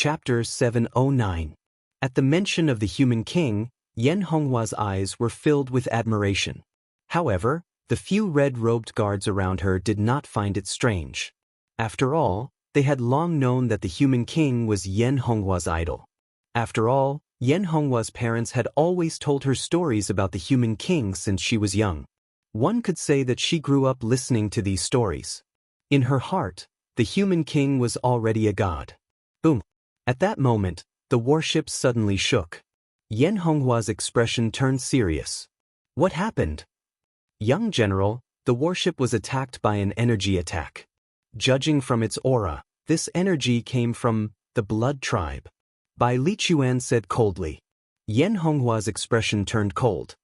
Chapter 709. At the mention of the human king, Yan Honghua's eyes were filled with admiration. However, the few red-robed guards around her did not find it strange. After all, they had long known that the human king was Yan Honghua's idol. After all, Yan Honghua's parents had always told her stories about the human king since she was young. One could say that she grew up listening to these stories. In her heart, the human king was already a god. Boom! At that moment, the warship suddenly shook. Yan Honghua's expression turned serious. What happened? Young general, the warship was attacked by an energy attack. Judging from its aura, this energy came from the blood tribe. Bai Lichuan said coldly. Yan Honghua's expression turned cold.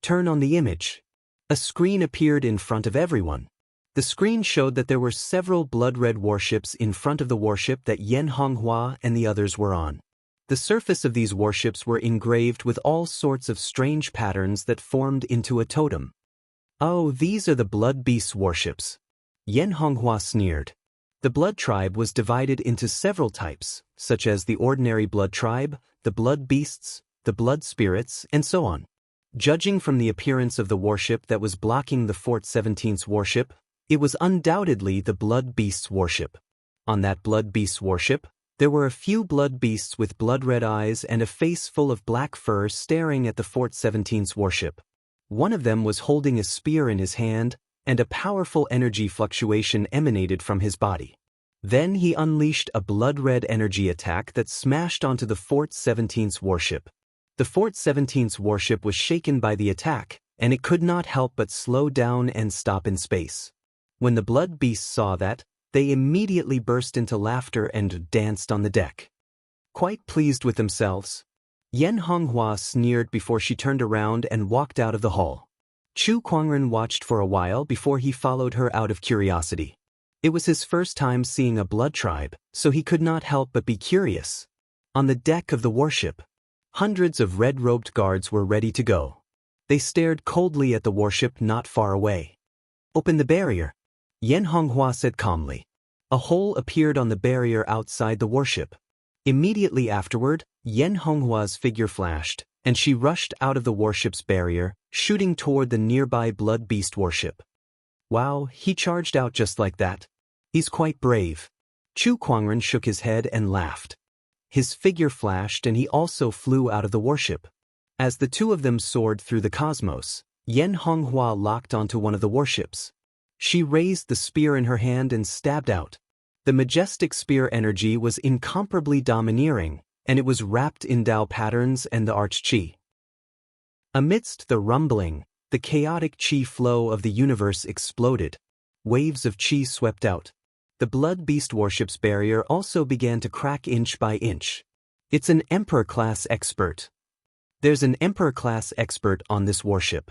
Turn on the image. A screen appeared in front of everyone. The screen showed that there were several blood-red warships in front of the warship that Yan Honghua and the others were on. The surface of these warships were engraved with all sorts of strange patterns that formed into a totem. Oh, these are the Blood Beasts warships. Yan Honghua sneered. The blood tribe was divided into several types, such as the ordinary blood tribe, the blood beasts, the blood spirits, and so on. Judging from the appearance of the warship that was blocking the Fort 17's warship, it was undoubtedly the Blood Beasts warship. On that Blood Beasts warship, there were a few blood beasts with blood-red eyes and a face full of black fur staring at the Fort 17's warship. One of them was holding a spear in his hand, and a powerful energy fluctuation emanated from his body. Then he unleashed a blood-red energy attack that smashed onto the Fort 17's warship. The Fort 17's warship was shaken by the attack, and it could not help but slow down and stop in space. When the blood beasts saw that, they immediately burst into laughter and danced on the deck. Quite pleased with themselves, Yan Honghua sneered before she turned around and walked out of the hall. Chu Kuangren watched for a while before he followed her out of curiosity. It was his first time seeing a blood tribe, so he could not help but be curious. On the deck of the warship, hundreds of red-robed guards were ready to go. They stared coldly at the warship not far away. Open the barrier, Yan Honghua said calmly. A hole appeared on the barrier outside the warship. Immediately afterward, Yan Honghua's figure flashed, and she rushed out of the warship's barrier, shooting toward the nearby Blood Beast warship. Wow, he charged out just like that. He's quite brave. Chu Kuangren shook his head and laughed. His figure flashed and he also flew out of the warship. As the two of them soared through the cosmos, Yan Honghua locked onto one of the warships. She raised the spear in her hand and stabbed out. The majestic spear energy was incomparably domineering, and it was wrapped in Dao patterns and the arch-chi. Amidst the rumbling, the chaotic chi flow of the universe exploded. Waves of chi swept out. The Blood Beast warship's barrier also began to crack inch by inch. It's an Emperor-class expert. There's an Emperor-class expert on this warship.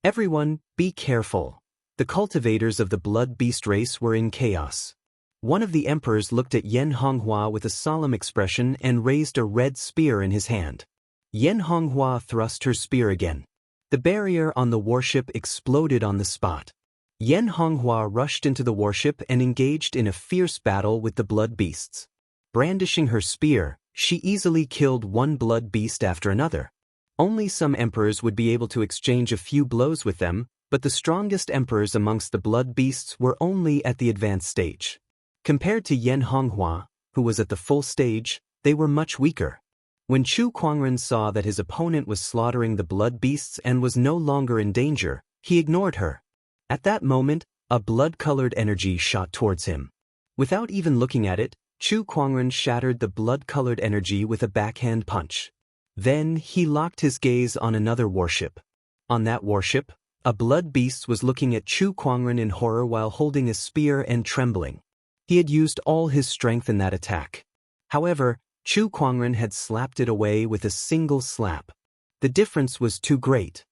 Everyone, be careful. The cultivators of the Blood Beast race were in chaos. One of the emperors looked at Yan Honghua with a solemn expression and raised a red spear in his hand. Yan Honghua thrust her spear again. The barrier on the warship exploded on the spot. Yan Honghua rushed into the warship and engaged in a fierce battle with the Blood Beasts. Brandishing her spear, she easily killed one blood beast after another. Only some emperors would be able to exchange a few blows with them, but the strongest emperors amongst the blood beasts were only at the advanced stage. Compared to Yan Honghua, who was at the full stage, they were much weaker. When Chu Kuangren saw that his opponent was slaughtering the blood beasts and was no longer in danger, he ignored her. At that moment, a blood-colored energy shot towards him. Without even looking at it, Chu Kuangren shattered the blood-colored energy with a backhand punch. Then he locked his gaze on another warship. On that warship, a blood beast was looking at Chu Kuangren in horror while holding a spear and trembling. He had used all his strength in that attack. However, Chu Kuangren had slapped it away with a single slap. The difference was too great.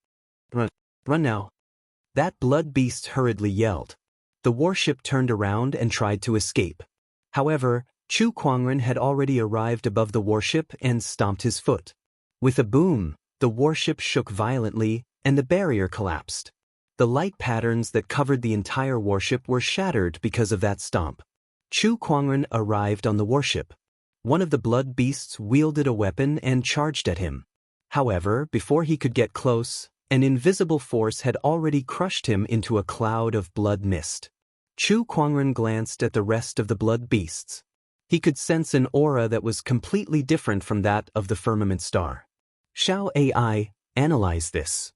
Run now. That blood beast hurriedly yelled. The warship turned around and tried to escape. However, Chu Kuangren had already arrived above the warship and stomped his foot. With a boom, the warship shook violently, and the barrier collapsed. The light patterns that covered the entire warship were shattered because of that stomp. Chu Kuangren arrived on the warship. One of the blood beasts wielded a weapon and charged at him. However, before he could get close, an invisible force had already crushed him into a cloud of blood mist. Chu Kuangren glanced at the rest of the blood beasts. He could sense an aura that was completely different from that of the firmament star. Shall AI analyze this?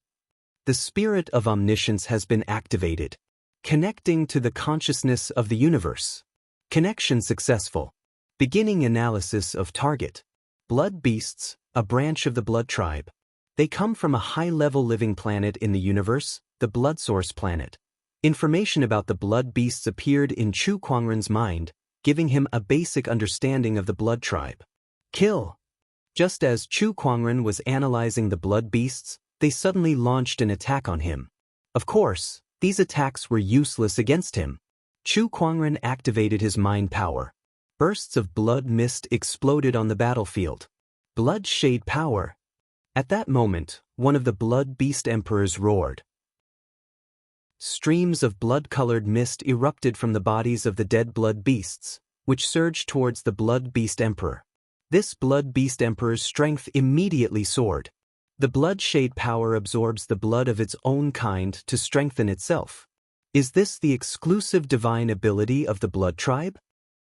The spirit of omniscience has been activated, connecting to the consciousness of the universe. Connection successful. Beginning analysis of target. Blood beasts, a branch of the blood tribe. They come from a high-level living planet in the universe, the blood source planet. Information about the blood beasts appeared in Chu Kuangren's mind, giving him a basic understanding of the blood tribe. Kill. Just as Chu Kuangren was analyzing the blood beasts, they suddenly launched an attack on him. Of course, these attacks were useless against him. Chu Kuangren activated his mind power. Bursts of blood mist exploded on the battlefield. Blood shade power. At that moment, one of the blood beast emperors roared. Streams of blood-colored mist erupted from the bodies of the dead blood beasts, which surged towards the blood beast emperor. This blood beast emperor's strength immediately soared. The blood shade power absorbs the blood of its own kind to strengthen itself. Is this the exclusive divine ability of the blood tribe?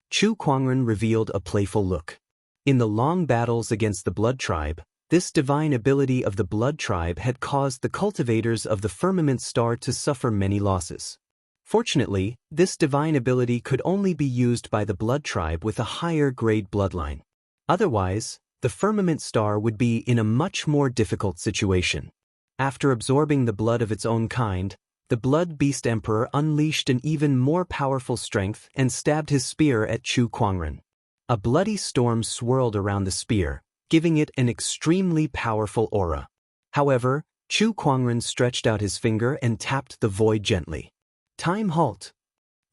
Chu Kuangren revealed a playful look. In the long battles against the blood tribe, this divine ability of the blood tribe had caused the cultivators of the firmament star to suffer many losses. Fortunately, this divine ability could only be used by the blood tribe with a higher grade bloodline. Otherwise, the firmament star would be in a much more difficult situation. After absorbing the blood of its own kind, the blood beast emperor unleashed an even more powerful strength and stabbed his spear at Chu Kuangren. A bloody storm swirled around the spear, giving it an extremely powerful aura. However, Chu Kuangren stretched out his finger and tapped the void gently. Time halt.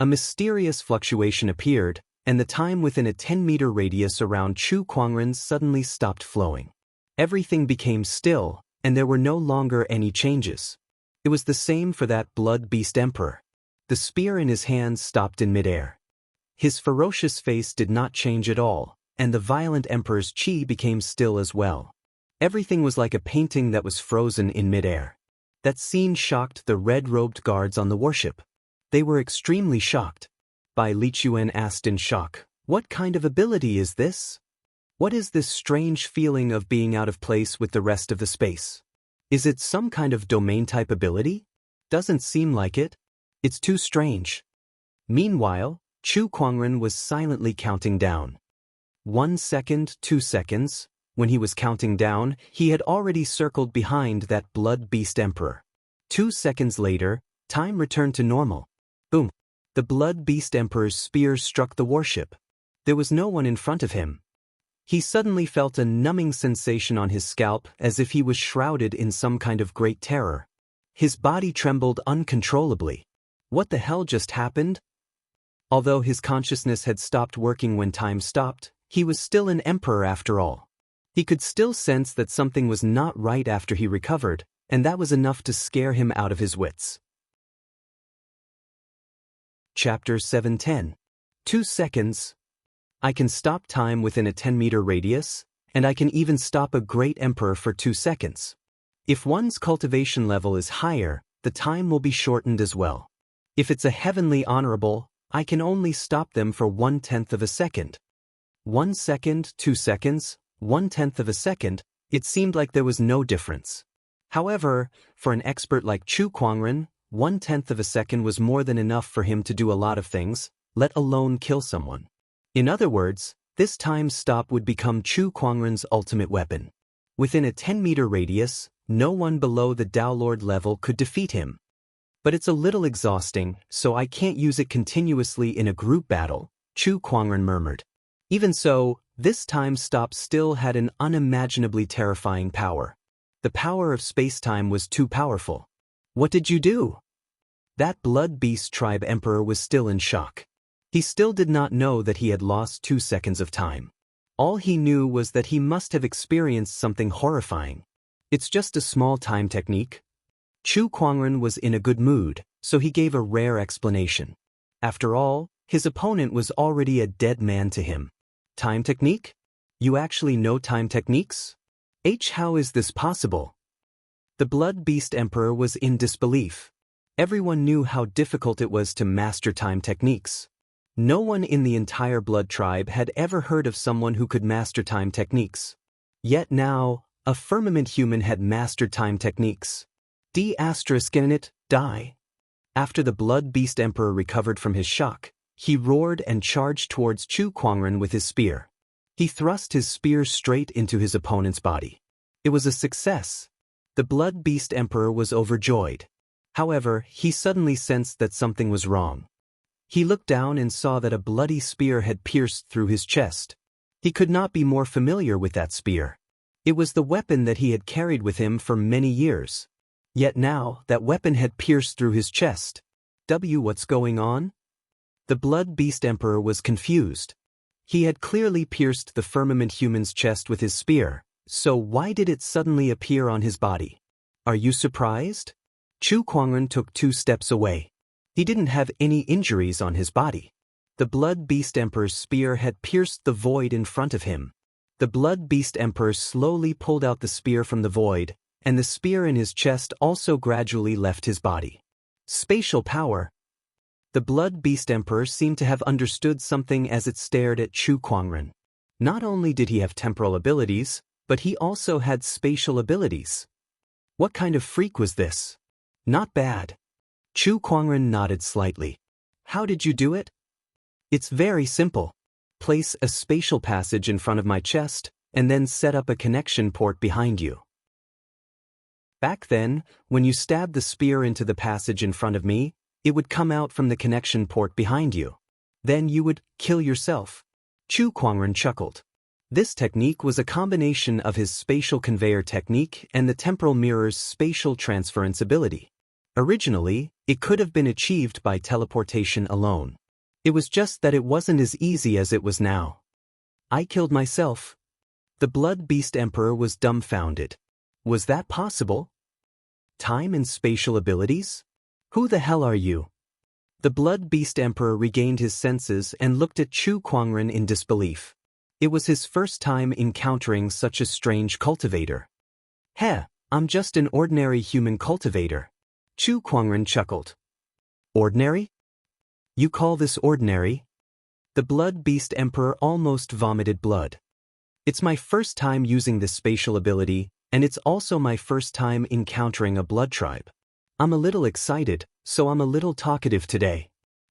A mysterious fluctuation appeared, and the time within a 10-meter radius around Chu Kuangren suddenly stopped flowing. Everything became still, and there were no longer any changes. It was the same for that blood beast emperor. The spear in his hands stopped in midair. His ferocious face did not change at all, and the violent emperor's chi became still as well. Everything was like a painting that was frozen in midair. That scene shocked the red-robed guards on the warship. They were extremely shocked. Bai Lichuan asked in shock, "What kind of ability is this? What is this strange feeling of being out of place with the rest of the space? Is it some kind of domain-type ability? Doesn't seem like it. It's too strange." Meanwhile, Chu Kuangren was silently counting down. 1 second, 2 seconds. When he was counting down, he had already circled behind that blood beast emperor. 2 seconds later, time returned to normal. Boom! The blood beast emperor's spear struck the warship. There was no one in front of him. He suddenly felt a numbing sensation on his scalp as if he was shrouded in some kind of great terror. His body trembled uncontrollably. What the hell just happened? Although his consciousness had stopped working when time stopped, he was still an emperor after all. He could still sense that something was not right after he recovered, and that was enough to scare him out of his wits. Chapter 710. 2 seconds. I can stop time within a 10-meter radius, and I can even stop a great emperor for 2 seconds. If one's cultivation level is higher, the time will be shortened as well. If it's a heavenly honorable, I can only stop them for 1/10 of a second. 1 second, 2 seconds, 1/10 of a second, it seemed like there was no difference. However, for an expert like Chu Kuangren, 1/10 of a second was more than enough for him to do a lot of things, let alone kill someone. In other words, this time stop would become Chu Kuangren's ultimate weapon. Within a 10-meter radius, no one below the Tao Lord level could defeat him. But it's a little exhausting, so I can't use it continuously in a group battle, Chu Kuangren murmured. Even so, this time stop still had an unimaginably terrifying power. The power of space-time was too powerful. What did you do? That blood beast tribe emperor was still in shock. He still did not know that he had lost 2 seconds of time. All he knew was that he must have experienced something horrifying. It's just a small time technique. Chu Kuangren was in a good mood, so he gave a rare explanation. After all, his opponent was already a dead man to him. Time technique? You actually know time techniques? How is this possible? The Blood Beast Emperor was in disbelief. Everyone knew how difficult it was to master time techniques. No one in the entire Blood tribe had ever heard of someone who could master time techniques. Yet now, a firmament human had mastered time techniques. Die. After the Blood Beast Emperor recovered from his shock, he roared and charged towards Chu Kuangren with his spear. He thrust his spear straight into his opponent's body. It was a success. The Blood Beast Emperor was overjoyed. However, he suddenly sensed that something was wrong. He looked down and saw that a bloody spear had pierced through his chest. He could not be more familiar with that spear. It was the weapon that he had carried with him for many years. Yet now, that weapon had pierced through his chest. What's going on? The Blood Beast Emperor was confused. He had clearly pierced the firmament human's chest with his spear, so why did it suddenly appear on his body? Are you surprised? Chu Kuangren took 2 steps away. He didn't have any injuries on his body. The Blood Beast Emperor's spear had pierced the void in front of him. The Blood Beast Emperor slowly pulled out the spear from the void, and the spear in his chest also gradually left his body. Spatial power. The Blood Beast Emperor seemed to have understood something as it stared at Chu Kuangren. Not only did he have temporal abilities, but he also had spatial abilities. What kind of freak was this? Not bad. Chu Kuangren nodded slightly. How did you do it? It's very simple. Place a spatial passage in front of my chest, and then set up a connection port behind you. Back then, when you stabbed the spear into the passage in front of me, it would come out from the connection port behind you. Then you would kill yourself. Chu Kuangren chuckled. This technique was a combination of his spatial conveyor technique and the temporal mirror's spatial transference ability. Originally, it could have been achieved by teleportation alone. It was just that it wasn't as easy as it was now. I killed myself. The Blood Beast Emperor was dumbfounded. Was that possible? Time and spatial abilities? Who the hell are you? The Blood Beast Emperor regained his senses and looked at Chu Kuangren in disbelief. It was his first time encountering such a strange cultivator. I'm just an ordinary human cultivator. Chu Kuangren chuckled. Ordinary? You call this ordinary? The Blood Beast Emperor almost vomited blood. It's my first time using this spatial ability, and it's also my first time encountering a blood tribe. I'm a little excited, so I'm a little talkative today.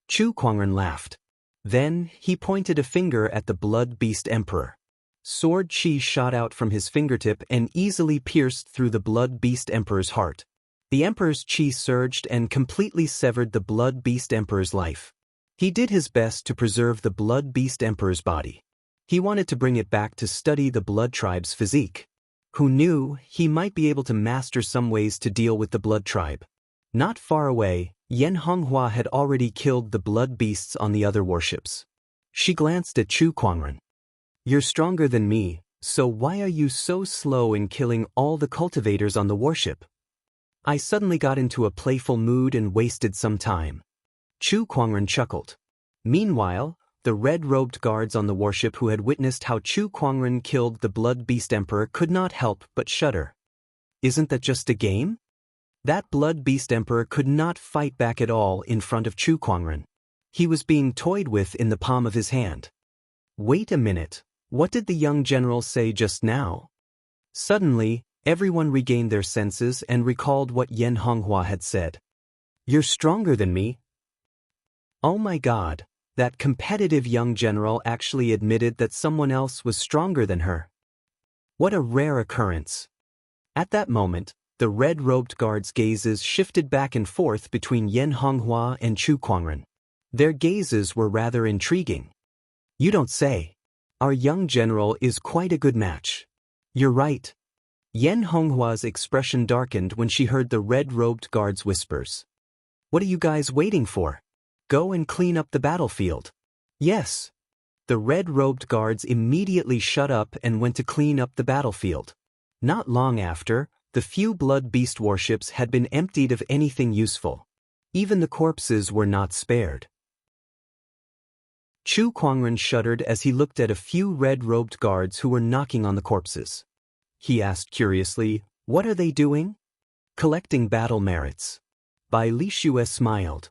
Chu Kuangren laughed. Then, he pointed a finger at the Blood Beast Emperor. Sword chi shot out from his fingertip and easily pierced through the Blood Beast Emperor's heart. The Emperor's chi surged and completely severed the Blood Beast Emperor's life. He did his best to preserve the Blood Beast Emperor's body. He wanted to bring it back to study the Blood Tribe's physique. Who knew, he might be able to master some ways to deal with the Blood Tribe. Not far away, Yan Honghua had already killed the blood beasts on the other warships. She glanced at Chu Kuangren. You're stronger than me, so why are you so slow in killing all the cultivators on the warship? I suddenly got into a playful mood and wasted some time. Chu Kuangren chuckled. Meanwhile, the red-robed guards on the warship who had witnessed how Chu Kuangren killed the Blood Beast Emperor could not help but shudder. Isn't that just a game? That Blood Beast Emperor could not fight back at all in front of Chu Kuangren. He was being toyed with in the palm of his hand. Wait a minute, what did the young general say just now? Suddenly, everyone regained their senses and recalled what Yan Honghua had said. You're stronger than me. Oh my God, that competitive young general actually admitted that someone else was stronger than her. What a rare occurrence. At that moment, the red-robed guards' gazes shifted back and forth between Yan Honghua and Chu Kuangren. Their gazes were rather intriguing. You don't say. Our young general is quite a good match. You're right. Yan Honghua's expression darkened when she heard the red-robed guards' whispers. What are you guys waiting for? Go and clean up the battlefield. Yes. The red-robed guards immediately shut up and went to clean up the battlefield. Not long after, the few blood beast warships had been emptied of anything useful. Even the corpses were not spared. Chu Kuangren shuddered as he looked at a few red-robed guards who were knocking on the corpses. He asked curiously, "What are they doing?" "Collecting battle merits." Bai Lixue smiled.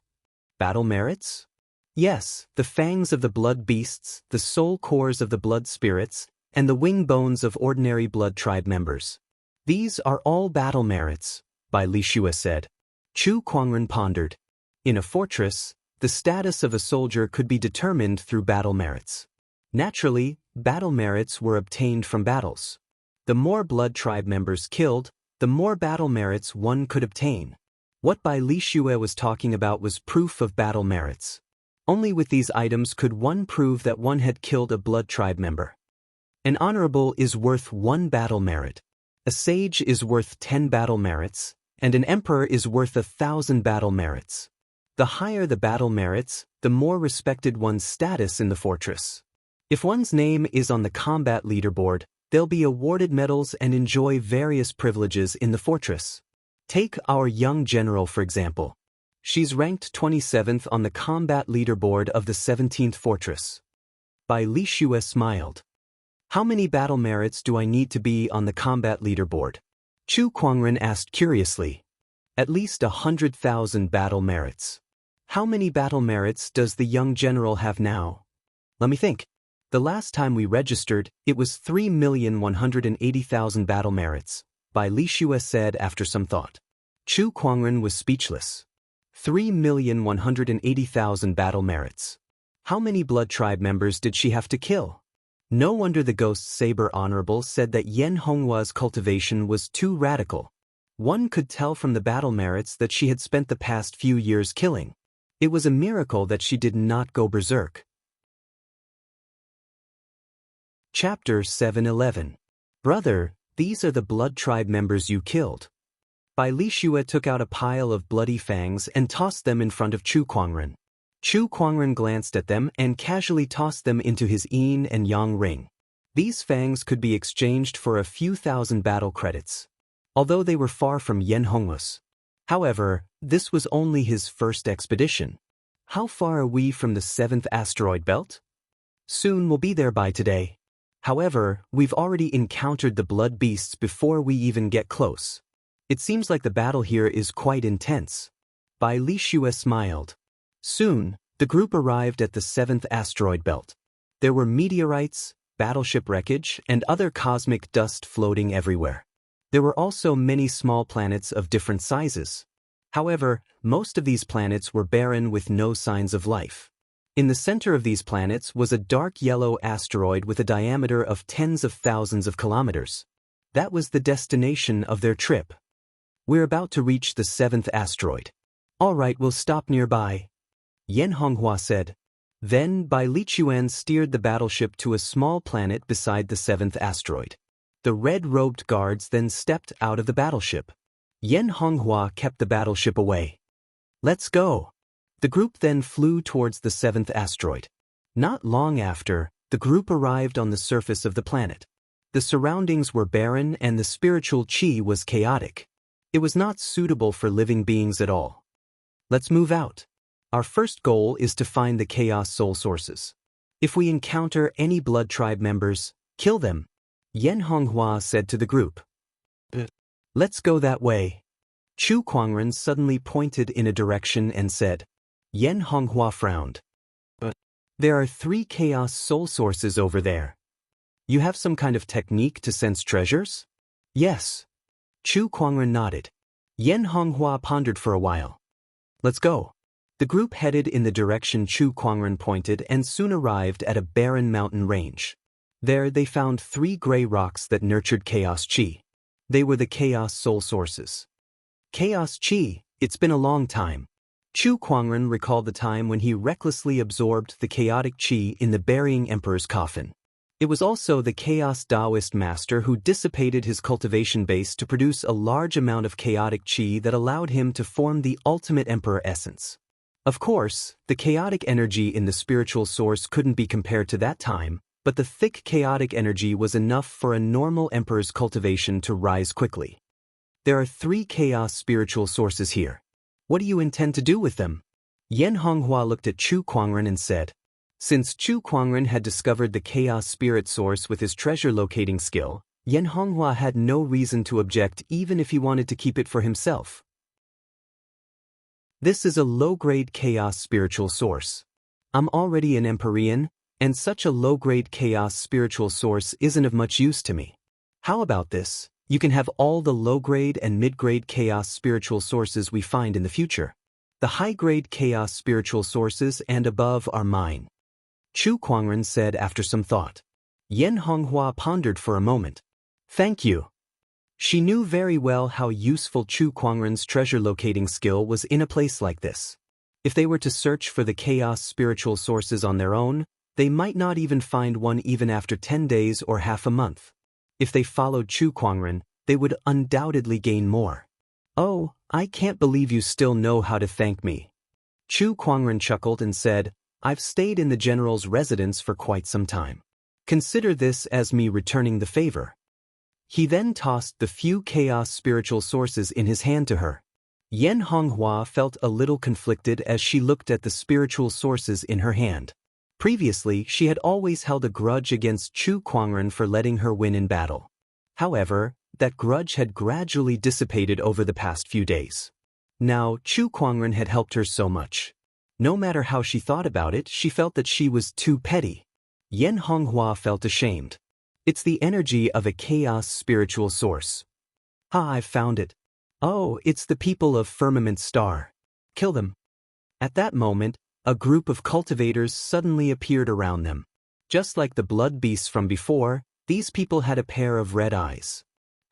"Battle merits?" "Yes, the fangs of the blood beasts, the soul cores of the blood spirits, and the wing bones of ordinary blood tribe members. These are all battle merits," Bai Lixue said. Chu Kuangren pondered. In a fortress, the status of a soldier could be determined through battle merits. Naturally, battle merits were obtained from battles. The more blood tribe members killed, the more battle merits one could obtain. What Bai Lixue was talking about was proof of battle merits. Only with these items could one prove that one had killed a blood tribe member. An honorable is worth 1 battle merit. A sage is worth 10 battle merits, and an emperor is worth 1,000 battle merits. The higher the battle merits, the more respected one's status in the fortress. If one's name is on the combat leaderboard, they'll be awarded medals and enjoy various privileges in the fortress. Take our young general for example. She's ranked 27th on the combat leaderboard of the 17th fortress. Bai Lixue smiled. "How many battle merits do I need to be on the combat leaderboard?" Chu Kuangren asked curiously. "At least 100,000 battle merits." "How many battle merits does the young general have now?" "Let me think. The last time we registered, it was 3,180,000 battle merits," Bai Lixue said after some thought. Chu Kuangren was speechless. 3,180,000 battle merits. How many blood tribe members did she have to kill? No wonder the Ghost Saber Honorable said that Yan Honghua's cultivation was too radical. One could tell from the battle merits that she had spent the past few years killing. It was a miracle that she did not go berserk. Chapter 711. "Brother, these are the blood tribe members you killed." Bai Lixue took out a pile of bloody fangs and tossed them in front of Chu Kuangren. Chu Kuangren glanced at them and casually tossed them into his yin and yang ring. These fangs could be exchanged for a few thousand battle credits, although they were far from Yan Honghua's. However, this was only his first expedition. How far are we from the 7th asteroid belt? Soon we'll be there by today. However, we've already encountered the blood beasts before we even get close. It seems like the battle here is quite intense. Bai Lixue smiled. Soon, the group arrived at the 7th asteroid belt. There were meteorites, battleship wreckage, and other cosmic dust floating everywhere. There were also many small planets of different sizes. However, most of these planets were barren with no signs of life. In the center of these planets was a dark yellow asteroid with a diameter of tens of thousands of kilometers. That was the destination of their trip. "We're about to reach the 7th asteroid. All right, we'll stop nearby," Yan Honghua said. Then Bai Lixuan steered the battleship to a small planet beside the 7th asteroid. The red-robed guards then stepped out of the battleship. Yan Honghua kept the battleship away. "Let's go." The group then flew towards the 7th asteroid. Not long after, the group arrived on the surface of the planet. The surroundings were barren and the spiritual qi was chaotic. It was not suitable for living beings at all. "Let's move out. Our first goal is to find the chaos soul sources. If we encounter any blood tribe members, kill them," Yan Honghua said to the group. "Let's go that way." Chu Kuangren suddenly pointed in a direction and said. Yan Honghua frowned. "There are 3 chaos soul sources over there. You have some kind of technique to sense treasures?" "Yes." Chu Kuangren nodded. Yan Honghua pondered for a while. "Let's go." The group headed in the direction Chu Kuangren pointed and soon arrived at a barren mountain range. There they found 3 gray rocks that nurtured chaos qi. They were the chaos soul sources. Chaos qi, it's been a long time. Chu Kuangren recalled the time when he recklessly absorbed the chaotic qi in the burying emperor's coffin. It was also the chaos Taoist master who dissipated his cultivation base to produce a large amount of chaotic qi that allowed him to form the ultimate emperor essence. Of course, the chaotic energy in the spiritual source couldn't be compared to that time, but the thick chaotic energy was enough for a normal emperor's cultivation to rise quickly. There are 3 chaos spiritual sources here. What do you intend to do with them? Yan Honghua looked at Chu Kuangren and said. Since Chu Kuangren had discovered the chaos spirit source with his treasure locating skill, Yan Honghua had no reason to object even if he wanted to keep it for himself. This is a low-grade chaos spiritual source. I'm already an Empyrean, and such a low-grade chaos spiritual source isn't of much use to me. How about this? You can have all the low-grade and mid-grade chaos spiritual sources we find in the future. The high-grade chaos spiritual sources and above are mine. Chu Kuangren said after some thought. Yan Honghua pondered for a moment. Thank you. She knew very well how useful Chu Kuangren's treasure locating skill was in a place like this. If they were to search for the chaos spiritual sources on their own, they might not even find one even after 10 days or half a month. If they followed Chu Kuangren, they would undoubtedly gain more. Oh, I can't believe you still know how to thank me. Chu Kuangren chuckled and said, I've stayed in the general's residence for quite some time. Consider this as me returning the favor. He then tossed the few chaos spiritual sources in his hand to her. Yan Honghua felt a little conflicted as she looked at the spiritual sources in her hand. Previously, she had always held a grudge against Chu Kuangren for letting her win in battle. However, that grudge had gradually dissipated over the past few days. Now, Chu Kuangren had helped her so much. No matter how she thought about it, she felt that she was too petty. Yan Honghua felt ashamed. It's the energy of a chaos spiritual source. I've found it. Oh, it's the people of Firmament Star. Kill them. At that moment, a group of cultivators suddenly appeared around them. Just like the blood beasts from before, these people had a pair of red eyes.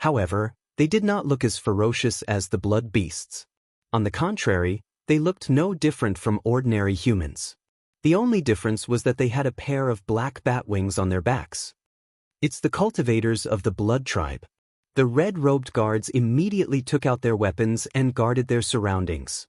However, they did not look as ferocious as the blood beasts. On the contrary, they looked no different from ordinary humans. The only difference was that they had a pair of black bat wings on their backs. It's the cultivators of the blood tribe. The red-robed guards immediately took out their weapons and guarded their surroundings.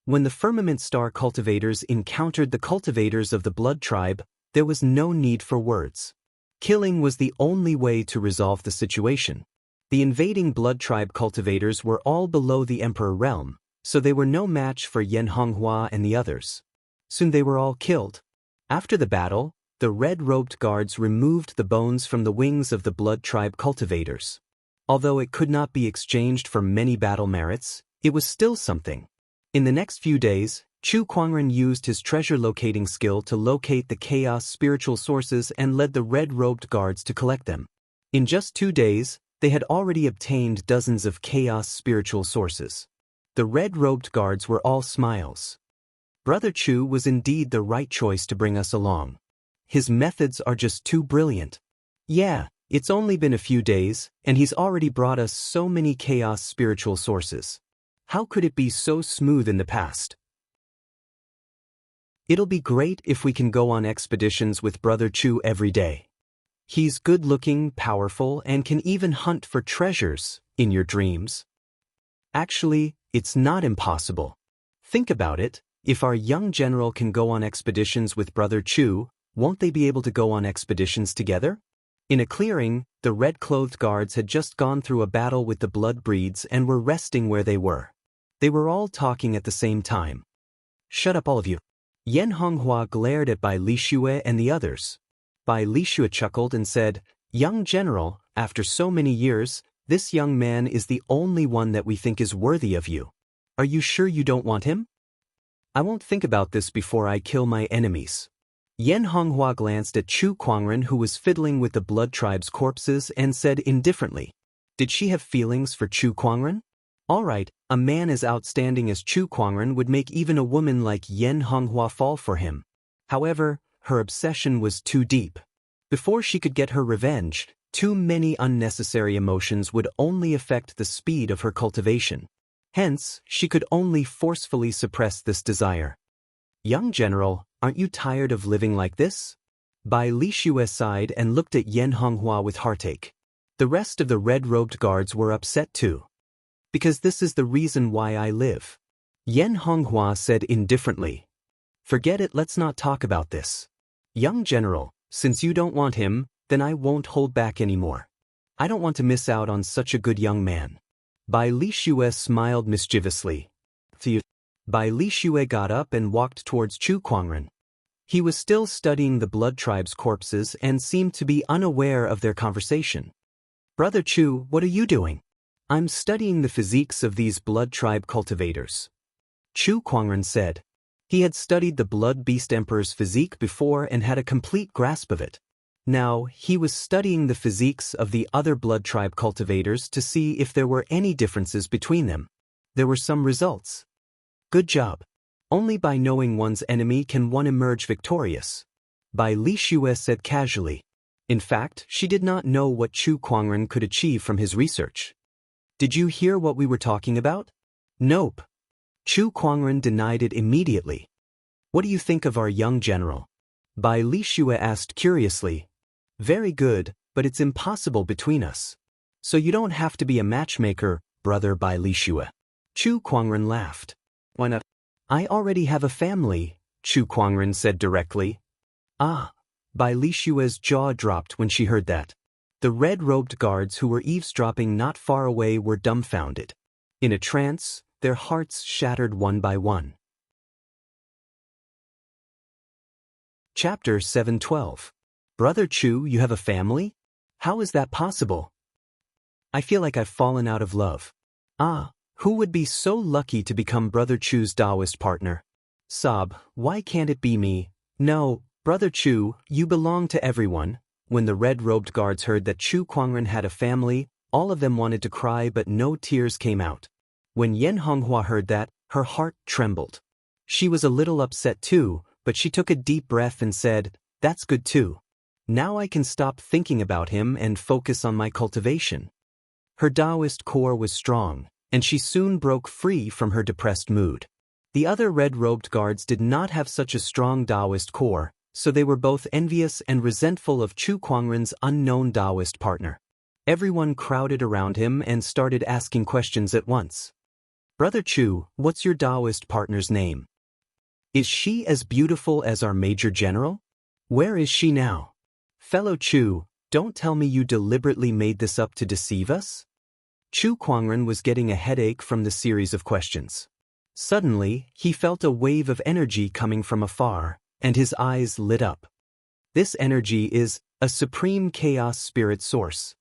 When the Firmament Star cultivators encountered the cultivators of the blood tribe, there was no need for words. Killing was the only way to resolve the situation. The invading blood tribe cultivators were all below the Emperor realm, so they were no match for Yan Honghua and the others. Soon they were all killed. After the battle, the red-robed guards removed the bones from the wings of the blood tribe cultivators. Although it could not be exchanged for many battle merits, it was still something. In the next few days, Chu Kuangren used his treasure locating skill to locate the chaos spiritual sources and led the red-robed guards to collect them. In just 2 days, they had already obtained dozens of chaos spiritual sources. The red-robed guards were all smiles. Brother Chu was indeed the right choice to bring us along. His methods are just too brilliant. Yeah, it's only been a few days, and he's already brought us so many chaos spiritual sources. How could it be so smooth in the past? It'll be great if we can go on expeditions with Brother Chu every day. He's good-looking, powerful, and can even hunt for treasures in your dreams. Actually, it's not impossible. Think about it, if our young general can go on expeditions with Brother Chu, won't they be able to go on expeditions together? In a clearing, the red-clothed guards had just gone through a battle with the blood breeds and were resting where they were. They were all talking at the same time. Shut up all of you. Yan Honghua glared at Bai Lixue and the others. Bai Lixue chuckled and said, Young general, after so many years, this young man is the only one that we think is worthy of you. Are you sure you don't want him? I won't think about this before I kill my enemies. Yan Honghua glanced at Chu Kuangren, who was fiddling with the blood tribe's corpses, and said indifferently, Did she have feelings for Chu Kuangren? All right, a man as outstanding as Chu Kuangren would make even a woman like Yan Honghua fall for him. However, her obsession was too deep. Before she could get her revenge, too many unnecessary emotions would only affect the speed of her cultivation. Hence, she could only forcefully suppress this desire. Young general, aren't you tired of living like this? Bai Lixue sighed and looked at Yan Honghua with heartache. The rest of the red-robed guards were upset too. Because this is the reason why I live. Yan Honghua said indifferently. Forget it, let's not talk about this. Young general, since you don't want him, then I won't hold back anymore. I don't want to miss out on such a good young man. Bai Lixue smiled mischievously. Bai Lixue got up and walked towards Chu Kuangren. He was still studying the blood tribe's corpses and seemed to be unaware of their conversation. "Brother Chu, what are you doing?" "I'm studying the physiques of these blood tribe cultivators," Chu Kuangren said. He had studied the Blood Beast Emperor's physique before and had a complete grasp of it. Now, he was studying the physiques of the other blood tribe cultivators to see if there were any differences between them. There were some results. "Good job. Only by knowing one's enemy can one emerge victorious," Bai Lixue said casually. In fact, she did not know what Chu Kuangren could achieve from his research. "Did you hear what we were talking about?" "Nope." Chu Kuangren denied it immediately. "What do you think of our young general?" Bai Lixue asked curiously. "Very good, but it's impossible between us. So you don't have to be a matchmaker, brother Bai Lixue." Chu Kuangren laughed. "Why not?" "I already have a family," Chu Kuangren said directly. "Ah." Bai Lixue's jaw dropped when she heard that. The red-robed guards who were eavesdropping not far away were dumbfounded. In a trance, their hearts shattered one by one. Chapter 712. "Brother Chu, you have a family? How is that possible? I feel like I've fallen out of love." "Ah, who would be so lucky to become Brother Chu's Taoist partner?" "Sob, why can't it be me?" "No, Brother Chu, you belong to everyone." When the red-robed guards heard that Chu Kuangren had a family, all of them wanted to cry but no tears came out. When Yan Honghua heard that, her heart trembled. She was a little upset too, but she took a deep breath and said, "That's good too. Now I can stop thinking about him and focus on my cultivation." Her Taoist core was strong, and she soon broke free from her depressed mood. The other red-robed guards did not have such a strong Taoist core, so they were both envious and resentful of Chu Kuangren's unknown Taoist partner. Everyone crowded around him and started asking questions at once. "Brother Chu, what's your Taoist partner's name? Is she as beautiful as our Major General? Where is she now? Fellow Chu, don't tell me you deliberately made this up to deceive us?" Chu Kuangren was getting a headache from the series of questions. Suddenly, he felt a wave of energy coming from afar, and his eyes lit up. This energy is a supreme chaos spirit source.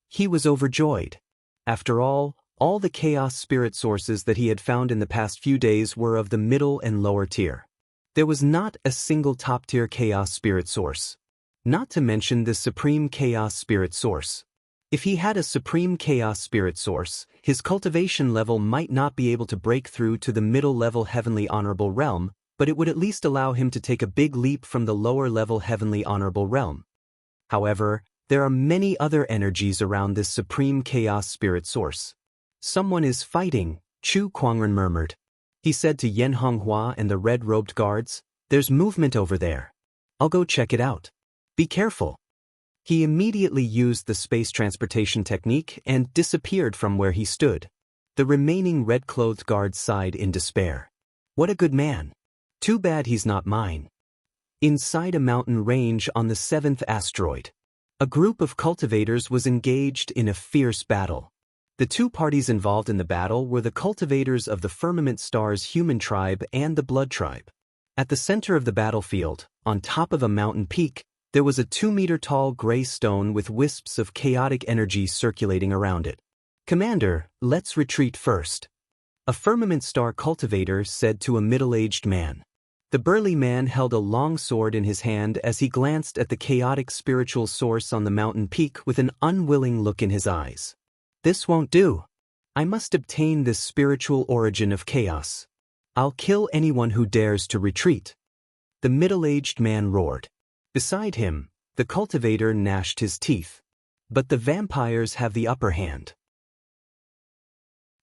He was overjoyed. After all the chaos spirit sources that he had found in the past few days were of the middle and lower tier. There was not a single top-tier chaos spirit source. Not to mention the supreme chaos spirit source. If he had a supreme chaos spirit source, his cultivation level might not be able to break through to the middle-level heavenly honorable realm, but it would at least allow him to take a big leap from the lower-level heavenly honorable realm. However, there are many other energies around this supreme chaos spirit source. "Someone is fighting," Chu Kuangren murmured. He said to Yan Honghua and the red-robed guards, "There's movement over there. I'll go check it out. Be careful." He immediately used the space transportation technique and disappeared from where he stood. The remaining red-clothed guards sighed in despair. "What a good man. Too bad he's not mine." Inside a mountain range on the 7th asteroid, a group of cultivators was engaged in a fierce battle. The two parties involved in the battle were the cultivators of the Firmament Star's human tribe and the Blood tribe. At the center of the battlefield, on top of a mountain peak, there was a 2-meter-tall gray stone with wisps of chaotic energy circulating around it. "Commander, let's retreat first," a Firmament Star cultivator said to a middle-aged man. The burly man held a long sword in his hand as he glanced at the chaotic spiritual source on the mountain peak with an unwilling look in his eyes. "This won't do. I must obtain this spiritual origin of chaos. I'll kill anyone who dares to retreat," the middle-aged man roared. Beside him, the cultivator gnashed his teeth. "But the vampires have the upper hand.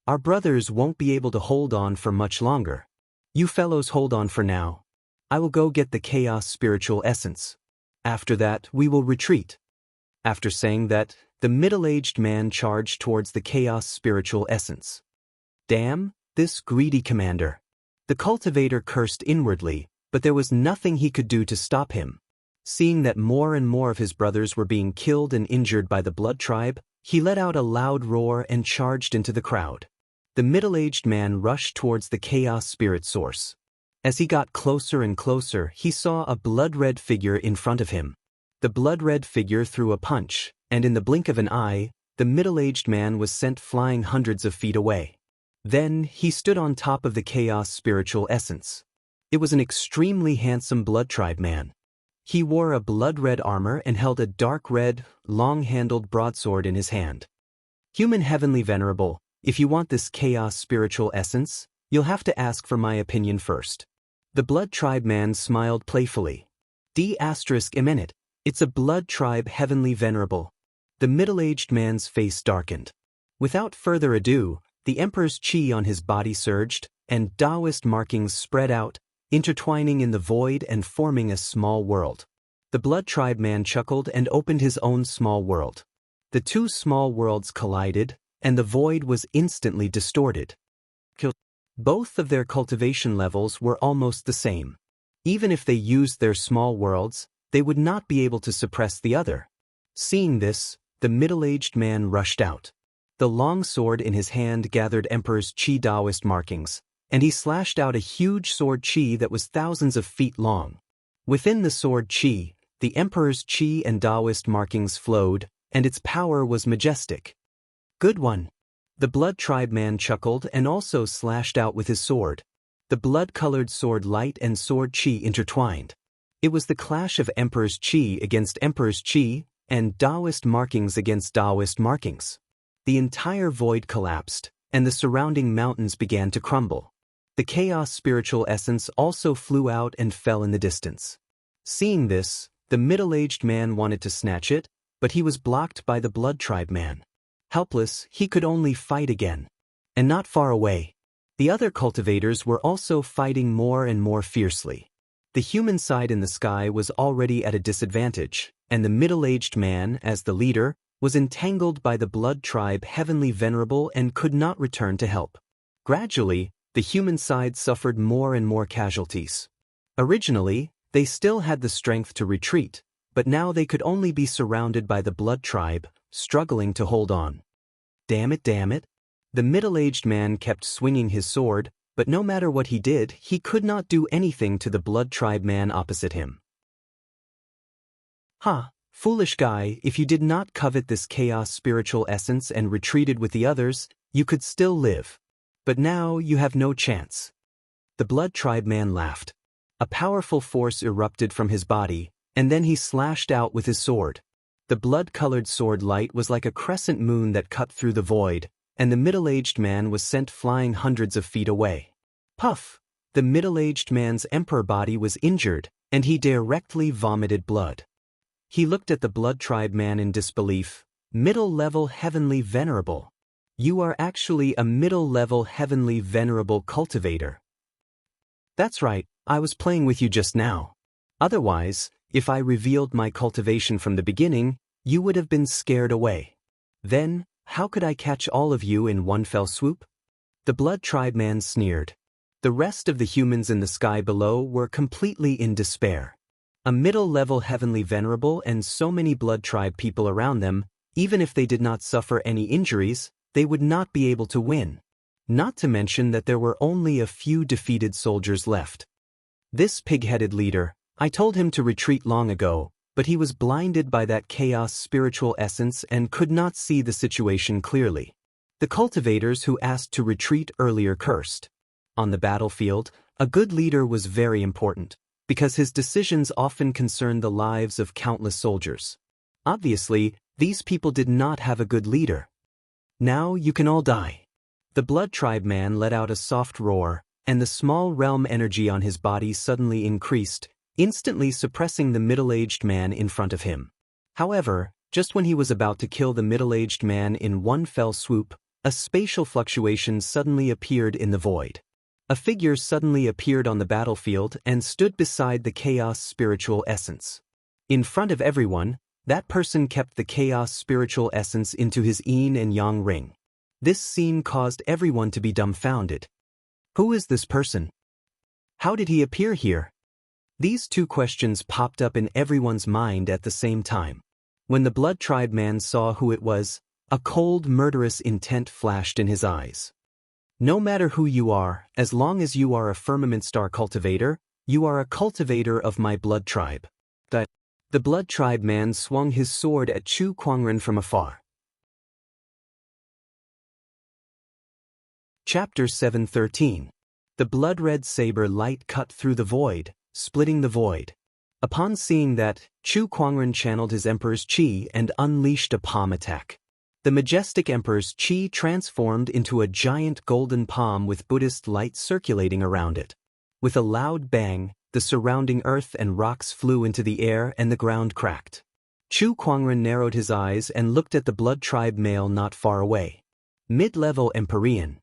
Our brothers won't be able to hold on for much longer. You fellows hold on for now. I will go get the chaos spiritual essence. After that, we will retreat." After saying that, the middle-aged man charged towards the chaos spiritual essence. "Damn, this greedy commander." The cultivator cursed inwardly, but there was nothing he could do to stop him. Seeing that more and more of his brothers were being killed and injured by the Blood tribe, he let out a loud roar and charged into the crowd. The middle-aged man rushed towards the chaos spirit source. As he got closer and closer, he saw a blood-red figure in front of him. The blood-red figure threw a punch, and in the blink of an eye, the middle-aged man was sent flying hundreds of feet away. Then, he stood on top of the chaos spiritual essence. It was an extremely handsome blood tribe man. He wore a blood-red armor and held a dark red, long-handled broadsword in his hand. Human Heavenly Venerable, if you want this chaos spiritual essence, you'll have to ask for my opinion first. The blood tribe man smiled playfully. D****, it's a blood tribe Heavenly Venerable. The middle-aged man's face darkened. Without further ado, the Emperor's chi on his body surged, and Taoist markings spread out, intertwining in the void and forming a small world. The blood tribe man chuckled and opened his own small world. The two small worlds collided, and the void was instantly distorted. Both of their cultivation levels were almost the same. Even if they used their small worlds, they would not be able to suppress the other. Seeing this, the middle-aged man rushed out. The long sword in his hand gathered Emperor's chi Taoist markings, and he slashed out a huge sword chi that was thousands of feet long. Within the sword chi, the Emperor's chi and Taoist markings flowed, and its power was majestic. Good one. The blood tribe man chuckled and also slashed out with his sword. The blood-colored sword light and sword chi intertwined. It was the clash of Emperor's chi against Emperor's chi, and Taoist markings against Taoist markings. The entire void collapsed, and the surrounding mountains began to crumble. The chaos spiritual essence also flew out and fell in the distance. Seeing this, the middle-aged man wanted to snatch it, but he was blocked by the blood tribe man. Helpless, he could only fight again. And not far away. The other cultivators were also fighting more and more fiercely. The human side in the sky was already at a disadvantage, and the middle-aged man, as the leader, was entangled by the blood tribe Heavenly Venerable and could not return to help. Gradually, the human side suffered more and more casualties. Originally, they still had the strength to retreat, but now they could only be surrounded by the blood tribe, struggling to hold on. Damn it. The middle-aged man kept swinging his sword, but no matter what he did, he could not do anything to the blood tribe man opposite him. Ha, foolish guy, if you did not covet this chaos spiritual essence and retreated with the others, you could still live. But now you have no chance. The blood tribe man laughed. A powerful force erupted from his body, and then he slashed out with his sword. The blood-colored sword light was like a crescent moon that cut through the void, and the middle-aged man was sent flying hundreds of feet away. Puff! The middle-aged man's emperor body was injured, and he directly vomited blood. He looked at the blood tribe man in disbelief. Middle-level Heavenly Venerable. You are actually a middle-level Heavenly Venerable cultivator. That's right, I was playing with you just now. Otherwise, if I revealed my cultivation from the beginning, you would have been scared away. Then, how could I catch all of you in one fell swoop? The blood tribe man sneered. The rest of the humans in the sky below were completely in despair. A middle-level Heavenly Venerable and so many blood tribe people around them, even if they did not suffer any injuries, they would not be able to win. Not to mention that there were only a few defeated soldiers left. This pig-headed leader, I told him to retreat long ago, but he was blinded by that chaos spiritual essence and could not see the situation clearly. The cultivators who asked to retreat earlier cursed. On the battlefield, a good leader was very important, because his decisions often concerned the lives of countless soldiers. Obviously, these people did not have a good leader. Now you can all die. The blood tribe man let out a soft roar, and the small realm energy on his body suddenly increased, instantly suppressing the middle-aged man in front of him. However, just when he was about to kill the middle-aged man in one fell swoop, a spatial fluctuation suddenly appeared in the void. A figure suddenly appeared on the battlefield and stood beside the chaos spiritual essence. In front of everyone, that person kept the chaos spiritual essence into his yin and yang ring. This scene caused everyone to be dumbfounded. Who is this person? How did he appear here? These two questions popped up in everyone's mind at the same time. When the blood tribe man saw who it was, a cold, murderous intent flashed in his eyes. No matter who you are, as long as you are a firmament star cultivator, you are a cultivator of my blood tribe. The blood tribe man swung his sword at Chu Kuangren from afar. Chapter 713. The blood-red saber light cut through the void, splitting the void. Upon seeing that, Chu Kuangren channeled his emperor's qi and unleashed a palm attack. The majestic emperor's qi transformed into a giant golden palm with Buddhist light circulating around it. With a loud bang, the surrounding earth and rocks flew into the air and the ground cracked. Chu Kuangren narrowed his eyes and looked at the blood tribe male not far away. Mid-level Empyrean.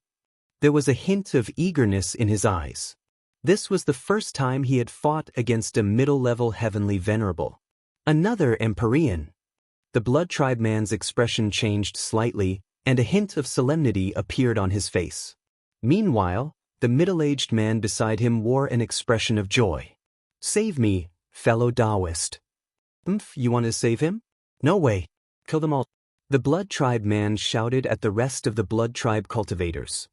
There was a hint of eagerness in his eyes. This was the first time he had fought against a middle-level heavenly venerable. Another Empyrean. The blood tribe man's expression changed slightly, and a hint of solemnity appeared on his face. Meanwhile, the middle-aged man beside him wore an expression of joy. Save me, fellow Taoist. You want to save him? No way. Kill them all. The blood tribe man shouted at the rest of the blood tribe cultivators.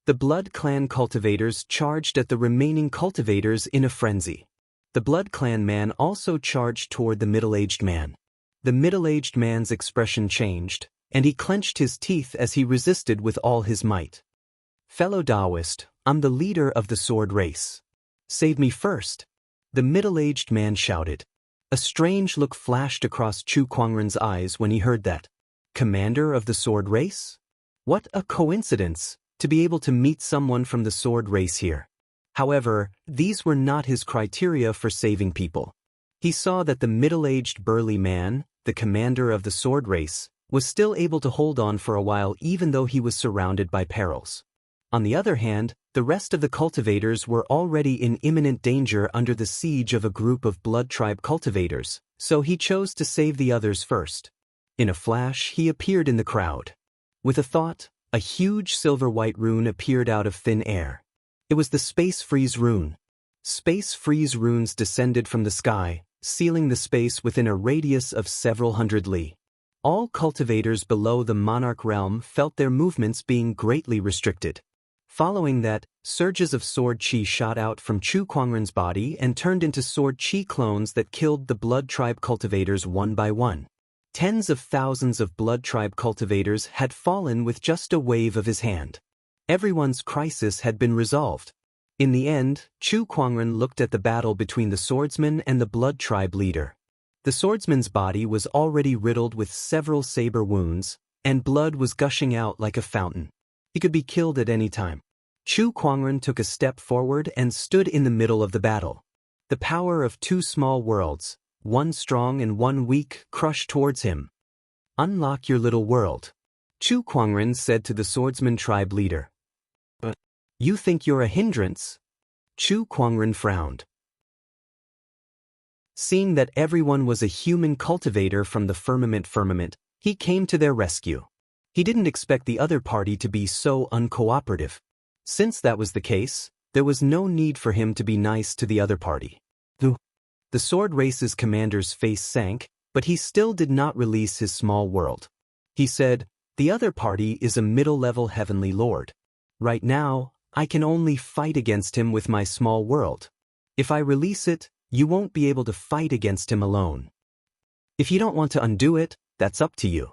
The blood clan cultivators charged at the remaining cultivators in a frenzy. The blood clan man also charged toward the middle-aged man. The middle-aged man's expression changed, and he clenched his teeth as he resisted with all his might. Fellow Taoist, I'm the leader of the sword race. Save me first. The middle-aged man shouted. A strange look flashed across Chu Kuangren's eyes when he heard that. Commander of the sword race? What a coincidence, to be able to meet someone from the sword race here. However, these were not his criteria for saving people. He saw that the middle-aged burly man, the commander of the sword race, was still able to hold on for a while even though he was surrounded by perils. On the other hand, the rest of the cultivators were already in imminent danger under the siege of a group of blood tribe cultivators, so he chose to save the others first. In a flash, he appeared in the crowd. With a thought, a huge silver-white rune appeared out of thin air. It was the Space Freeze rune. Space Freeze runes descended from the sky, sealing the space within a radius of several hundred li. All cultivators below the monarch realm felt their movements being greatly restricted. Following that, surges of sword qi shot out from Chu Kuangren's body and turned into sword qi clones that killed the blood tribe cultivators one by one. Tens of thousands of blood tribe cultivators had fallen with just a wave of his hand. Everyone's crisis had been resolved. In the end, Chu Kuangren looked at the battle between the swordsman and the blood tribe leader. The swordsman's body was already riddled with several saber wounds, and blood was gushing out like a fountain. He could be killed at any time. Chu Kuangren took a step forward and stood in the middle of the battle. The power of two small worlds, one strong and one weak, crushed towards him. Unlock your little world. Chu Kuangren said to the swordsman tribe leader. But you think you're a hindrance? Chu Kuangren frowned. Seeing that everyone was a human cultivator from the firmament, he came to their rescue. He didn't expect the other party to be so uncooperative. Since that was the case, there was no need for him to be nice to the other party. The sword race's commander's face sank, but he still did not release his small world. He said, the other party is a middle-level heavenly lord. Right now, I can only fight against him with my small world. If I release it, you won't be able to fight against him alone. If you don't want to undo it, that's up to you.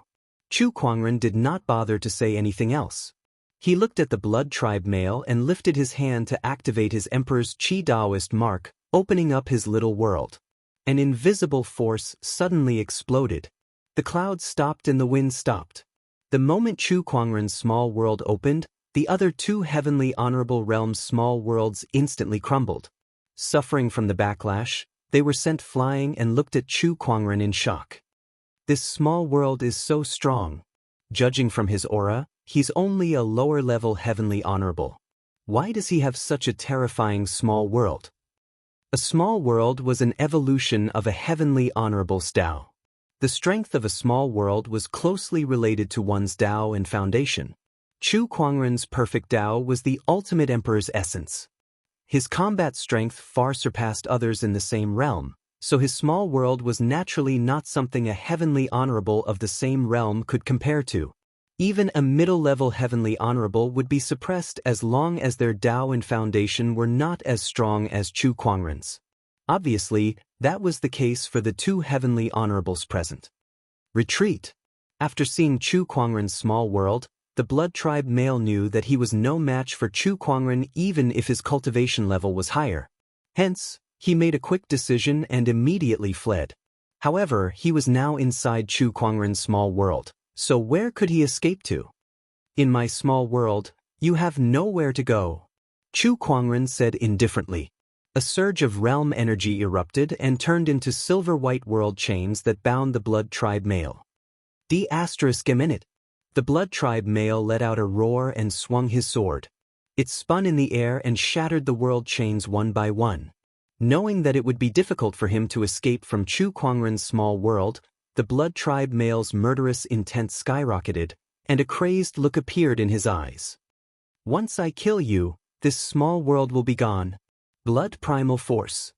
Chu Kuangren did not bother to say anything else. He looked at the blood tribe male and lifted his hand to activate his emperor's Qi Daoist mark, opening up his little world. An invisible force suddenly exploded. The clouds stopped and the wind stopped. The moment Chu Kuangren's small world opened, the other two heavenly honorable realms' small worlds instantly crumbled. Suffering from the backlash, they were sent flying and looked at Chu Kuangren in shock. This small world is so strong. Judging from his aura, he's only a lower-level heavenly honorable. Why does he have such a terrifying small world? A small world was an evolution of a heavenly honorable's Tao. The strength of a small world was closely related to one's Tao and foundation. Chu Kuangren's perfect Tao was the ultimate emperor's essence. His combat strength far surpassed others in the same realm, so his small world was naturally not something a heavenly honorable of the same realm could compare to. Even a middle-level heavenly honorable would be suppressed as long as their Tao and foundation were not as strong as Chu Kuangren's. Obviously, that was the case for the two heavenly honorables present. Retreat. After seeing Chu Kuangren's small world, the blood tribe male knew that he was no match for Chu Kuangren even if his cultivation level was higher. Hence, he made a quick decision and immediately fled. However, he was now inside Chu Kuangren's small world, so where could he escape to? In my small world, you have nowhere to go, Chu Kuangren said indifferently. A surge of realm energy erupted and turned into silver-white world chains that bound the blood tribe male. ****. The blood tribe male let out a roar and swung his sword. It spun in the air and shattered the world chains one by one. Knowing that it would be difficult for him to escape from Chu Kuangren's small world, the blood tribe male's murderous intent skyrocketed, and a crazed look appeared in his eyes. Once I kill you, this small world will be gone. Blood primal force.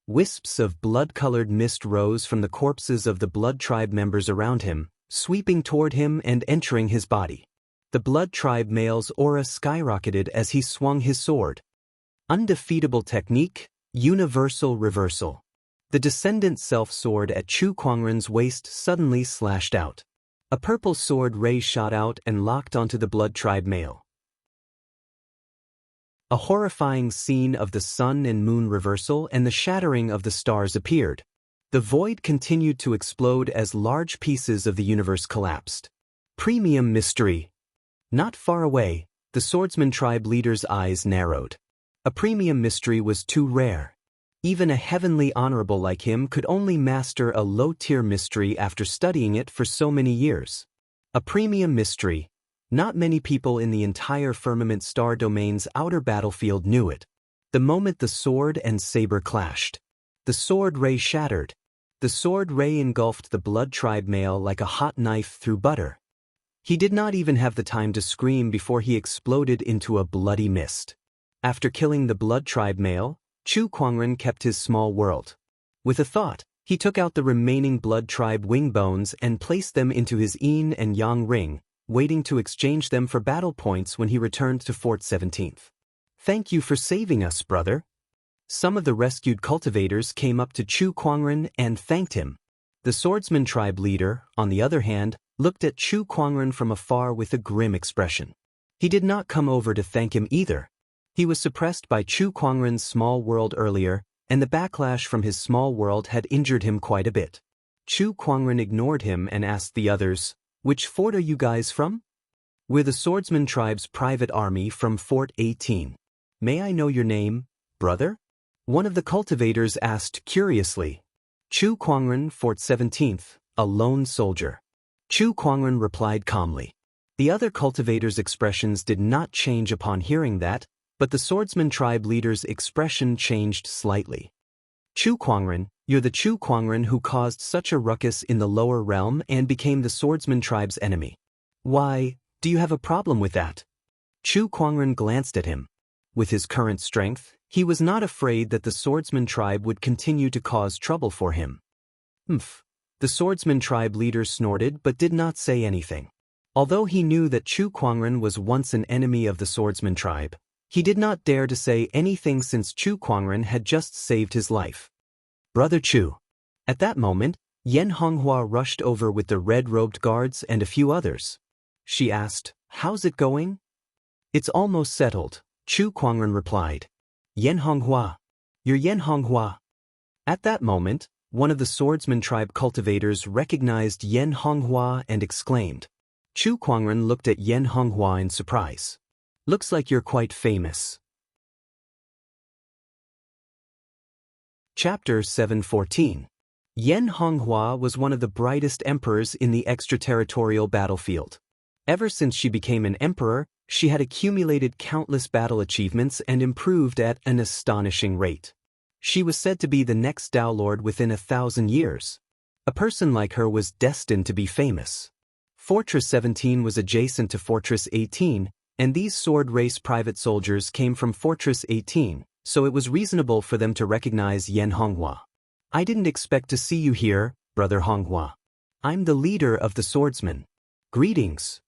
Wisps of blood-colored mist rose from the corpses of the blood tribe members around him, sweeping toward him and entering his body. The blood tribe male's aura skyrocketed as he swung his sword. Undefeatable technique, universal reversal. The descendant self-sword at Chu Kuangren's waist suddenly slashed out. A purple sword ray shot out and locked onto the blood tribe male. A horrifying scene of the sun and moon reversal and the shattering of the stars appeared. The void continued to explode as large pieces of the universe collapsed. Premium mystery. Not far away, the swordsman tribe leader's eyes narrowed. A premium mystery was too rare. Even a heavenly honorable like him could only master a low-tier mystery after studying it for so many years. A premium mystery. Not many people in the entire firmament star domain's outer battlefield knew it. The moment the sword and saber clashed, the sword ray shattered. The sword ray engulfed the blood tribe male like a hot knife through butter. He did not even have the time to scream before he exploded into a bloody mist. After killing the blood tribe male, Chu Kuangren kept his small world. With a thought, he took out the remaining blood tribe wing bones and placed them into his yin and yang ring, waiting to exchange them for battle points when he returned to Fort 17th. Thank you for saving us, brother. Some of the rescued cultivators came up to Chu Kuangren and thanked him. The swordsman tribe leader, on the other hand, looked at Chu Kuangren from afar with a grim expression. He did not come over to thank him either. He was suppressed by Chu Kuangren's small world earlier, and the backlash from his small world had injured him quite a bit. Chu Kuangren ignored him and asked the others, "Which fort are you guys from?" "We're the swordsman tribe's private army from Fort 18. May I know your name, brother?" One of the cultivators asked curiously. Chu Kuangren, Fort 17th, a lone soldier. Chu Kuangren replied calmly. The other cultivators' expressions did not change upon hearing that, but the swordsman tribe leader's expression changed slightly. Chu Kuangren, you're the Chu Kuangren who caused such a ruckus in the lower realm and became the swordsman tribe's enemy. Why, do you have a problem with that? Chu Kuangren glanced at him. With his current strength, he was not afraid that the swordsman tribe would continue to cause trouble for him. "Humph." The swordsman tribe leader snorted but did not say anything. Although he knew that Chu Kuangren was once an enemy of the swordsman tribe, he did not dare to say anything since Chu Kuangren had just saved his life. "Brother Chu." At that moment, Yan Honghua rushed over with the red-robed guards and a few others. She asked, "How's it going?" "It's almost settled," Chu Kuangren replied. "Yan Honghua. You're Yan Honghua." At that moment, one of the swordsman tribe cultivators recognized Yan Honghua and exclaimed. Chu Kuangren looked at Yan Honghua in surprise. "Looks like you're quite famous." Chapter 714. Yan Honghua was one of the brightest emperors in the extraterritorial battlefield. Ever since she became an emperor, she had accumulated countless battle achievements and improved at an astonishing rate. She was said to be the next Tao Lord within 1,000 years. A person like her was destined to be famous. Fortress 17 was adjacent to Fortress 18, and these sword race private soldiers came from Fortress 18, so it was reasonable for them to recognize Yan Honghua. "I didn't expect to see you here, Brother Honghua. I'm the leader of the swordsmen. Greetings."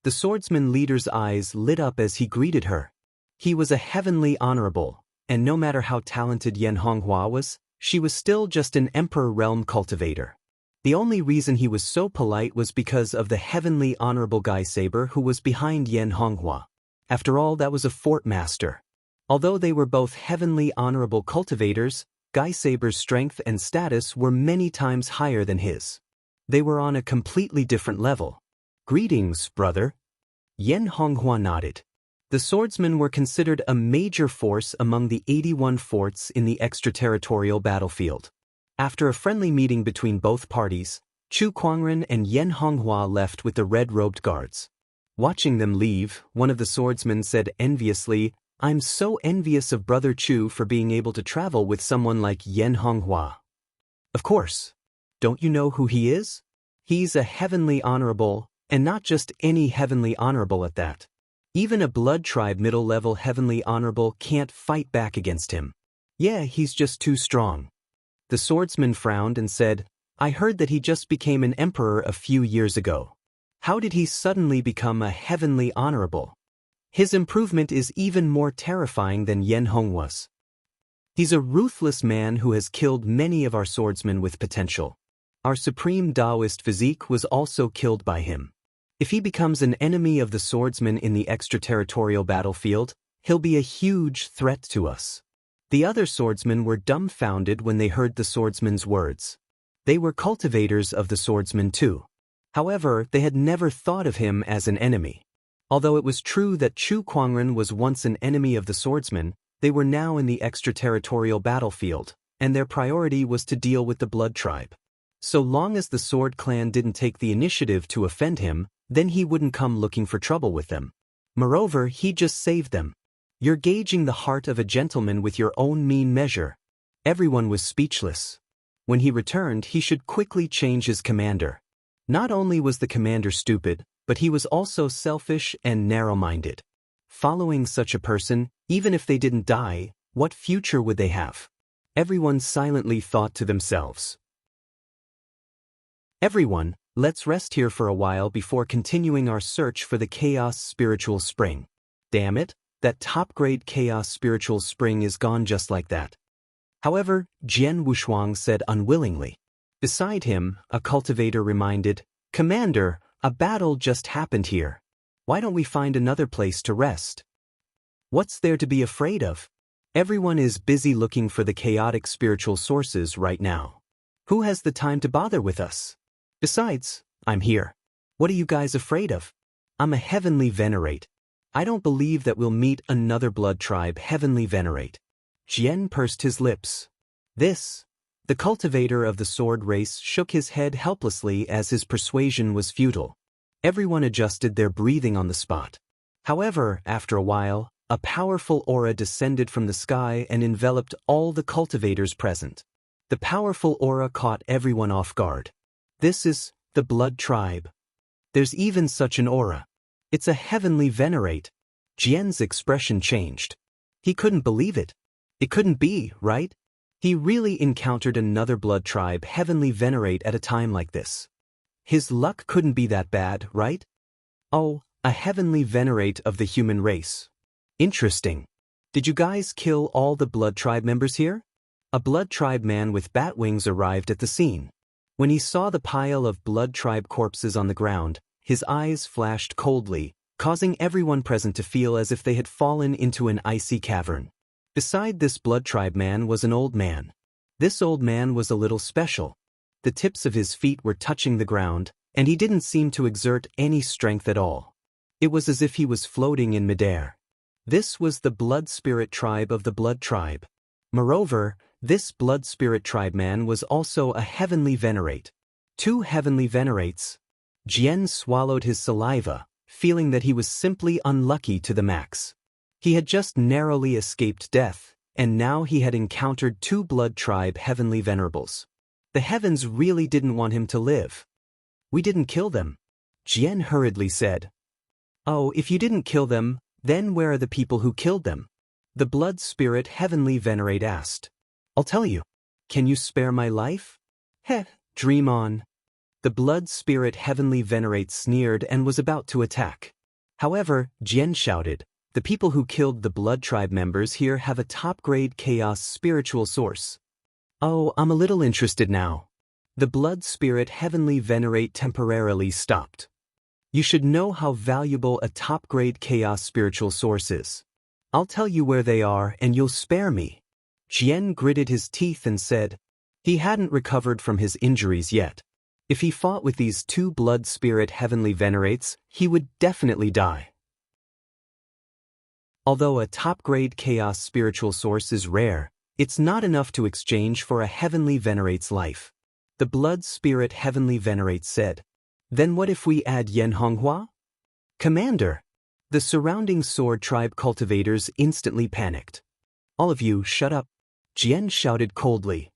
The swordsman leader's eyes lit up as he greeted her. He was a heavenly honorable, and no matter how talented Yan Honghua was, she was still just an emperor realm cultivator. The only reason he was so polite was because of the heavenly honorable Guy Saber who was behind Yan Honghua. After all, that was a fort master. Although they were both heavenly honorable cultivators, Guy Saber's strength and status were many times higher than his. They were on a completely different level. "Greetings, brother." Yan Honghua nodded. The swordsmen were considered a major force among the 81 forts in the extraterritorial battlefield. After a friendly meeting between both parties, Chu Kuangren and Yan Honghua left with the red-robed guards. Watching them leave, one of the swordsmen said enviously, "I'm so envious of Brother Chu for being able to travel with someone like Yan Honghua." "Of course. Don't you know who he is? He's a heavenly honorable, and not just any heavenly honorable at that. Even a blood tribe middle-level heavenly honorable can't fight back against him. Yeah, he's just too strong." The swordsman frowned and said, "I heard that he just became an emperor a few years ago. How did he suddenly become a heavenly honorable? His improvement is even more terrifying than Yan Honghua's. He's a ruthless man who has killed many of our swordsmen with potential. Our supreme Taoist physique was also killed by him. If he becomes an enemy of the swordsmen in the extraterritorial battlefield, he'll be a huge threat to us." The other swordsmen were dumbfounded when they heard the swordsman's words. They were cultivators of the swordsman too. However, they had never thought of him as an enemy. Although it was true that Chu Kuangren was once an enemy of the swordsman, they were now in the extraterritorial battlefield, and their priority was to deal with the blood tribe. So long as the sword clan didn't take the initiative to offend him, then he wouldn't come looking for trouble with them. Moreover, he just saved them. "You're gauging the heart of a gentleman with your own mean measure." Everyone was speechless. When he returned, he should quickly change his commander. Not only was the commander stupid, but he was also selfish and narrow-minded. Following such a person, even if they didn't die, what future would they have? Everyone silently thought to themselves. "Everyone, let's rest here for a while before continuing our search for the Chaos Spiritual Spring." Damn it, that top-grade Chaos Spiritual Spring is gone just like that. However, Jian Wushuang said unwillingly. Beside him, a cultivator reminded, "Commander, a battle just happened here. Why don't we find another place to rest?" "What's there to be afraid of? Everyone is busy looking for the chaotic spiritual sources right now. Who has the time to bother with us? Besides, I'm here. What are you guys afraid of? I'm a heavenly venerate. I don't believe that we'll meet another blood tribe heavenly venerate." Jian pursed his lips. The cultivator of the sword race shook his head helplessly as his persuasion was futile. Everyone adjusted their breathing on the spot. However, after a while, a powerful aura descended from the sky and enveloped all the cultivators present. The powerful aura caught everyone off guard. This is the blood tribe. There's even such an aura. It's a heavenly venerate. Jian's expression changed. He couldn't believe it. It couldn't be, right? He really encountered another blood tribe heavenly venerate at a time like this. His luck couldn't be that bad, right? Oh, a heavenly venerate of the human race. Interesting. Did you guys kill all the blood tribe members here? A blood tribe man with bat wings arrived at the scene. When he saw the pile of blood tribe corpses on the ground, his eyes flashed coldly, causing everyone present to feel as if they had fallen into an icy cavern. Beside this blood tribe man was an old man. This old man was a little special. The tips of his feet were touching the ground, and he didn't seem to exert any strength at all. It was as if he was floating in midair. This was the blood spirit tribe of the blood tribe. Moreover, this blood spirit tribe man was also a heavenly venerate. 2 heavenly venerates. Jian swallowed his saliva, feeling that he was simply unlucky to the max. He had just narrowly escaped death, and now he had encountered 2 blood tribe heavenly venerables. The heavens really didn't want him to live. "We didn't kill them," Jian hurriedly said. "Oh, if you didn't kill them, then where are the people who killed them?" The blood spirit heavenly venerate asked. "I'll tell you. Can you spare my life?" "Heh, dream on." The blood spirit heavenly venerate sneered and was about to attack. However, Jian shouted, "The people who killed the blood tribe members here have a top-grade chaos spiritual source." "Oh, I'm a little interested now." The blood spirit heavenly venerate temporarily stopped. "You should know how valuable a top-grade chaos spiritual source is. I'll tell you where they are and you'll spare me." Jian gritted his teeth and said, he hadn't recovered from his injuries yet. If he fought with these two blood spirit heavenly venerates, he would definitely die. Although a top-grade chaos spiritual source is rare, it's not enough to exchange for a heavenly venerate's life. The blood spirit heavenly venerate said, "Then what if we add Yan Honghua?" "Commander!" The surrounding sword tribe cultivators instantly panicked. "All of you, shut up," Jian shouted coldly.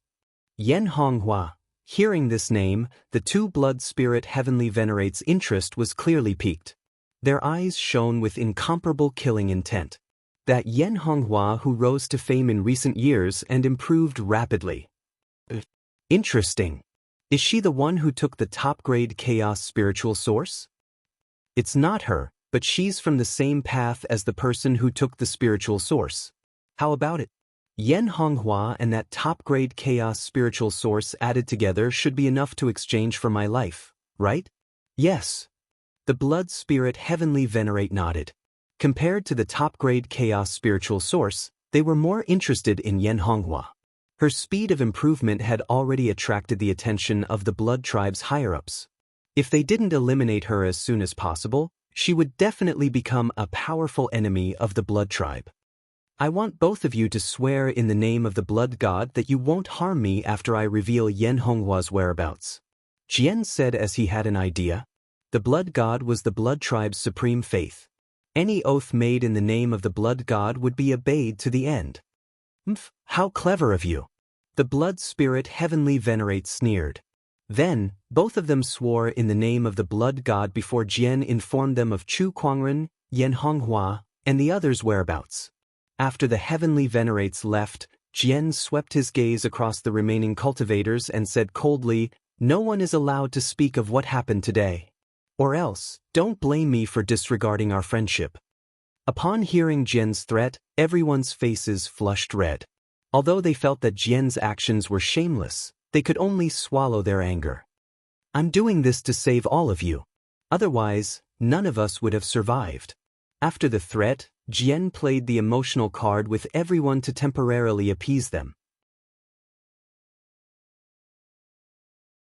Yan Honghua. Hearing this name, the two blood spirit heavenly venerates' interest was clearly piqued. Their eyes shone with incomparable killing intent. That Yan Honghua who rose to fame in recent years and improved rapidly. Interesting. Is she the one who took the top-grade chaos spiritual source? It's not her, but she's from the same path as the person who took the spiritual source. How about it? Yan Honghua and that top-grade chaos spiritual source added together should be enough to exchange for my life, right? Yes. The blood spirit heavenly venerate nodded. Compared to the top-grade chaos spiritual source, they were more interested in Yan Honghua. Her speed of improvement had already attracted the attention of the blood tribe's higher-ups. If they didn't eliminate her as soon as possible, she would definitely become a powerful enemy of the blood tribe. "I want both of you to swear in the name of the blood god that you won't harm me after I reveal Yan Honghua's whereabouts." Jian said as he had an idea. The blood god was the blood tribe's supreme faith. Any oath made in the name of the blood god would be obeyed to the end. How clever of you." The blood spirit heavenly venerate sneered. Then, both of them swore in the name of the blood god before Jian informed them of Chu Kuangren, Yan Honghua, and the others' whereabouts. After the heavenly venerates left, Jian swept his gaze across the remaining cultivators and said coldly, "No one is allowed to speak of what happened today. Or else, don't blame me for disregarding our friendship." Upon hearing Jian's threat, everyone's faces flushed red. Although they felt that Jian's actions were shameless, they could only swallow their anger. "I'm doing this to save all of you. Otherwise, none of us would have survived." After the threat, Jian played the emotional card with everyone to temporarily appease them.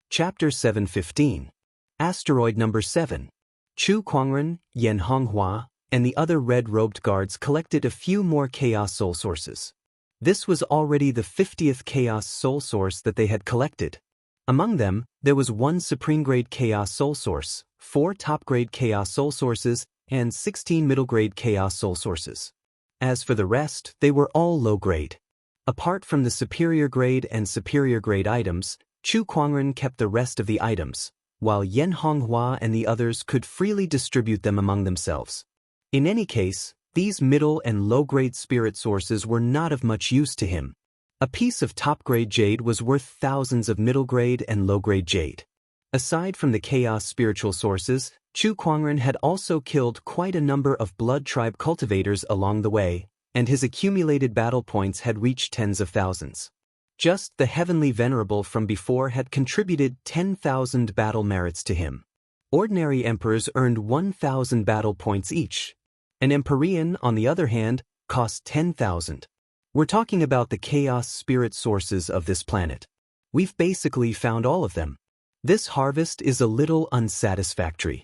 Chapter 7:15. Asteroid number 7. Chu Kuangren, Yan Honghua, and the other red-robed guards collected a few more Chaos Soul sources. This was already the 50th Chaos Soul source that they had collected. Among them, there was one Supreme-grade Chaos Soul source, 4 top-grade Chaos Soul sources, and 16 middle-grade Chaos Soul sources. As for the rest, they were all low-grade. Apart from the superior-grade and superior-grade items, Chu Kuangren kept the rest of the items, while Yan Honghua and the others could freely distribute them among themselves. In any case, these middle and low-grade spirit sources were not of much use to him. A piece of top-grade jade was worth thousands of middle-grade and low-grade jade. Aside from the chaos spiritual sources, Chu Kuangren had also killed quite a number of blood tribe cultivators along the way, and his accumulated battle points had reached tens of thousands. Just the heavenly venerable from before had contributed 10,000 battle merits to him. Ordinary emperors earned 1,000 battle points each. An Empyrean, on the other hand, cost 10,000. We're talking about the chaos spirit sources of this planet. We've basically found all of them. This harvest is a little unsatisfactory.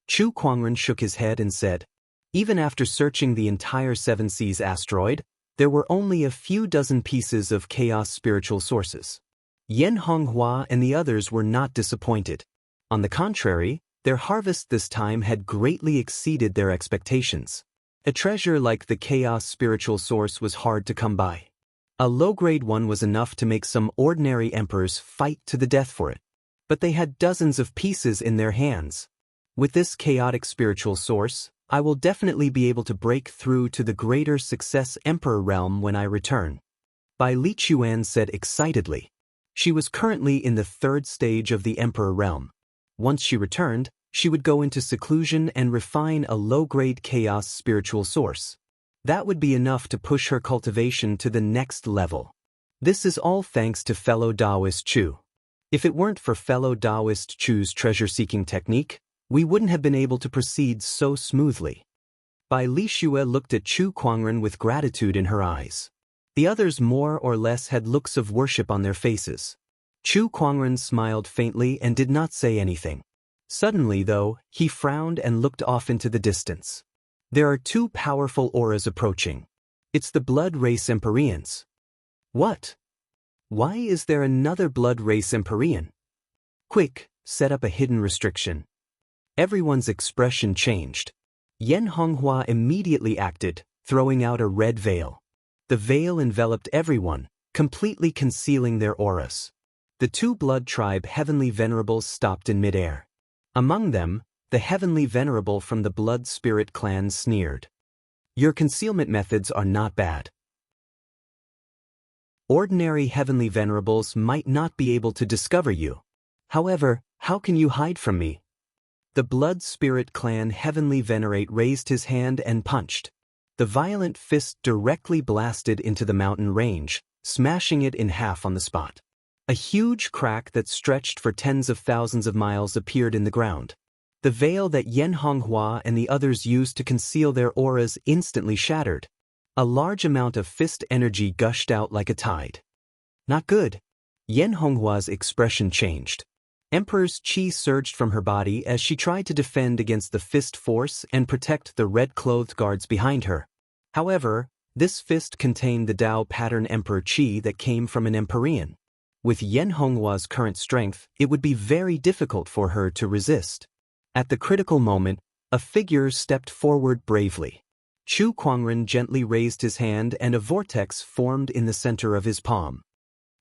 Chu Kuangren shook his head and said, "Even after searching the entire Seven Seas asteroid, there were only a few dozen pieces of chaos spiritual sources." Yan Honghua and the others were not disappointed. On the contrary, their harvest this time had greatly exceeded their expectations. A treasure like the chaos spiritual source was hard to come by. A low-grade one was enough to make some ordinary emperors fight to the death for it. But they had dozens of pieces in their hands. With this chaotic spiritual source, I will definitely be able to break through to the greater success emperor realm when I return. Bai Li Chuan said excitedly. She was currently in the 3rd stage of the emperor realm. Once she returned, she would go into seclusion and refine a low-grade chaos spiritual source. That would be enough to push her cultivation to the next level. This is all thanks to fellow Taoist Chu. If it weren't for fellow Taoist Chu's treasure-seeking technique, we wouldn't have been able to proceed so smoothly. Bai Li Xue looked at Chu Kuangren with gratitude in her eyes. The others more or less had looks of worship on their faces. Chu Kuangren smiled faintly and did not say anything. Suddenly, though, he frowned and looked off into the distance. There are two powerful auras approaching. It's the blood race Empyreans. What? Why is there another blood race Empyrean? Quick, set up a hidden restriction. Everyone's expression changed. Yan Honghua immediately acted, throwing out a red veil. The veil enveloped everyone, completely concealing their auras. The two blood tribe heavenly venerables stopped in midair. Among them, the heavenly venerable from the blood spirit clan sneered. Your concealment methods are not bad. Ordinary heavenly venerables might not be able to discover you. However, how can you hide from me? The blood spirit clan heavenly venerate raised his hand and punched. The violent fist directly blasted into the mountain range, smashing it in half on the spot. A huge crack that stretched for tens of thousands of miles appeared in the ground. The veil that Yan Honghua and the others used to conceal their auras instantly shattered. A large amount of fist energy gushed out like a tide. Not good. Yan Honghua's expression changed. Emperor's qi surged from her body as she tried to defend against the fist force and protect the red-clothed guards behind her. However, this fist contained the Dao pattern Emperor qi that came from an Empyrean. With Yan Honghua's current strength, it would be very difficult for her to resist. At the critical moment, a figure stepped forward bravely. Chu Kuangren gently raised his hand and a vortex formed in the center of his palm.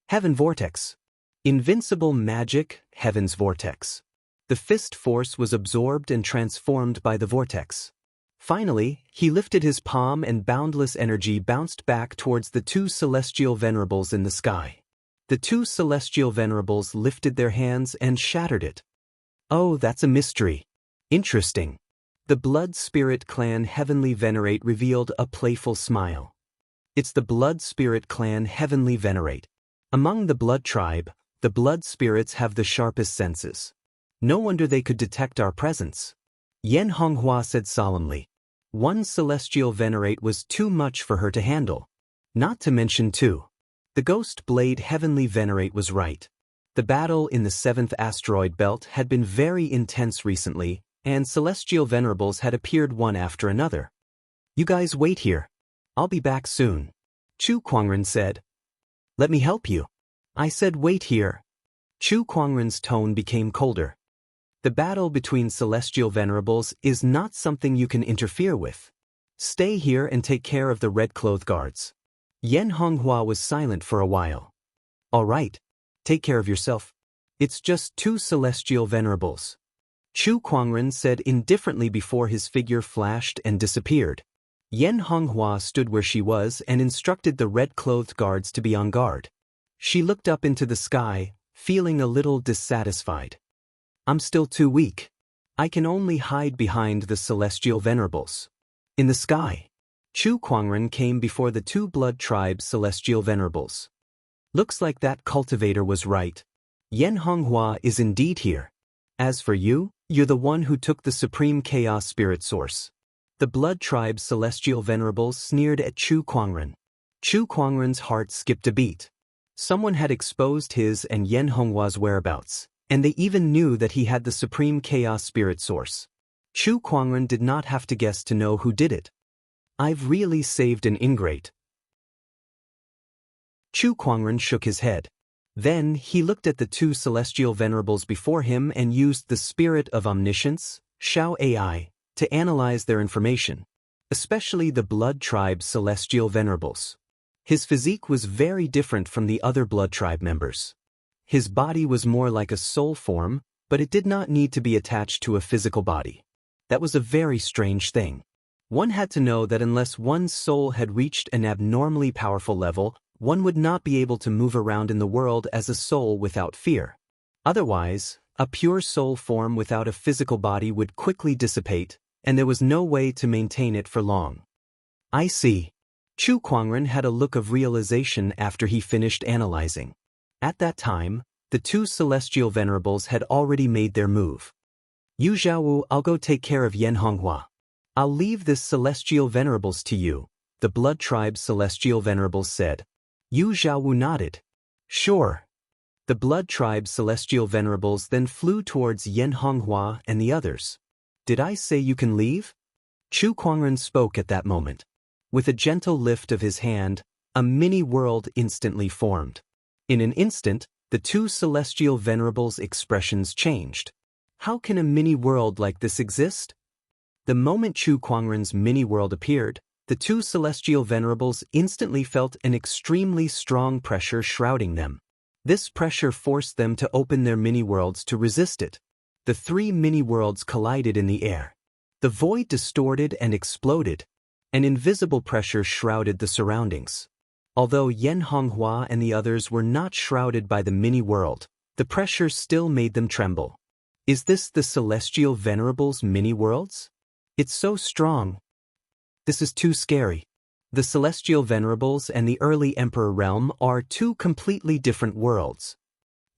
Heaven Vortex. Invincible magic, Heaven's Vortex. The fist force was absorbed and transformed by the vortex. Finally, he lifted his palm and boundless energy bounced back towards the two celestial venerables in the sky. The two celestial venerables lifted their hands and shattered it. Oh, that's a mystery. Interesting. The blood spirit clan heavenly venerate revealed a playful smile. It's the blood spirit clan heavenly venerate. Among the blood tribe, the blood spirits have the sharpest senses. No wonder they could detect our presence. Yan Honghua said solemnly. One celestial venerate was too much for her to handle. Not to mention two. The Ghost Blade Heavenly Venerate was right. The battle in the 7th asteroid belt had been very intense recently, and celestial venerables had appeared one after another. You guys wait here. I'll be back soon. Chu Kuangren said. Let me help you. I said wait here. Chu Kuangren's tone became colder. The battle between celestial venerables is not something you can interfere with. Stay here and take care of the red-clothed guards. Yan Honghua was silent for a while. All right. Take care of yourself. It's just two celestial venerables. Chu Kuangren said indifferently before his figure flashed and disappeared. Yan Honghua stood where she was and instructed the red-clothed guards to be on guard. She looked up into the sky, feeling a little dissatisfied. I'm still too weak. I can only hide behind the celestial venerables. In the sky, Chu Kuangren came before the two blood tribes celestial venerables. Looks like that cultivator was right. Yan Honghua is indeed here. As for you, you're the one who took the supreme chaos spirit source. The blood tribe celestial venerables sneered at Chu Kuangren. Chu Kuangren's heart skipped a beat. Someone had exposed his and Yan Honghua's whereabouts, and they even knew that he had the supreme chaos spirit source. Chu Kuangren did not have to guess to know who did it. I've really saved an ingrate. Chu Kuangren shook his head. Then he looked at the two celestial venerables before him and used the spirit of omniscience, Xiao AI, to analyze their information, especially the blood tribe celestial venerables. His physique was very different from the other blood tribe members. His body was more like a soul form, but it did not need to be attached to a physical body. That was a very strange thing. One had to know that unless one's soul had reached an abnormally powerful level, one would not be able to move around in the world as a soul without fear. Otherwise, A pure soul form without a physical body would quickly dissipate, and there was no way to maintain it for long. I see. Chu Kuangren had a look of realization after he finished analyzing. At that time, the two celestial venerables had already made their move. Yu Zhaowu, I'll go take care of Yan Honghua. I'll leave this celestial venerables to you, the Blood Tribe's celestial venerables said. Yu Zhaowu nodded. Sure. The Blood Tribe's celestial venerables then flew towards Yan Honghua and the others. Did I say you can leave? Chu Kuangren spoke at that moment. With a gentle lift of his hand, a mini-world instantly formed. In an instant, the two celestial venerables' expressions changed. How can a mini-world like this exist? The moment Chu Kuangren's mini-world appeared, the two celestial venerables instantly felt an extremely strong pressure shrouding them. This pressure forced them to open their mini-worlds to resist it. The three mini-worlds collided in the air. The void distorted and exploded. An invisible pressure shrouded the surroundings. Although Yan Honghua and the others were not shrouded by the mini-world, the pressure still made them tremble. Is this the celestial venerables' mini-worlds? It's so strong. This is too scary. The celestial venerables and the early emperor realm are two completely different worlds.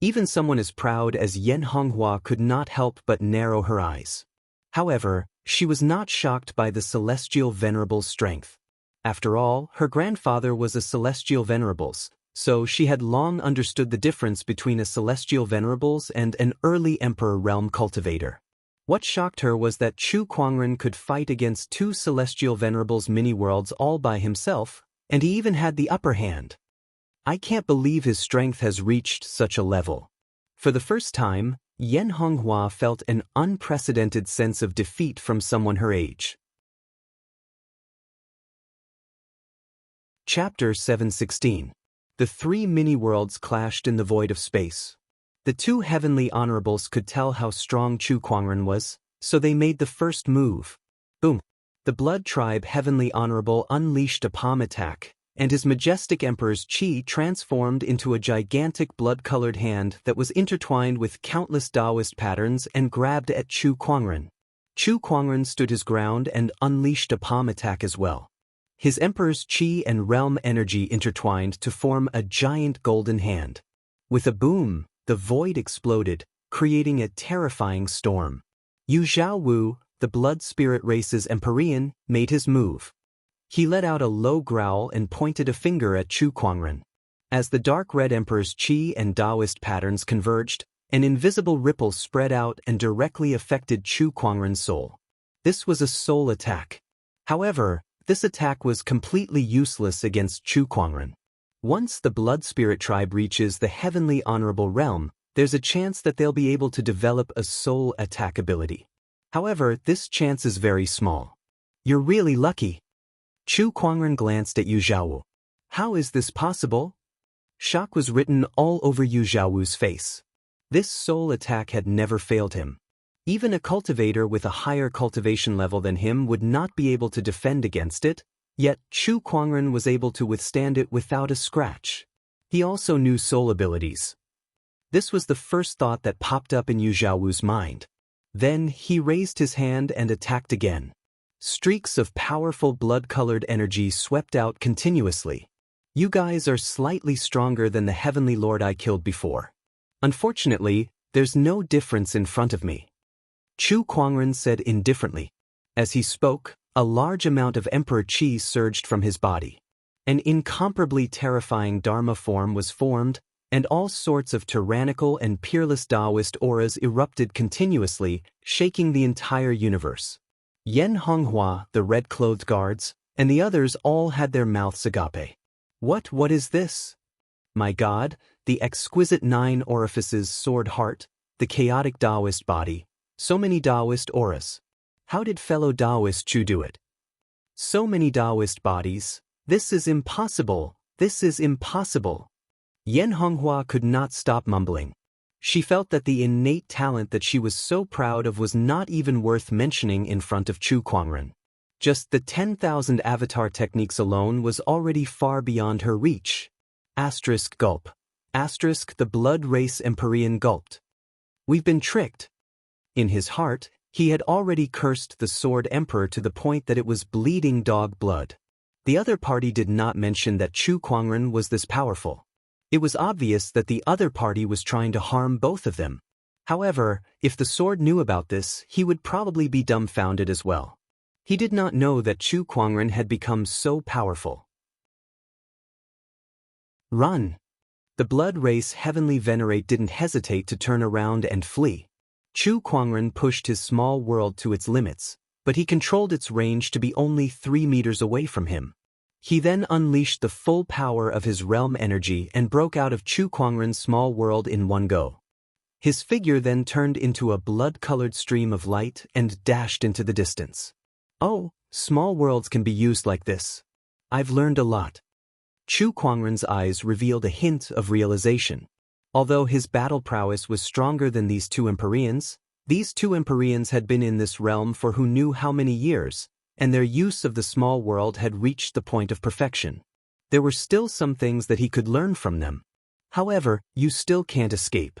Even someone as proud as Yan Honghua could not help but narrow her eyes. However, she was not shocked by the celestial venerables' strength. After all, her grandfather was a celestial venerables, so she had long understood the difference between a celestial venerables and an early emperor realm cultivator. What shocked her was that Chu Kuangren could fight against two celestial venerables mini-worlds all by himself, and he even had the upper hand. I can't believe his strength has reached such a level. For the first time, Yan Honghua felt an unprecedented sense of defeat from someone her age. Chapter 716. The three mini-worlds clashed in the void of space. The two heavenly honorables could tell how strong Chu Kuangren was, so they made the first move. Boom! The Blood Tribe heavenly honorable unleashed a palm attack, and his majestic emperor's chi transformed into a gigantic blood-colored hand that was intertwined with countless Taoist patterns and grabbed at Chu Kuangren. Chu Kuangren stood his ground and unleashed a palm attack as well. His emperor's chi and realm energy intertwined to form a giant golden hand. With a boom, the void exploded, creating a terrifying storm. Yu Zhaowu, the blood spirit race's Empyrean, made his move. He let out a low growl and pointed a finger at Chu Kuangren. As the dark red emperor's chi and Taoist patterns converged, an invisible ripple spread out and directly affected Chu Kuangren's soul. This was a soul attack. However, this attack was completely useless against Chu Kuangren. Once the blood spirit tribe reaches the heavenly honorable realm, there's a chance that they'll be able to develop a soul attack ability. However, this chance is very small. You're really lucky. Chu Kuangren glanced at Yu Zhaowu. How is this possible? Shock was written all over Yu Zhaowu's face. This soul attack had never failed him. Even a cultivator with a higher cultivation level than him would not be able to defend against it, yet Chu Kuangren was able to withstand it without a scratch. He also knew soul abilities. This was the first thought that popped up in Yu Zhaowu's mind. Then he raised his hand and attacked again. Streaks of powerful blood-colored energy swept out continuously. You guys are slightly stronger than the heavenly lord I killed before. Unfortunately, there's no difference in front of me. Chu Kuangren said indifferently. As he spoke, a large amount of Emperor Chi surged from his body. An incomparably terrifying Dharma form was formed, and all sorts of tyrannical and peerless Taoist auras erupted continuously, shaking the entire universe. Yan Honghua, the red-clothed guards, and the others all had their mouths agape. What is this? My God, the exquisite 9 orifices sword heart, the chaotic Taoist body, so many Taoist auras. How did fellow Taoist Chu do it? So many Taoist bodies. This is impossible. This is impossible. Yan Honghua could not stop mumbling. She felt that the innate talent that she was so proud of was not even worth mentioning in front of Chu Kuangren. Just the 10,000 avatar techniques alone was already far beyond her reach. Asterisk gulp. Asterisk the blood race Empyrean gulped. We've been tricked. In his heart, he had already cursed the Sword Emperor to the point that it was bleeding dog blood. The other party did not mention that Chu Kuangren was this powerful. It was obvious that the other party was trying to harm both of them. However, if the sword knew about this, he would probably be dumbfounded as well. He did not know that Chu Kuangren had become so powerful. Run! The blood race Heavenly Venerate didn't hesitate to turn around and flee. Chu Kuangren pushed his small world to its limits, but he controlled its range to be only 3 meters away from him. He then unleashed the full power of his realm energy and broke out of Chu Kuangren's small world in one go. His figure then turned into a blood-colored stream of light and dashed into the distance. Oh, small worlds can be used like this. I've learned a lot. Chu Kuangren's eyes revealed a hint of realization. Although his battle prowess was stronger than these two Empyreans had been in this realm for who knew how many years, and their use of the small world had reached the point of perfection. There were still some things that he could learn from them. However, you still can't escape.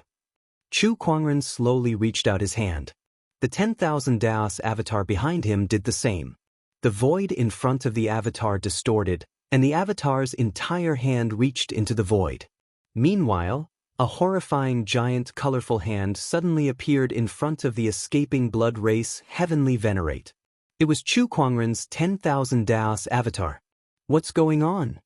Chu Kuangren slowly reached out his hand. The 10,000 Daos avatar behind him did the same. The void in front of the avatar distorted, and the avatar's entire hand reached into the void. Meanwhile, a horrifying giant colorful hand suddenly appeared in front of the escaping blood race Heavenly Venerate. It was Chu Kuangren's 10,000 Daos avatar. What's going on?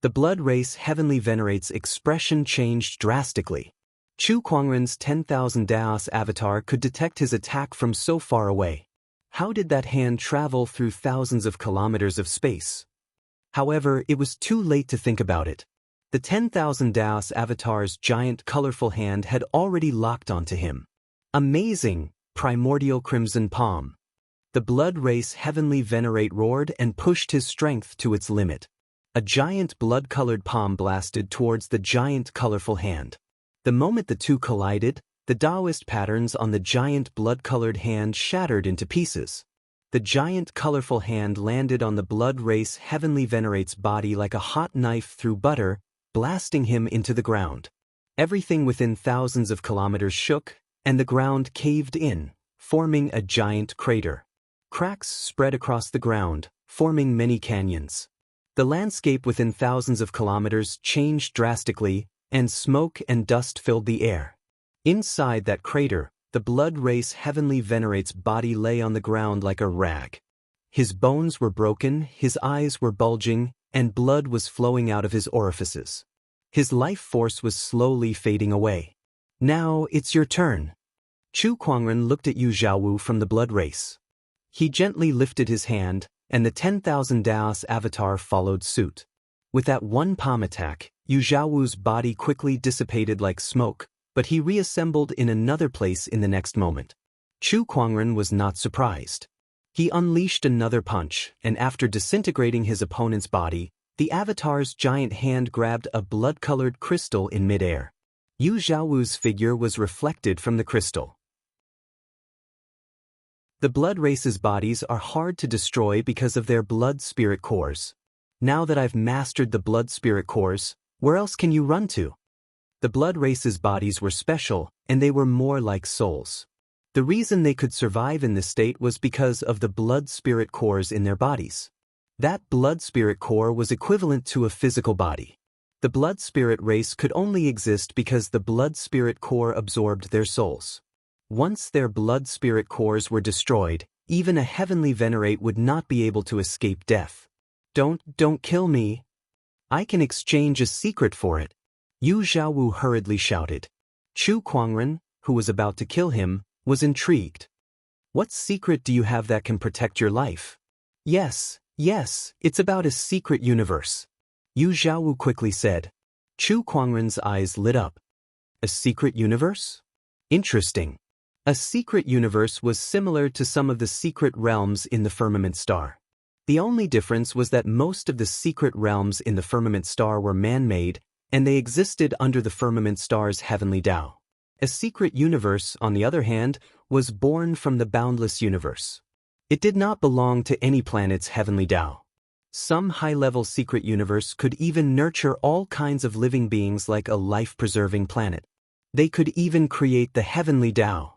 The blood race Heavenly Venerate's expression changed drastically. Chu Kuangren's 10,000 Daos avatar could detect his attack from so far away. How did that hand travel through thousands of kilometers of space? However, it was too late to think about it. The 10,000 Daos avatar's giant colorful hand had already locked onto him. Amazing! Primordial crimson palm. The blood race Heavenly Venerate roared and pushed his strength to its limit. A giant blood-colored palm blasted towards the giant colorful hand. The moment the two collided, the Taoist patterns on the giant blood-colored hand shattered into pieces. The giant colorful hand landed on the blood race Heavenly Venerate's body like a hot knife through butter, blasting him into the ground. Everything within thousands of kilometers shook, and the ground caved in, forming a giant crater. Cracks spread across the ground, forming many canyons. The landscape within thousands of kilometers changed drastically, and smoke and dust filled the air. Inside that crater, the blood race Heavenly Venerate's body lay on the ground like a rag. His bones were broken, his eyes were bulging, and blood was flowing out of his orifices. His life force was slowly fading away. Now it's your turn. Chu Kuangren looked at Yu Xiaowu from the blood race. He gently lifted his hand, and the 10,000 Daos avatar followed suit. With that one palm attack, Yu Xiaowu's body quickly dissipated like smoke, but he reassembled in another place in the next moment. Chu Kuangren was not surprised. He unleashed another punch, and after disintegrating his opponent's body, the avatar's giant hand grabbed a blood-colored crystal in midair. Yu Xiaowu's figure was reflected from the crystal. The blood race's bodies are hard to destroy because of their blood spirit cores. Now that I've mastered the blood spirit cores, where else can you run to? The blood race's bodies were special, and they were more like souls. The reason they could survive in this state was because of the blood spirit cores in their bodies. That blood spirit core was equivalent to a physical body. The blood spirit race could only exist because the blood spirit core absorbed their souls. Once their blood spirit cores were destroyed, even a Heavenly Venerate would not be able to escape death. Don't kill me. I can exchange a secret for it. Yu Xiaowu hurriedly shouted. Chu Kuangren, who was about to kill him, was intrigued. What secret do you have that can protect your life? Yes, it's about a secret universe. Yu Xiaowu quickly said. Chu Kuangren's eyes lit up. A secret universe? Interesting. A secret universe was similar to some of the secret realms in the Firmament Star. The only difference was that most of the secret realms in the Firmament Star were man-made, and they existed under the Firmament Star's heavenly Tao. A secret universe, on the other hand, was born from the boundless universe. It did not belong to any planet's heavenly Tao. Some high-level secret universe could even nurture all kinds of living beings like a life-preserving planet. They could even create the heavenly Tao.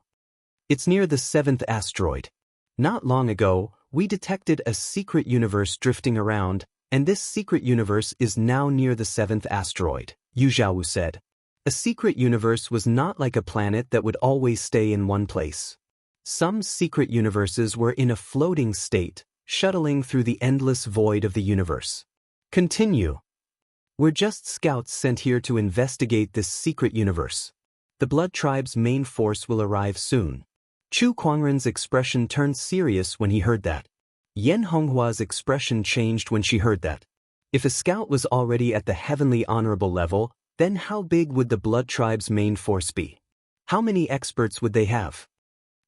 It's near the 7th asteroid. Not long ago, we detected a secret universe drifting around, and this secret universe is now near the 7th asteroid, Yu Zhaowu said. A secret universe was not like a planet that would always stay in one place. Some secret universes were in a floating state, shuttling through the endless void of the universe. Continue. We're just scouts sent here to investigate this secret universe. The Blood Tribe's main force will arrive soon. Chu Kuangren's expression turned serious when he heard that. Yan Honghua's expression changed when she heard that. If a scout was already at the heavenly honorable level, then how big would the Blood Tribe's main force be? How many experts would they have?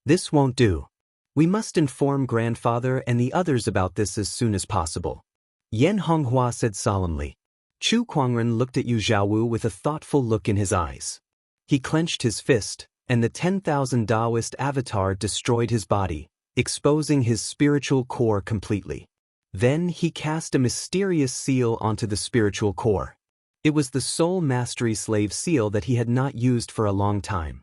This won't do. We must inform grandfather and the others about this as soon as possible. Yan Honghua said solemnly. Chu Kuangren looked at Yu Zhaowu with a thoughtful look in his eyes. He clenched his fist, and the 10,000 Taoist avatar destroyed his body, exposing his spiritual core completely. Then he cast a mysterious seal onto the spiritual core. It was the Soul Mastery Slave seal that he had not used for a long time.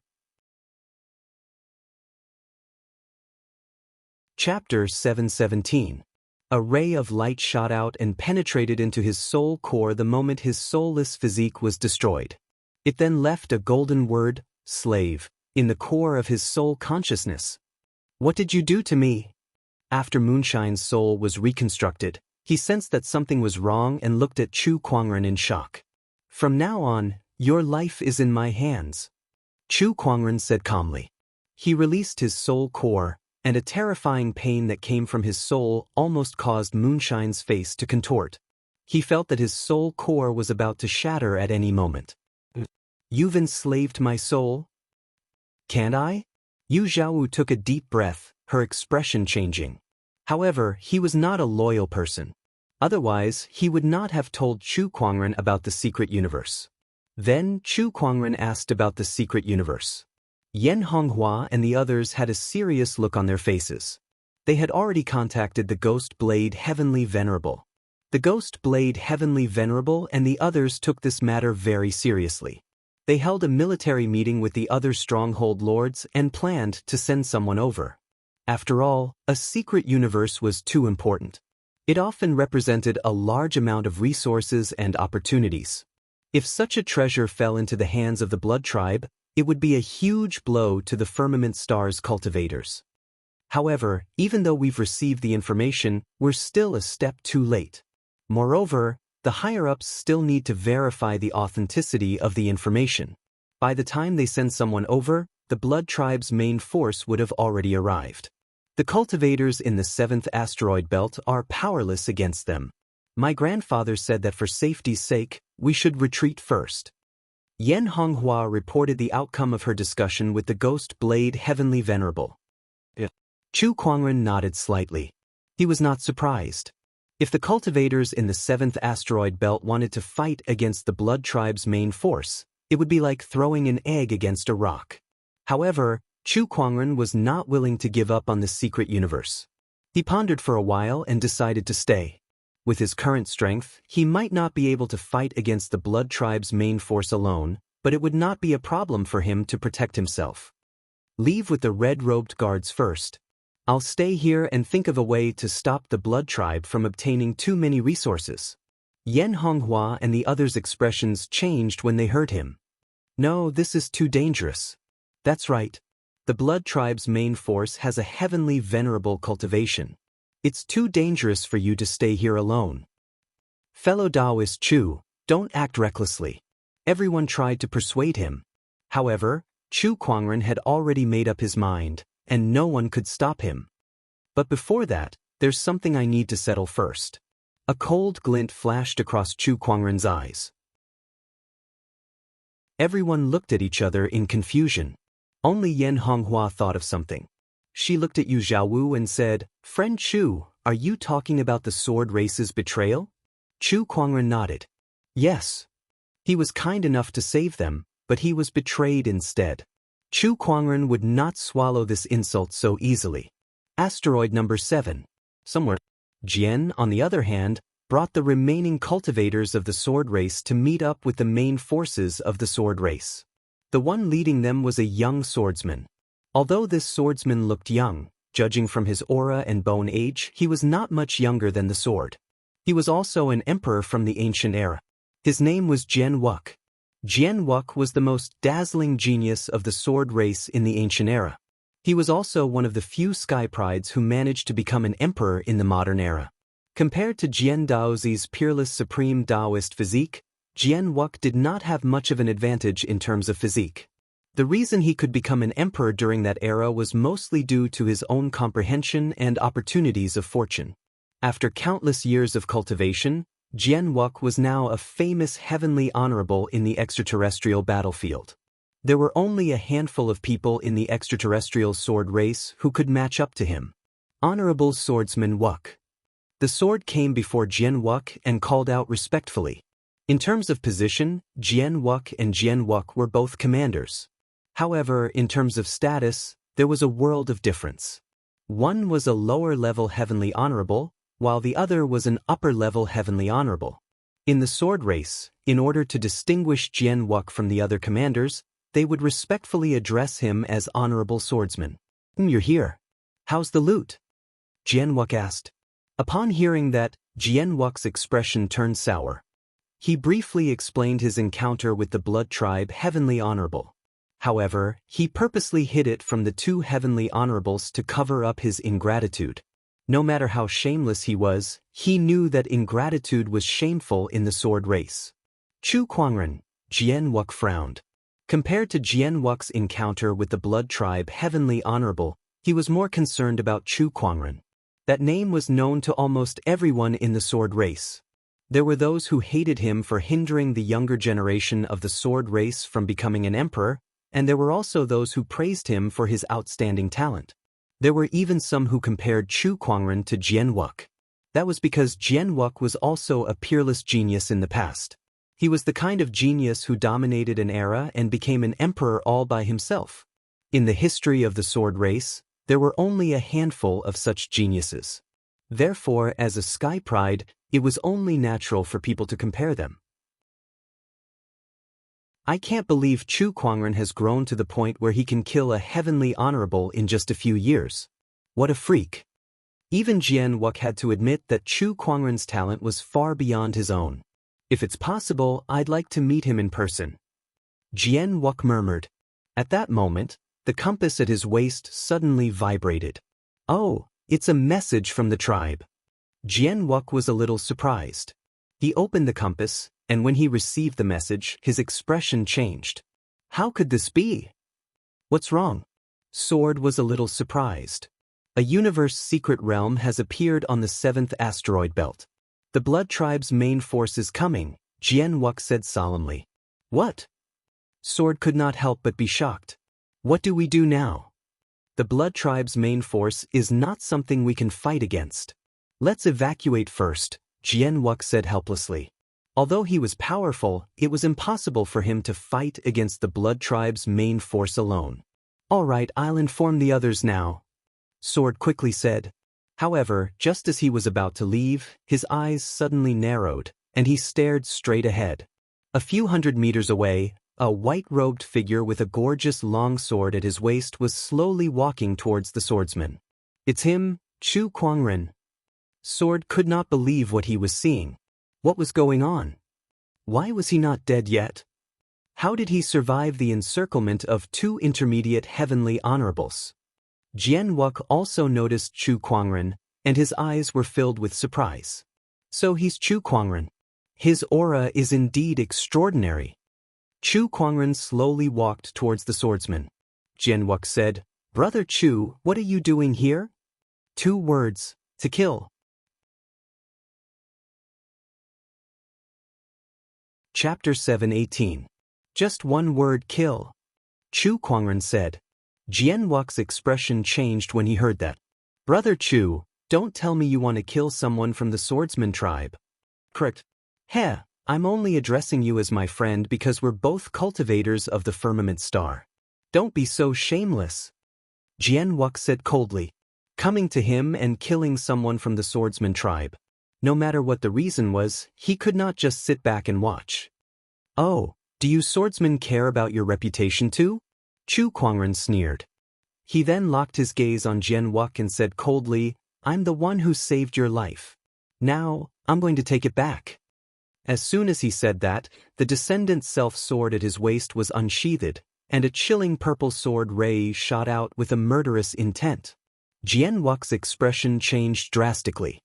Chapter 717. A ray of light shot out and penetrated into his soul core the moment his soulless physique was destroyed. It then left a golden word, slave, in the core of his soul consciousness. What did you do to me? After Moonshine's soul was reconstructed, he sensed that something was wrong and looked at Chu Kuangren in shock. From now on, your life is in my hands. Chu Kuangren said calmly. He released his soul core, and a terrifying pain that came from his soul almost caused Moonshine's face to contort. He felt that his soul core was about to shatter at any moment. You've enslaved my soul? Can't I? Yu Zhaowu took a deep breath, her expression changing. However, he was not a loyal person. Otherwise, he would not have told Chu Kuangren about the secret universe. Then, Chu Kuangren asked about the secret universe. Yan Honghua and the others had a serious look on their faces. They had already contacted the Ghost Blade Heavenly Venerable. The Ghost Blade Heavenly Venerable and the others took this matter very seriously. They held a military meeting with the other stronghold lords and planned to send someone over. After all, a secret universe was too important. It often represented a large amount of resources and opportunities. If such a treasure fell into the hands of the Blood Tribe, it would be a huge blow to the Firmament Star's cultivators. However, even though we've received the information, we're still a step too late. Moreover, the higher-ups still need to verify the authenticity of the information. By the time they send someone over, the Blood Tribe's main force would have already arrived. The cultivators in the 7th asteroid belt are powerless against them. My grandfather said that for safety's sake, we should retreat first. Yan Honghua reported the outcome of her discussion with the Ghost Blade Heavenly Venerable. Chu Kuangren nodded slightly. He was not surprised. If the cultivators in the 7th asteroid belt wanted to fight against the Blood Tribe's main force, it would be like throwing an egg against a rock. However, Chu Kuangren was not willing to give up on the secret universe. He pondered for a while and decided to stay. With his current strength, he might not be able to fight against the Blood Tribe's main force alone, but it would not be a problem for him to protect himself. Leave with the red-robed guards first. I'll stay here and think of a way to stop the Blood Tribe from obtaining too many resources. Yan Honghua and the others' expressions changed when they heard him. No, this is too dangerous. That's right. The Blood Tribe's main force has a heavenly venerable cultivation. It's too dangerous for you to stay here alone. Fellow Taoist Chu, don't act recklessly. Everyone tried to persuade him. However, Chu Kuangren had already made up his mind, and no one could stop him. But before that, there's something I need to settle first. A cold glint flashed across Chu Kuangren's eyes. Everyone looked at each other in confusion. Only Yan Honghua thought of something. She looked at Yu Zhaowu and said, "Friend Chu, are you talking about the sword race's betrayal?" Chu Kuangren nodded. Yes. He was kind enough to save them, but he was betrayed instead. Chu Kuangren would not swallow this insult so easily. Asteroid number 7. Somewhere. Jian, on the other hand, brought the remaining cultivators of the sword race to meet up with the main forces of the sword race. The one leading them was a young swordsman. Although this swordsman looked young, judging from his aura and bone age, he was not much younger than the sword. He was also an emperor from the ancient era. His name was Jian Wuk. Jian Wuk was the most dazzling genius of the sword race in the ancient era. He was also one of the few sky prides who managed to become an emperor in the modern era. Compared to Jian Daozi's peerless supreme Taoist physique, Jian Wuk did not have much of an advantage in terms of physique. The reason he could become an emperor during that era was mostly due to his own comprehension and opportunities of fortune. After countless years of cultivation, Jian Wuk was now a famous heavenly honorable in the extraterrestrial battlefield. There were only a handful of people in the extraterrestrial sword race who could match up to him. Honorable Swordsman Wuk. The sword came before Jian Wuk and called out respectfully. In terms of position, Jian Wuk and Jian Wuk were both commanders. However, in terms of status, there was a world of difference. One was a lower-level heavenly honorable, while the other was an upper-level heavenly honorable. In the sword race, in order to distinguish Jian Wuk from the other commanders, they would respectfully address him as Honorable Swordsman. "You're here. How's the loot?" Jian Wuk asked. Upon hearing that, Jian Wuk's expression turned sour. He briefly explained his encounter with the Blood Tribe Heavenly Honorable. However, he purposely hid it from the two Heavenly Honorables to cover up his ingratitude. No matter how shameless he was, he knew that ingratitude was shameful in the sword race. Chu Kuangren, Jian Wuk frowned. Compared to Jian Wuk's encounter with the Blood Tribe Heavenly Honorable, he was more concerned about Chu Kuangren. That name was known to almost everyone in the sword race. There were those who hated him for hindering the younger generation of the sword race from becoming an emperor, and there were also those who praised him for his outstanding talent. There were even some who compared Chu Kuangren to Jian Wuk. That was because Jian Wuk was also a peerless genius in the past. He was the kind of genius who dominated an era and became an emperor all by himself. In the history of the sword race, there were only a handful of such geniuses. Therefore, as a sky pride, it was only natural for people to compare them. I can't believe Chu Kuangren has grown to the point where he can kill a heavenly honorable in just a few years. What a freak. Even Jian Wuk had to admit that Chu Kuangren's talent was far beyond his own. If it's possible, I'd like to meet him in person. Jian Wuk murmured. At that moment, the compass at his waist suddenly vibrated. Oh, it's a message from the tribe. Jian Wuk was a little surprised. He opened the compass, and when he received the message, his expression changed. How could this be? What's wrong? Sword was a little surprised. A universe secret realm has appeared on the 7th asteroid belt. The Blood Tribe's main force is coming, Jian Wuk said solemnly. What? Sword could not help but be shocked. What do we do now? The Blood Tribe's main force is not something we can fight against. Let's evacuate first, Jian Wuk said helplessly. Although he was powerful, it was impossible for him to fight against the Blood Tribe's main force alone. All right, I'll inform the others now, Sword quickly said. However, just as he was about to leave, his eyes suddenly narrowed, and he stared straight ahead. A few hundred meters away, a white-robed figure with a gorgeous long sword at his waist was slowly walking towards the swordsman. It's him, Chu Kuangren. Sword could not believe what he was seeing. What was going on? Why was he not dead yet? How did he survive the encirclement of two intermediate heavenly honorables? Jian Wuk also noticed Chu Kuangren, and his eyes were filled with surprise. So he's Chu Kuangren. His aura is indeed extraordinary. Chu Kuangren slowly walked towards the swordsman. Jian Wuk said, Brother Chu, what are you doing here? 2 words, to kill. Chapter 7:18. Just 1 word, kill. Chu Kuangren said. Jian Wuk's expression changed when he heard that. Brother Chu, don't tell me you want to kill someone from the swordsman tribe. Correct. Heh, I'm only addressing you as my friend because we're both cultivators of the firmament star. Don't be so shameless. Jian Wuk said coldly. Coming to him and killing someone from the swordsman tribe. No matter what the reason was, he could not just sit back and watch. Oh, Do you swordsmen care about your reputation too? Chu Kuangren sneered. He then locked his gaze on Jian Wuk and said coldly, I'm the one who saved your life. Now, I'm going to take it back. As soon as he said that, the descendant's self-sword at his waist was unsheathed, and a chilling purple sword ray shot out with a murderous intent. Jian Wuk's expression changed drastically.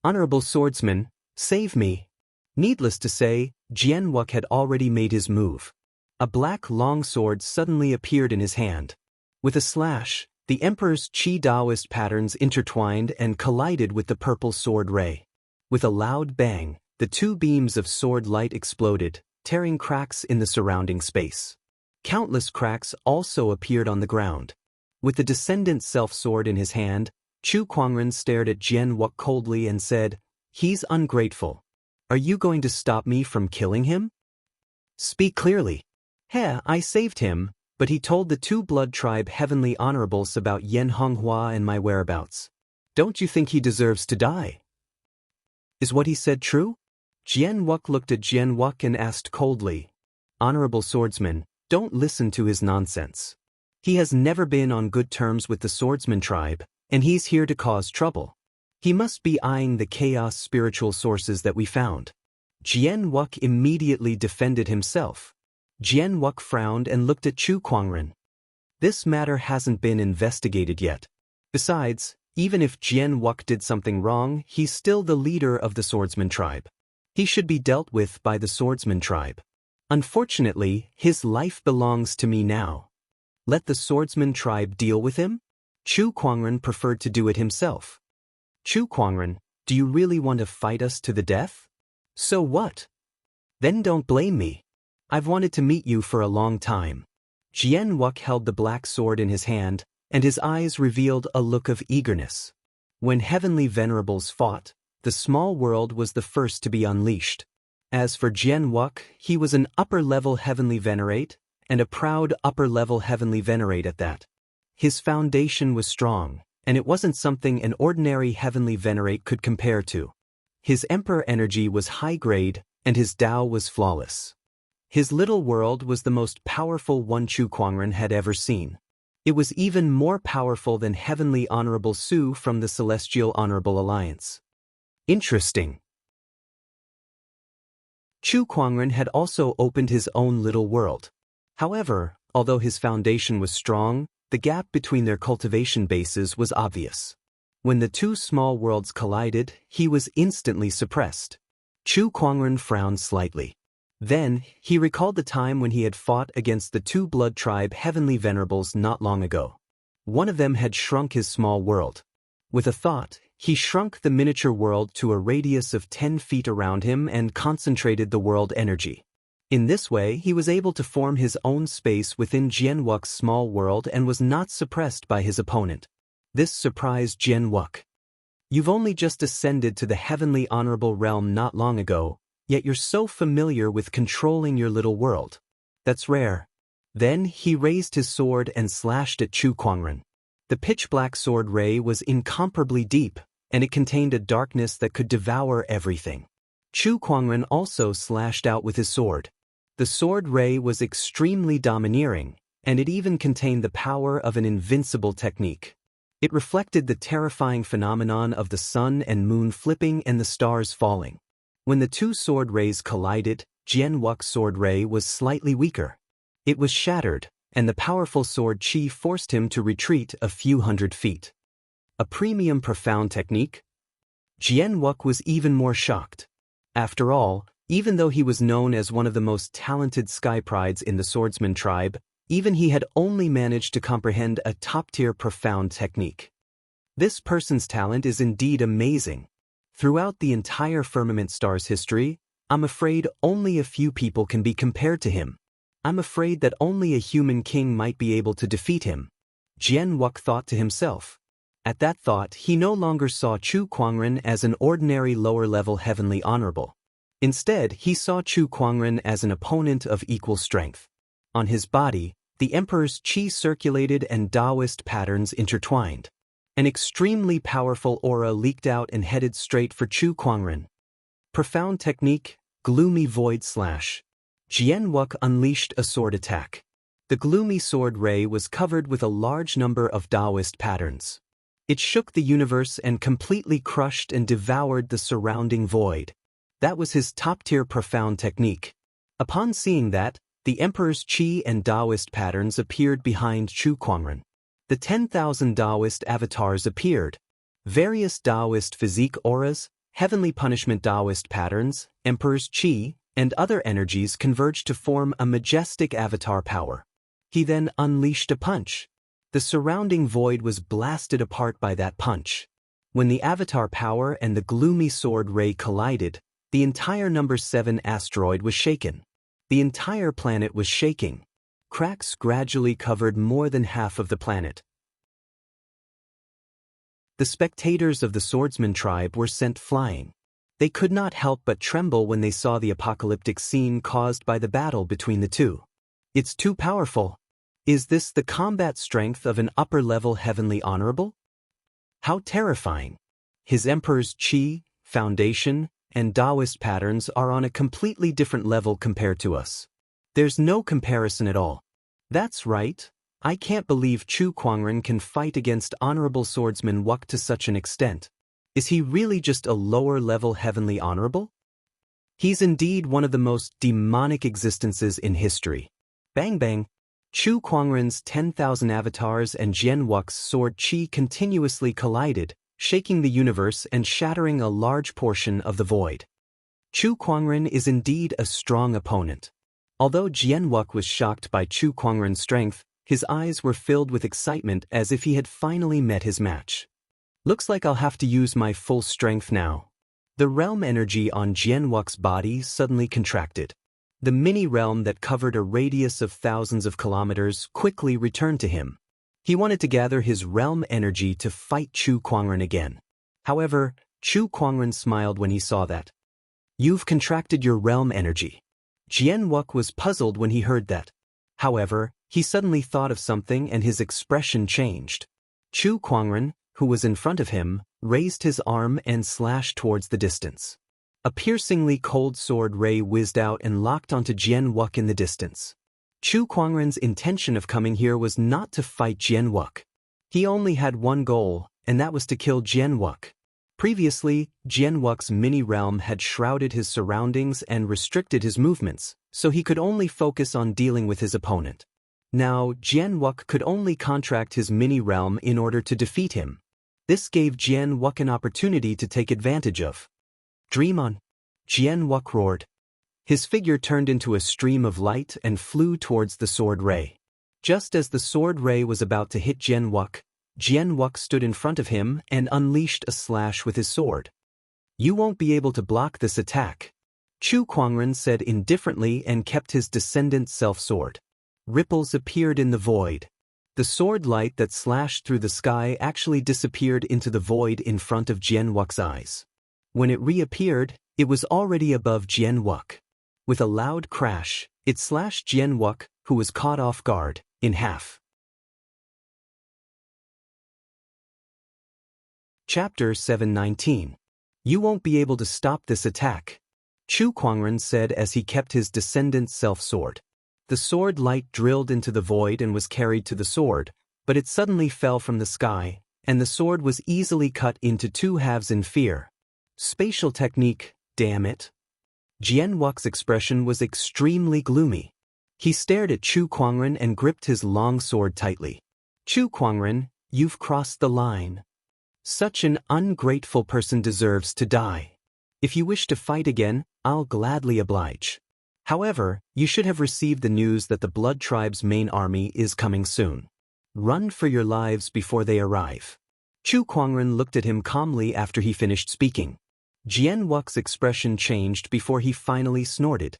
Honorable swordsman, save me. Needless to say, Jian Wuk had already made his move. A black longsword suddenly appeared in his hand. With a slash, the Emperor's Qi Daoist patterns intertwined and collided with the purple sword ray. With a loud bang, the two beams of sword light exploded, tearing cracks in the surrounding space. Countless cracks also appeared on the ground. With the descendant's self-sword in his hand, Chu Kuangren stared at Jian Wuk coldly and said, He's ungrateful. Are you going to stop me from killing him? Speak clearly. I saved him, but he told the two blood tribe heavenly honorables about Yen Honghua and my whereabouts. Don't you think he deserves to die? Is what he said true? Jian Wuk looked at Jian Wuk and asked coldly, Honorable swordsman, don't listen to his nonsense. He has never been on good terms with the swordsman tribe, and he's here to cause trouble. He must be eyeing the chaos spiritual sources that we found. Jian Wuk immediately defended himself. Jian Wuk frowned and looked at Chu Kuangren. This matter hasn't been investigated yet. Besides, even if Jian Wuk did something wrong, he's still the leader of the swordsman tribe. He should be dealt with by the swordsman tribe. Unfortunately, his life belongs to me now. Let the swordsman tribe deal with him? Chu Kuangren preferred to do it himself. Chu Kuangren, do you really want to fight us to the death? So what? Then don't blame me. I've wanted to meet you for a long time. Jian Wuk held the black sword in his hand, and his eyes revealed a look of eagerness. When heavenly venerables fought, the small world was the first to be unleashed. As for Jian Wuk, he was an upper-level heavenly venerate, and a proud upper-level heavenly venerate at that. His foundation was strong, and it wasn't something an ordinary heavenly venerate could compare to. His emperor energy was high-grade, and his Tao was flawless. His little world was the most powerful one Chu Kuangren had ever seen. It was even more powerful than Heavenly Honorable Su from the Celestial Honorable Alliance. Interesting. Chu Kuangren had also opened his own little world. However, although his foundation was strong, the gap between their cultivation bases was obvious. When the two small worlds collided, he was instantly suppressed. Chu Kuangren frowned slightly. Then, he recalled the time when he had fought against the two blood tribe heavenly venerables not long ago. One of them had shrunk his small world. With a thought, he shrunk the miniature world to a radius of 10 feet around him and concentrated the world energy. In this way, he was able to form his own space within Jian Wuk's small world and was not suppressed by his opponent. This surprised Jian Wuk. You've only just ascended to the heavenly honorable realm not long ago, yet you're so familiar with controlling your little world. That's rare. Then he raised his sword and slashed at Chu Kuangren. The pitch-black sword ray was incomparably deep, and it contained a darkness that could devour everything. Chu Kuangren also slashed out with his sword. The sword ray was extremely domineering, and it even contained the power of an invincible technique. It reflected the terrifying phenomenon of the sun and moon flipping and the stars falling. When the two sword rays collided, Jian Wuk's sword ray was slightly weaker. It was shattered, and the powerful sword chi forced him to retreat a few hundred feet. A premium profound technique? Jian Wuk was even more shocked. After all, even though he was known as one of the most talented sky prides in the swordsman tribe, even he had only managed to comprehend a top-tier profound technique. This person's talent is indeed amazing. Throughout the entire Firmament Star's history, I'm afraid only a few people can be compared to him. I'm afraid that only a human king might be able to defeat him. Jian Wuk thought to himself. At that thought, he no longer saw Chu Kuangren as an ordinary lower-level heavenly honorable. Instead, he saw Chu Kuangren as an opponent of equal strength. On his body, the Emperor's Qi circulated and Taoist patterns intertwined. An extremely powerful aura leaked out and headed straight for Chu Kuangren. Profound technique, gloomy void slash. Xianxia unleashed a sword attack. The gloomy sword ray was covered with a large number of Taoist patterns. It shook the universe and completely crushed and devoured the surrounding void. That was his top-tier profound technique. Upon seeing that, the Emperor's Qi and Taoist patterns appeared behind Chu Kuangren. The 10,000 Taoist avatars appeared. Various Taoist physique auras, heavenly punishment Taoist patterns, Emperor's Qi, and other energies converged to form a majestic avatar power. He then unleashed a punch. The surrounding void was blasted apart by that punch. When the avatar power and the gloomy sword ray collided, the entire number 7 asteroid was shaken. The entire planet was shaking. Cracks gradually covered more than half of the planet. The spectators of the swordsman tribe were sent flying. They could not help but tremble when they saw the apocalyptic scene caused by the battle between the two. It's too powerful. Is this the combat strength of an upper-level heavenly honorable? How terrifying! His Emperor's Qi, Foundation, and Taoist patterns are on a completely different level compared to us. There's no comparison at all. That's right. I can't believe Chu Kuangren can fight against honorable swordsman Wuxia to such an extent. Is he really just a lower-level heavenly honorable? He's indeed one of the most demonic existences in history. Bang bang! Chu Kuangren's 10,000 avatars and Xianxua's sword Qi continuously collided, shaking the universe and shattering a large portion of the void. Chu Kuangren is indeed a strong opponent. Although Xianxia was shocked by Chu Kuangren's strength, his eyes were filled with excitement as if he had finally met his match. Looks like I'll have to use my full strength now. The realm energy on Xianxua's body suddenly contracted. The mini-realm that covered a radius of thousands of kilometers quickly returned to him. He wanted to gather his realm energy to fight Chu Kuangren again. However, Chu Kuangren smiled when he saw that. You've contracted your realm energy. Xianxia was puzzled when he heard that. However, he suddenly thought of something and his expression changed. Chu Kuangren, who was in front of him, raised his arm and slashed towards the distance. A piercingly cold sword ray whizzed out and locked onto Xianxia in the distance. Chu Kuangren's intention of coming here was not to fight Xianxia. He only had one goal, and that was to kill Xianxia. Previously, Xianxua's mini-realm had shrouded his surroundings and restricted his movements, so he could only focus on dealing with his opponent. Now, Xianxia could only contract his mini-realm in order to defeat him. This gave Xianxia an opportunity to take advantage of. Dream on! Xianxia roared. His figure turned into a stream of light and flew towards the sword ray. Just as the sword ray was about to hit Xianxia stood in front of him and unleashed a slash with his sword. You won't be able to block this attack, Chu Kuangren said indifferently and kept his descendant self-sword. Ripples appeared in the void. The sword light that slashed through the sky actually disappeared into the void in front of Xianxua's eyes. When it reappeared, it was already above Xianxia. With a loud crash, it slashed Xianxia, who was caught off guard, in half. Chapter 719. You won't be able to stop this attack, Chu Kuangren said as he kept his descendant's self-sword. The sword light drilled into the void and was carried to the sword, but it suddenly fell from the sky, and the sword was easily cut into two halves in fear. Spatial technique, damn it. Xianxua's expression was extremely gloomy. He stared at Chu Kuangren and gripped his long sword tightly. Chu Kuangren, you've crossed the line. Such an ungrateful person deserves to die. If you wish to fight again, I'll gladly oblige. However, you should have received the news that the Blood Tribe's main army is coming soon. Run for your lives before they arrive. Chu Kuangren looked at him calmly after he finished speaking. Xianxua's expression changed before he finally snorted.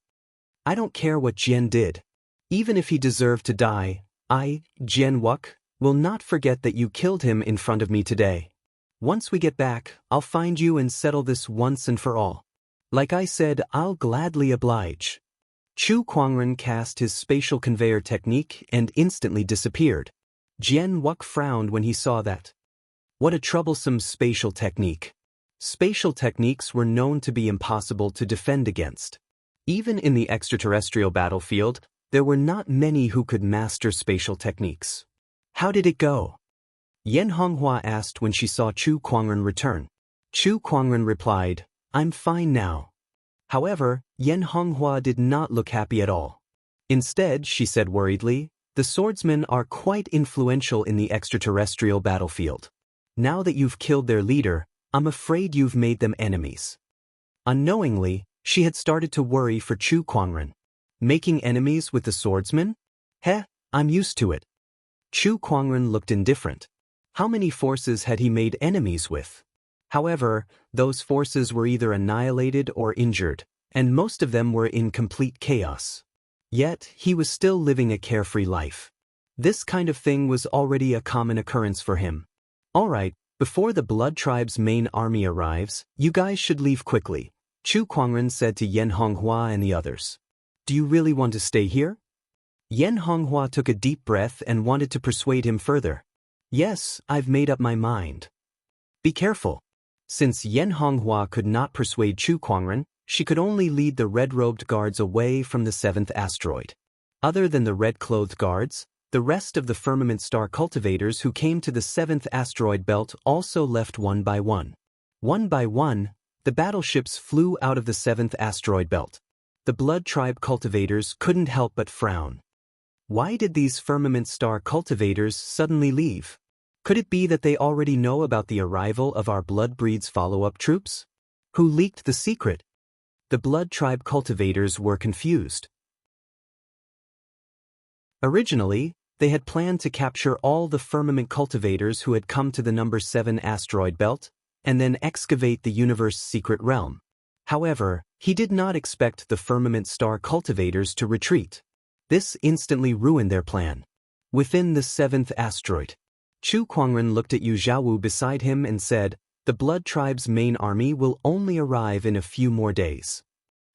I don't care what Jian did. Even if he deserved to die, I, Xianxia, will not forget that you killed him in front of me today. Once we get back, I'll find you and settle this once and for all. Like I said, I'll gladly oblige. Chu Kuangren cast his spatial conveyor technique and instantly disappeared. Xianxia frowned when he saw that. What a troublesome spatial technique. Spatial techniques were known to be impossible to defend against. Even in the extraterrestrial battlefield, there were not many who could master spatial techniques. How did it go? Yan Honghua asked when she saw Chu Kuangren return. Chu Kuangren replied, "I'm fine now." However, Yan Honghua did not look happy at all. Instead, she said worriedly, "The swordsmen are quite influential in the extraterrestrial battlefield. Now that you've killed their leader, I'm afraid you've made them enemies." Unknowingly, she had started to worry for Chu Kuangren. Making enemies with the swordsmen? Heh, I'm used to it. Chu Kuangren looked indifferent. How many forces had he made enemies with? However, those forces were either annihilated or injured, and most of them were in complete chaos. Yet, he was still living a carefree life. This kind of thing was already a common occurrence for him. "Alright, before the Blood Tribe's main army arrives, you guys should leave quickly," Chu Kuangren said to Yan Honghua and the others. "Do you really want to stay here?" Yan Honghua took a deep breath and wanted to persuade him further. "Yes, I've made up my mind." "Be careful." Since Yan Honghua could not persuade Chu Kuangren, she could only lead the red-robed guards away from the 7th asteroid. Other than the red-clothed guards, the rest of the firmament star cultivators who came to the 7th asteroid belt also left one by one. One by one, the battleships flew out of the 7th asteroid belt. The Blood Tribe cultivators couldn't help but frown. Why did these firmament star cultivators suddenly leave? Could it be that they already know about the arrival of our Blood Breed's follow-up troops? Who leaked the secret? The Blood Tribe cultivators were confused. Originally, they had planned to capture all the firmament cultivators who had come to the number 7 asteroid belt, and then excavate the universe's secret realm. However, he did not expect the firmament star cultivators to retreat. This instantly ruined their plan. Within the 7th asteroid, Chu Kuangren looked at Yu Zhaowu beside him and said, "The Blood Tribe's main army will only arrive in a few more days."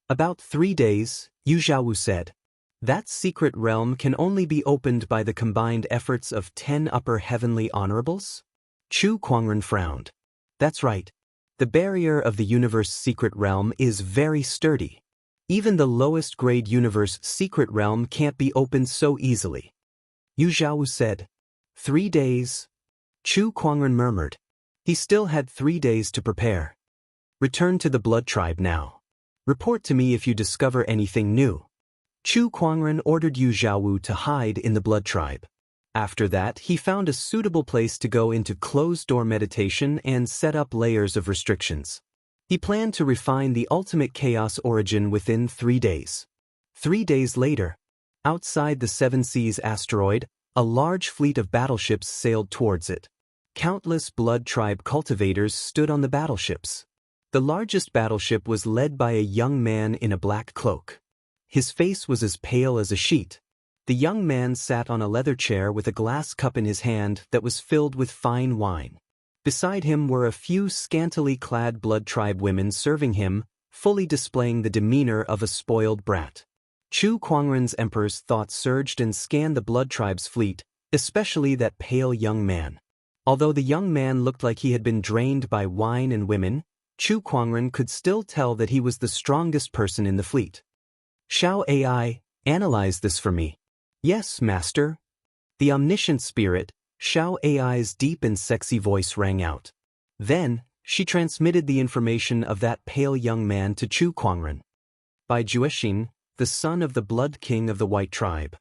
"About 3 days," Yu Zhaowu said. "That secret realm can only be opened by the combined efforts of 10 upper heavenly honorables?" Chu Kuangren frowned. "That's right. The barrier of the universe's secret realm is very sturdy. Even the lowest grade universe secret realm can't be opened so easily." Yu Zhaowu said. 3 days? Chu Kuangren murmured. He still had 3 days to prepare. "Return to the Blood Tribe now. Report to me if you discover anything new." Chu Kuangren ordered Yu Zhaowu to hide in the Blood Tribe. After that, he found a suitable place to go into closed-door meditation and set up layers of restrictions. He planned to refine the ultimate chaos origin within 3 days. 3 days later, outside the Seven Seas asteroid, a large fleet of battleships sailed towards it. Countless Blood Tribe cultivators stood on the battleships. The largest battleship was led by a young man in a black cloak. His face was as pale as a sheet. The young man sat on a leather chair with a glass cup in his hand that was filled with fine wine. Beside him were a few scantily clad Blood Tribe women serving him, fully displaying the demeanor of a spoiled brat. Chu Kuangren's emperor's thoughts surged and scanned the Blood Tribe's fleet, especially that pale young man. Although the young man looked like he had been drained by wine and women, Chu Kuangren could still tell that he was the strongest person in the fleet. "Xiao AI, analyze this for me." "Yes, master." The omniscient spirit, Xiao AI's deep and sexy voice rang out. Then, she transmitted the information of that pale young man to Chu Kuangren. "By Juexin, the son of the Blood King of the White Tribe.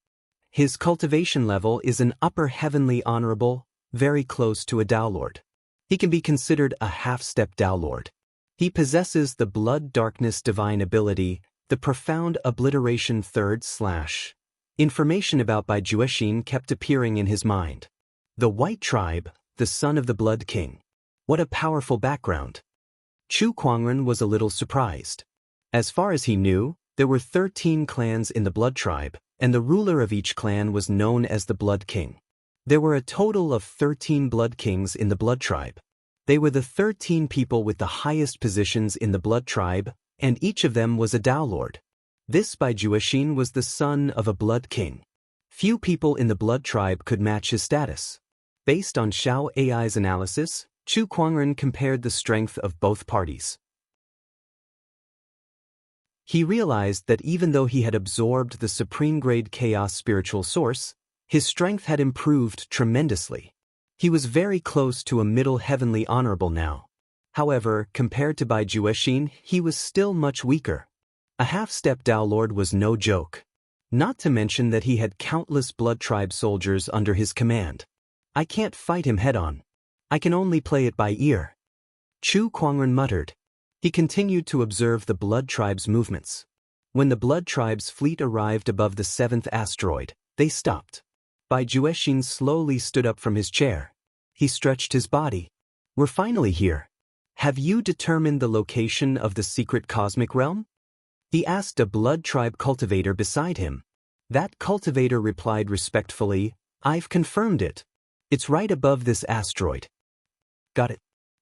His cultivation level is an upper heavenly honorable, very close to a Dao Lord. He can be considered a half-step Dao Lord. He possesses the Blood Darkness divine ability, the profound obliteration third slash." Information about Bai Juexin kept appearing in his mind. The White Tribe, the son of the Blood King. What a powerful background. Chu Kuangren was a little surprised. As far as he knew, there were 13 clans in the Blood Tribe, and the ruler of each clan was known as the Blood King. There were a total of 13 Blood Kings in the Blood Tribe. They were the 13 people with the highest positions in the Blood Tribe, and each of them was a Dao Lord. This Bai Juexin was the son of a Blood King. Few people in the Blood Tribe could match his status. Based on Xiao AI's analysis, Chu Kuangren compared the strength of both parties. He realized that even though he had absorbed the supreme-grade chaos spiritual source, his strength had improved tremendously. He was very close to a middle heavenly honorable now. However, compared to Bai Juexin, he was still much weaker. A half-step Dao Lord was no joke. Not to mention that he had countless blood tribe soldiers under his command. I can't fight him head-on. I can only play it by ear. Chu Kuangren muttered. He continued to observe the blood tribe's movements. When the blood tribe's fleet arrived above the 7th asteroid, they stopped. Bai Juexin slowly stood up from his chair. He stretched his body. We're finally here. Have you determined the location of the secret cosmic realm? He asked a blood tribe cultivator beside him. That cultivator replied respectfully, I've confirmed it. It's right above this asteroid. Got it.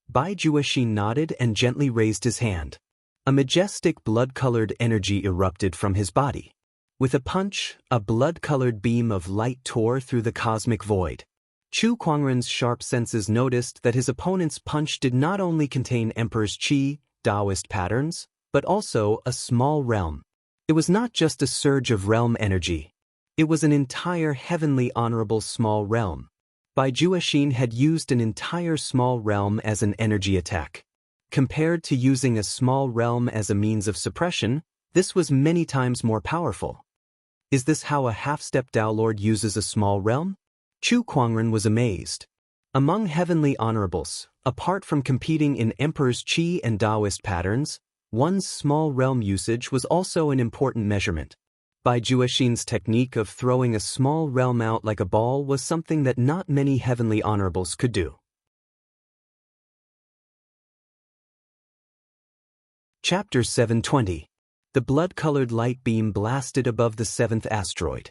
Bai Juexin nodded and gently raised his hand. A majestic blood-colored energy erupted from his body. With a punch, a blood-colored beam of light tore through the cosmic void. Chu Kuangren's sharp senses noticed that his opponent's punch did not only contain Emperor's Qi, Taoist patterns, but also a small realm. It was not just a surge of realm energy. It was an entire heavenly honorable small realm. Bai Juexin had used an entire small realm as an energy attack. Compared to using a small realm as a means of suppression, this was many times more powerful. Is this how a half-step Dao Lord uses a small realm? Chu Kuangren was amazed. Among heavenly honorables, apart from competing in Emperor's Qi and Taoist patterns, one's small realm usage was also an important measurement. Bai Juexin's technique of throwing a small realm out like a ball was something that not many heavenly honorables could do. Chapter 720. The blood-colored light beam blasted above the 7th asteroid.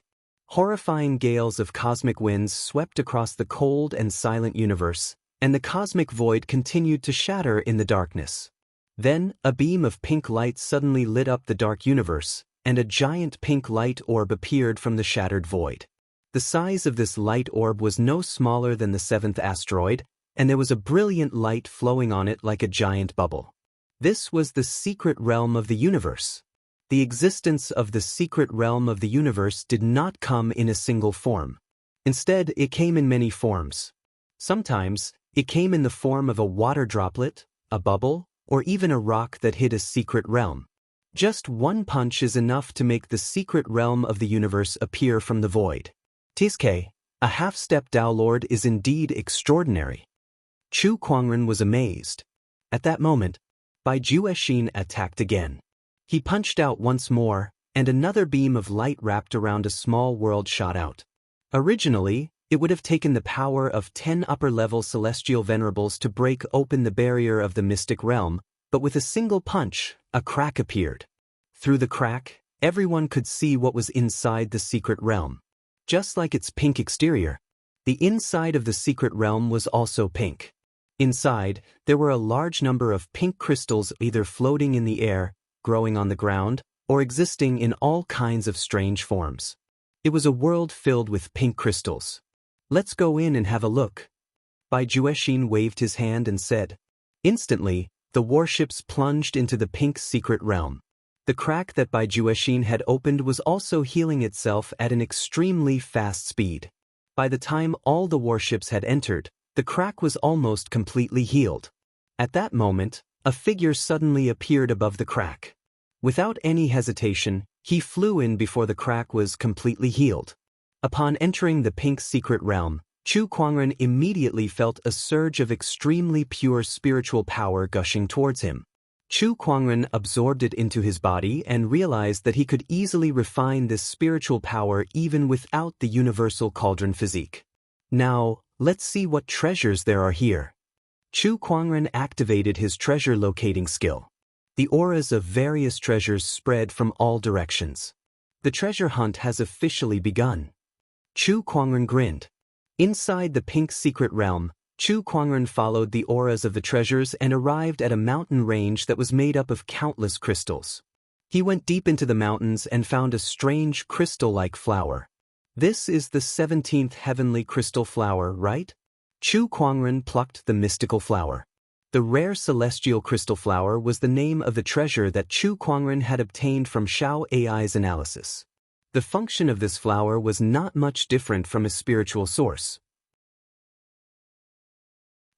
Horrifying gales of cosmic winds swept across the cold and silent universe, and the cosmic void continued to shatter in the darkness. Then, a beam of pink light suddenly lit up the dark universe, and a giant pink light orb appeared from the shattered void. The size of this light orb was no smaller than the 7th asteroid, and there was a brilliant light flowing on it like a giant bubble. This was the secret realm of the universe. The existence of the secret realm of the universe did not come in a single form. Instead, it came in many forms. Sometimes, it came in the form of a water droplet, a bubble, or even a rock that hid a secret realm. Just one punch is enough to make the secret realm of the universe appear from the void. Tizke, a half-step Dao Lord is indeed extraordinary. Chu Kuangren was amazed. At that moment, Bai Juexin attacked again. He punched out once more, and another beam of light wrapped around a small world shot out. Originally, it would have taken the power of 10 upper-level celestial venerables to break open the barrier of the mystic realm, but with a single punch, a crack appeared. Through the crack, everyone could see what was inside the secret realm. Just like its pink exterior, the inside of the secret realm was also pink. Inside, there were a large number of pink crystals either floating in the air, growing on the ground, or existing in all kinds of strange forms. It was a world filled with pink crystals. Let's go in and have a look. Bai Juexin waved his hand and said. Instantly, the warships plunged into the pink secret realm. The crack that Bai Juexin had opened was also healing itself at an extremely fast speed. By the time all the warships had entered, the crack was almost completely healed. At that moment, a figure suddenly appeared above the crack. Without any hesitation, he flew in before the crack was completely healed. Upon entering the pink secret realm, Chu Kuangren immediately felt a surge of extremely pure spiritual power gushing towards him. Chu Kuangren absorbed it into his body and realized that he could easily refine this spiritual power even without the universal cauldron physique. Now, let's see what treasures there are here. Chu Kuangren activated his treasure locating skill. The auras of various treasures spread from all directions. The treasure hunt has officially begun. Chu Kuangren grinned. Inside the pink secret realm, Chu Kuangren followed the auras of the treasures and arrived at a mountain range that was made up of countless crystals. He went deep into the mountains and found a strange crystal-like flower. This is the 17th heavenly crystal flower, right? Chu Kuangren plucked the mystical flower. The rare celestial crystal flower was the name of the treasure that Chu Kuangren had obtained from Xiao AI's analysis. The function of this flower was not much different from a spiritual source.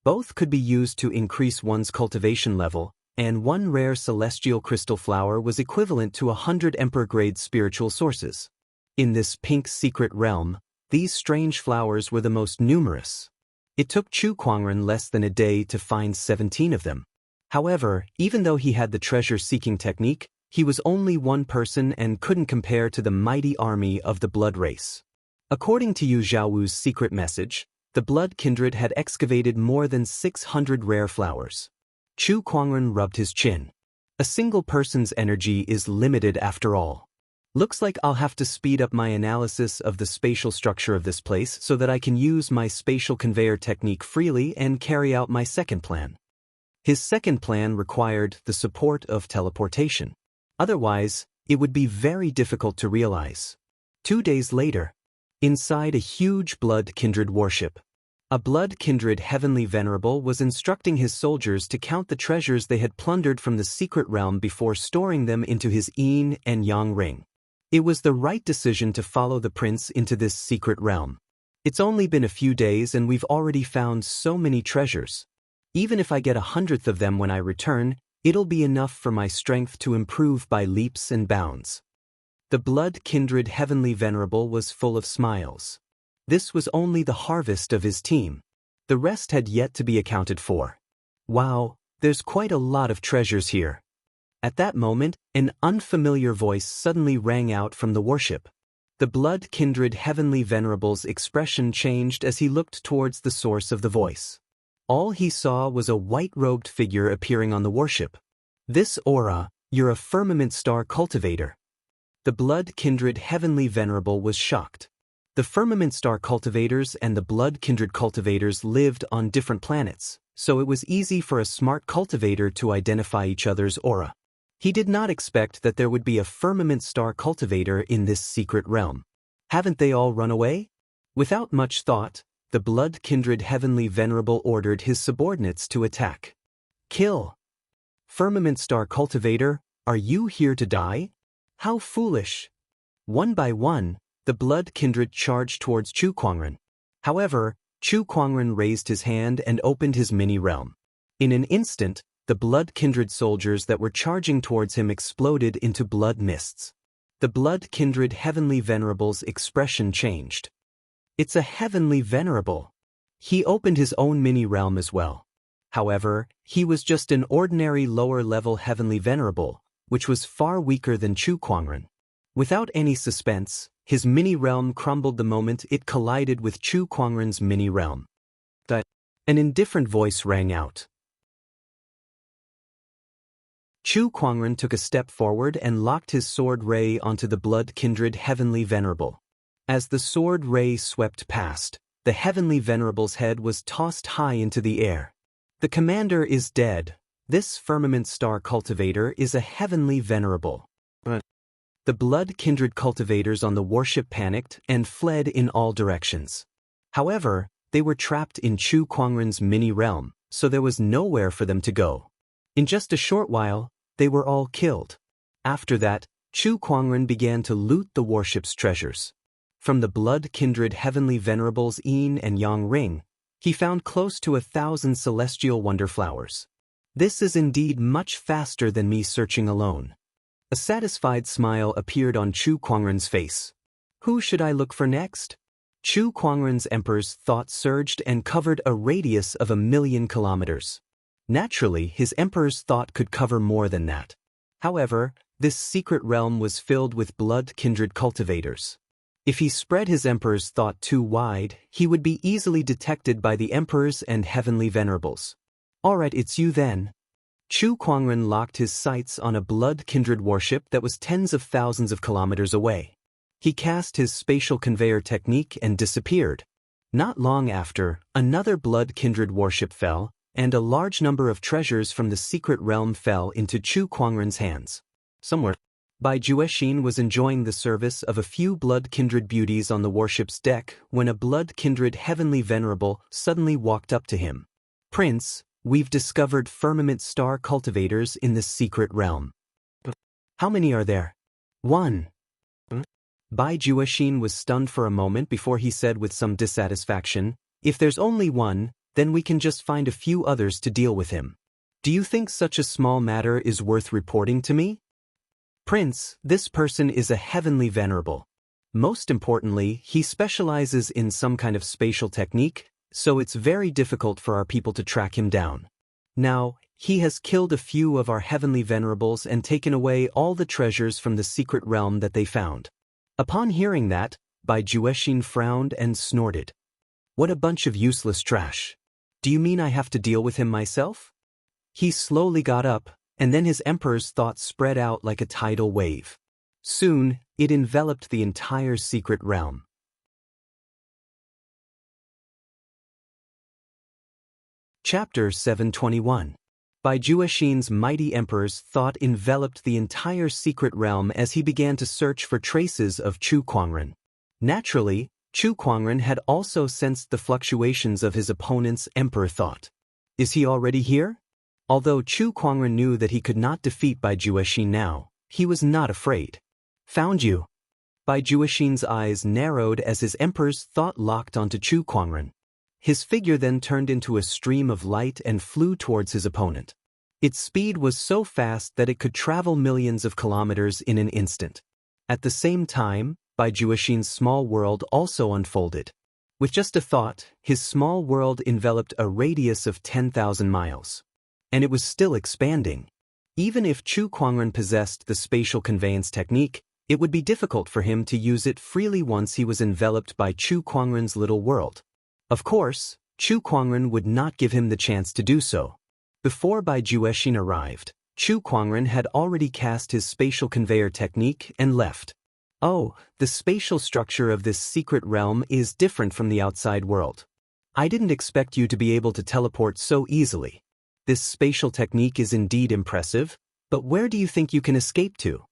Both could be used to increase one's cultivation level, and one rare celestial crystal flower was equivalent to 100 emperor-grade spiritual sources. In this pink secret realm, these strange flowers were the most numerous. It took Chu Kuangren less than a day to find 17 of them. However, even though he had the treasure-seeking technique, he was only one person and couldn't compare to the mighty army of the blood race. According to Yu Zhaowu's secret message, the blood kindred had excavated more than 600 rare flowers. Chu Kuangren rubbed his chin. A single person's energy is limited after all. Looks like I'll have to speed up my analysis of the spatial structure of this place so that I can use my spatial conveyor technique freely and carry out my second plan. His second plan required the support of teleportation. Otherwise, it would be very difficult to realize. 2 days later, inside a huge blood kindred warship, a blood kindred heavenly venerable was instructing his soldiers to count the treasures they had plundered from the secret realm before storing them into his yin and yang ring. It was the right decision to follow the prince into this secret realm. It's only been a few days and we've already found so many treasures. Even if I get 100th of them when I return, it'll be enough for my strength to improve by leaps and bounds. The blood kindred heavenly venerable was full of smiles. This was only the harvest of his team. The rest had yet to be accounted for. Wow, there's quite a lot of treasures here. At that moment, an unfamiliar voice suddenly rang out from the warship. The blood kindred heavenly venerable's expression changed as he looked towards the source of the voice. All he saw was a white-robed figure appearing on the warship. This aura, you're a firmament star cultivator. The blood kindred heavenly venerable was shocked. The firmament star cultivators and the blood kindred cultivators lived on different planets, so it was easy for a smart cultivator to identify each other's aura. He did not expect that there would be a firmament star cultivator in this secret realm. Haven't they all run away? Without much thought, the blood kindred heavenly venerable ordered his subordinates to attack. Kill! Firmament star cultivator, are you here to die? How foolish! One by one, the blood kindred charged towards Chu Kuangren. However, Chu Kuangren raised his hand and opened his mini-realm. In an instant, the blood kindred soldiers that were charging towards him exploded into blood mists. The blood kindred heavenly venerable's expression changed. It's a heavenly venerable. He opened his own mini-realm as well. However, he was just an ordinary lower-level heavenly venerable, which was far weaker than Chu Kuangren. Without any suspense, his mini-realm crumbled the moment it collided with Chu Kuangren's mini-realm. An indifferent voice rang out. Chu Kuangren took a step forward and locked his sword ray onto the blood kindred heavenly venerable. As the sword ray swept past, the heavenly venerable's head was tossed high into the air. The commander is dead. This firmament star cultivator is a heavenly venerable. The blood kindred cultivators on the warship panicked and fled in all directions. However, they were trapped in Chu Kuangren's mini-realm, so there was nowhere for them to go. In just a short while, they were all killed. After that, Chu Kuangren began to loot the warship's treasures. From the blood kindred heavenly venerable's yin and yang ring, he found close to 1,000 celestial wonder flowers. This is indeed much faster than me searching alone. A satisfied smile appeared on Chu Kuangren's face. Who should I look for next? Chu Kuangren's emperor's thought surged and covered a radius of 1,000,000 kilometers. Naturally, his emperor's thought could cover more than that. However, this secret realm was filled with blood kindred cultivators. If he spread his emperor's thought too wide, he would be easily detected by the emperors and heavenly venerables. Alright, it's you then. Chu Kuangren locked his sights on a blood kindred warship that was tens of thousands of kilometers away. He cast his spatial conveyor technique and disappeared. Not long after, another blood kindred warship fell, and a large number of treasures from the secret realm fell into Chu Kuangren's hands. Somewhere, Bai Juexin was enjoying the service of a few blood kindred beauties on the warship's deck when a blood kindred heavenly venerable suddenly walked up to him. Prince, We've discovered firmament star cultivators in the secret realm. How many are there? 1. Bai Juexin was stunned for a moment before he said with some dissatisfaction, "If there's only one, then we can just find a few others to deal with him. Do you think such a small matter is worth reporting to me?" "Prince, this person is a heavenly venerable. Most importantly, he specializes in some kind of spatial technique, so it's very difficult for our people to track him down. Now, he has killed a few of our heavenly venerables and taken away all the treasures from the secret realm that they found." Upon hearing that, Bai Juexin frowned and snorted. "What a bunch of useless trash. Do you mean I have to deal with him myself?" He slowly got up, and then his emperor's thoughts spread out like a tidal wave. Soon, it enveloped the entire secret realm. Chapter 721. Bai Juexin's mighty emperor's thought enveloped the entire secret realm as he began to search for traces of Chu Kuangren. Naturally, Chu Kuangren had also sensed the fluctuations of his opponent's emperor thought. Is he already here? Although Chu Kuangren knew that he could not defeat Bai Juexin now, he was not afraid. "Found you." Bai Juexin's eyes narrowed as his emperor's thought locked onto Chu Kuangren. His figure then turned into a stream of light and flew towards his opponent. Its speed was so fast that it could travel millions of kilometers in an instant. At the same time, Bai Juexin's small world also unfolded. With just a thought, his small world enveloped a radius of 10,000 miles. And it was still expanding. Even if Chu Kuangren possessed the spatial conveyance technique, it would be difficult for him to use it freely once he was enveloped by Chu Kuangren's little world. Of course, Chu Kuangren would not give him the chance to do so. Before Bai Juexin arrived, Chu Kuangren had already cast his spatial conveyor technique and left. "Oh, the spatial structure of this secret realm is different from the outside world. I didn't expect you to be able to teleport so easily. This spatial technique is indeed impressive, but where do you think you can escape to?"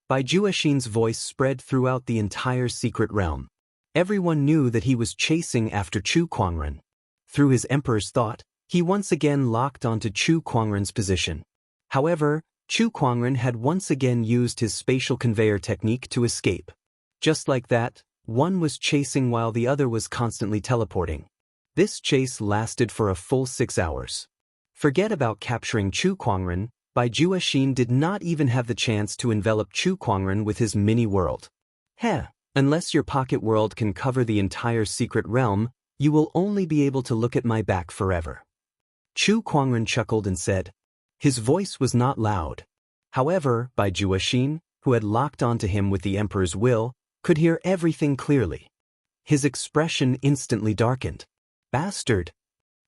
Bai Juexin's voice spread throughout the entire secret realm. Everyone knew that he was chasing after Chu Kuangren. Through his emperor's thought, he once again locked onto Chu Kuangren's position. However, Chu Kuangren had once again used his spatial conveyor technique to escape. Just like that, one was chasing while the other was constantly teleporting. This chase lasted for a full 6 hours. Forget about capturing Chu Kuangren, Bai Juexin did not even have the chance to envelop Chu Kuangren with his mini-world. "Heh. Unless your pocket world can cover the entire secret realm, you will only be able to look at my back forever." Chu Kuangren chuckled and said. His voice was not loud. However, Bai Juexin, who had locked onto him with the emperor's will, could hear everything clearly. His expression instantly darkened. "Bastard!"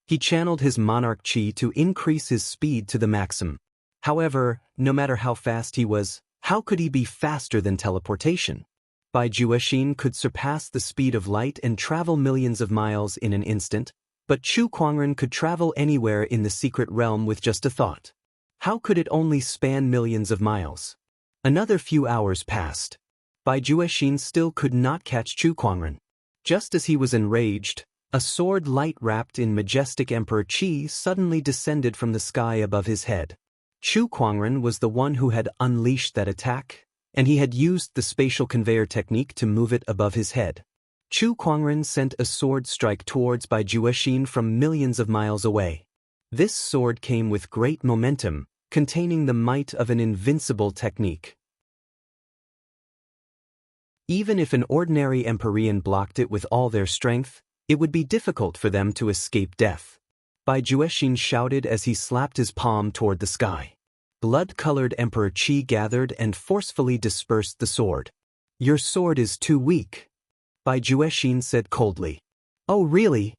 He channeled his monarch chi to increase his speed to the maximum. However, no matter how fast he was, how could he be faster than teleportation? Bai Juexin could surpass the speed of light and travel millions of miles in an instant, but Chu Kuangren could travel anywhere in the secret realm with just a thought. How could it only span millions of miles? Another few hours passed. Bai Juexin still could not catch Chu Kuangren. Just as he was enraged, a sword light wrapped in majestic Emperor Qi suddenly descended from the sky above his head. Chu Kuangren was the one who had unleashed that attack, and he had used the spatial conveyor technique to move it above his head. Chu Kuangren sent a sword strike towards Bai Juexin from millions of miles away. This sword came with great momentum, containing the might of an invincible technique. Even if an ordinary Empyrean blocked it with all their strength, it would be difficult for them to escape death. Bai Juexin shouted as he slapped his palm toward the sky. Blood-colored Emperor Qi gathered and forcefully dispersed the sword. "Your sword is too weak," Bai Juexin said coldly. "Oh really?"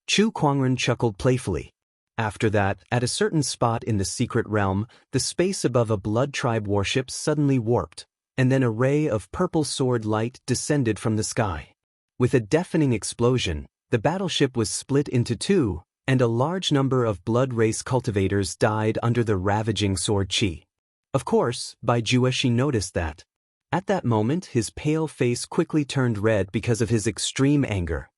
Chu Kuangren chuckled playfully. After that, at a certain spot in the secret realm, the space above a blood tribe warship suddenly warped, and then a ray of purple sword light descended from the sky. With a deafening explosion, the battleship was split into two, and a large number of blood race cultivators died under the ravaging sword chi. Of course, Bai Juexin noticed that. At that moment, his pale face quickly turned red because of his extreme anger.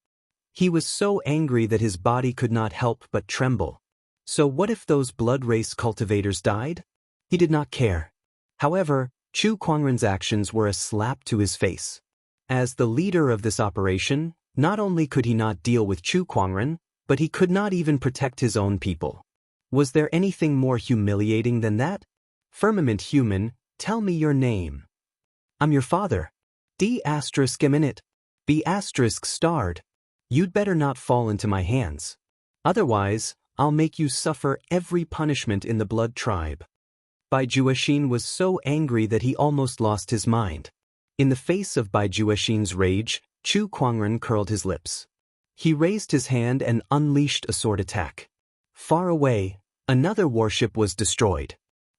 He was so angry that his body could not help but tremble. So what if those blood race cultivators died? He did not care. However, Chu Kuangren's actions were a slap to his face. As the leader of this operation, not only could he not deal with Chu Kuangren, but he could not even protect his own people. Was there anything more humiliating than that? Firmament human, tell me your name. I'm your father. D****. B** starred. You'd better not fall into my hands. Otherwise, I'll make you suffer every punishment in the blood tribe. Bai Juexin was so angry that he almost lost his mind. In the face of Bai Juexin's rage, Chu Kuangren curled his lips. He raised his hand and unleashed a sword attack. Far away, another warship was destroyed.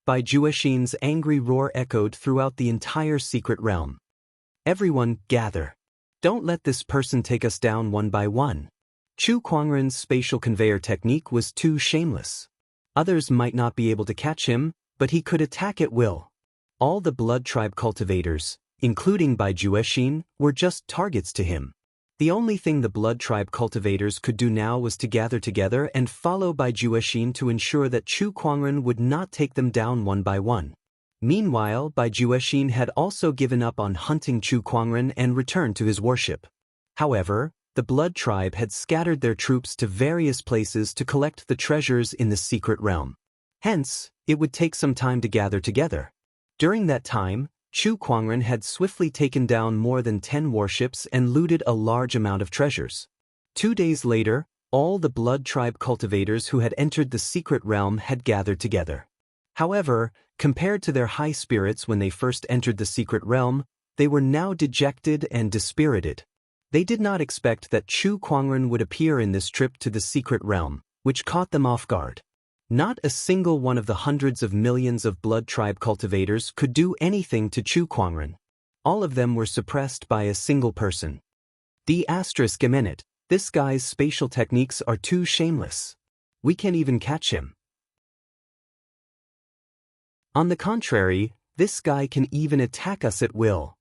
Bai Juexin's angry roar echoed throughout the entire secret realm. Everyone, gather. Don't let this person take us down one by one. Chu Kuangren's spatial conveyor technique was too shameless. Others might not be able to catch him, but he could attack at will. All the blood tribe cultivators, including Bai Juexin, were just targets to him. The only thing the blood tribe cultivators could do now was to gather together and follow Bai Juexin to ensure that Chu Kuangren would not take them down one by one. Meanwhile, Bai Juexin had also given up on hunting Chu Kuangren and returned to his worship. However, the blood tribe had scattered their troops to various places to collect the treasures in the secret realm. Hence, it would take some time to gather together. During that time, Chu Kuangren had swiftly taken down more than 10 warships and looted a large amount of treasures. 2 days later, all the blood tribe cultivators who had entered the secret realm had gathered together. However, compared to their high spirits when they first entered the secret realm, they were now dejected and dispirited. They did not expect that Chu Kuangren would appear in this trip to the secret realm, which caught them off guard. Not a single one of the hundreds of millions of blood tribe cultivators could do anything to Chu Kuangren. All of them were suppressed by a single person. D****, this guy's spatial techniques are too shameless. We can't even catch him. On the contrary, this guy can even attack us at will.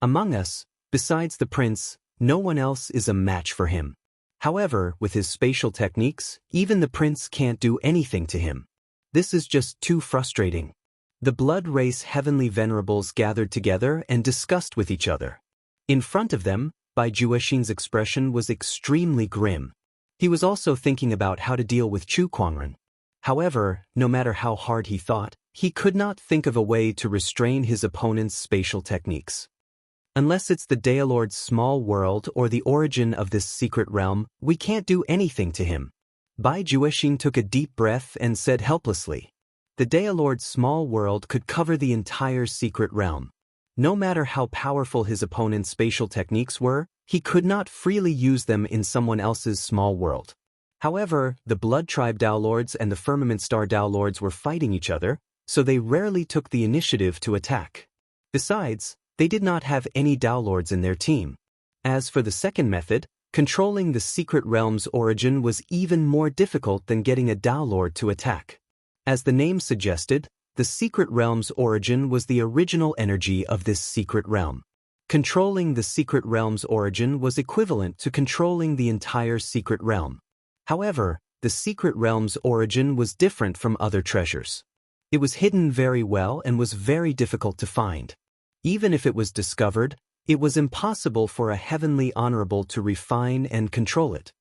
Among us, besides the prince, no one else is a match for him. However, with his spatial techniques, even the prince can't do anything to him. This is just too frustrating. The blood race heavenly venerables gathered together and discussed with each other. In front of them, Bai Juexin's expression was extremely grim. He was also thinking about how to deal with Chu Kuangren. However, no matter how hard he thought, he could not think of a way to restrain his opponent's spatial techniques. Unless it's the Daelord's small world or the origin of this secret realm, we can't do anything to him. Bai Juexin took a deep breath and said helplessly. The Daelord's small world could cover the entire secret realm. No matter how powerful his opponent's spatial techniques were, he could not freely use them in someone else's small world. However, the Blood Tribe Daelords and the Firmament Star Daelords were fighting each other, so they rarely took the initiative to attack. Besides, they did not have any Daelords in their team. As for the second method, controlling the secret realm's origin was even more difficult than getting a Daelord to attack. As the name suggested, the secret realm's origin was the original energy of this secret realm. Controlling the secret realm's origin was equivalent to controlling the entire secret realm. However, the secret realm's origin was different from other treasures. It was hidden very well and was very difficult to find. Even if it was discovered, it was impossible for a heavenly honorable to refine and control it.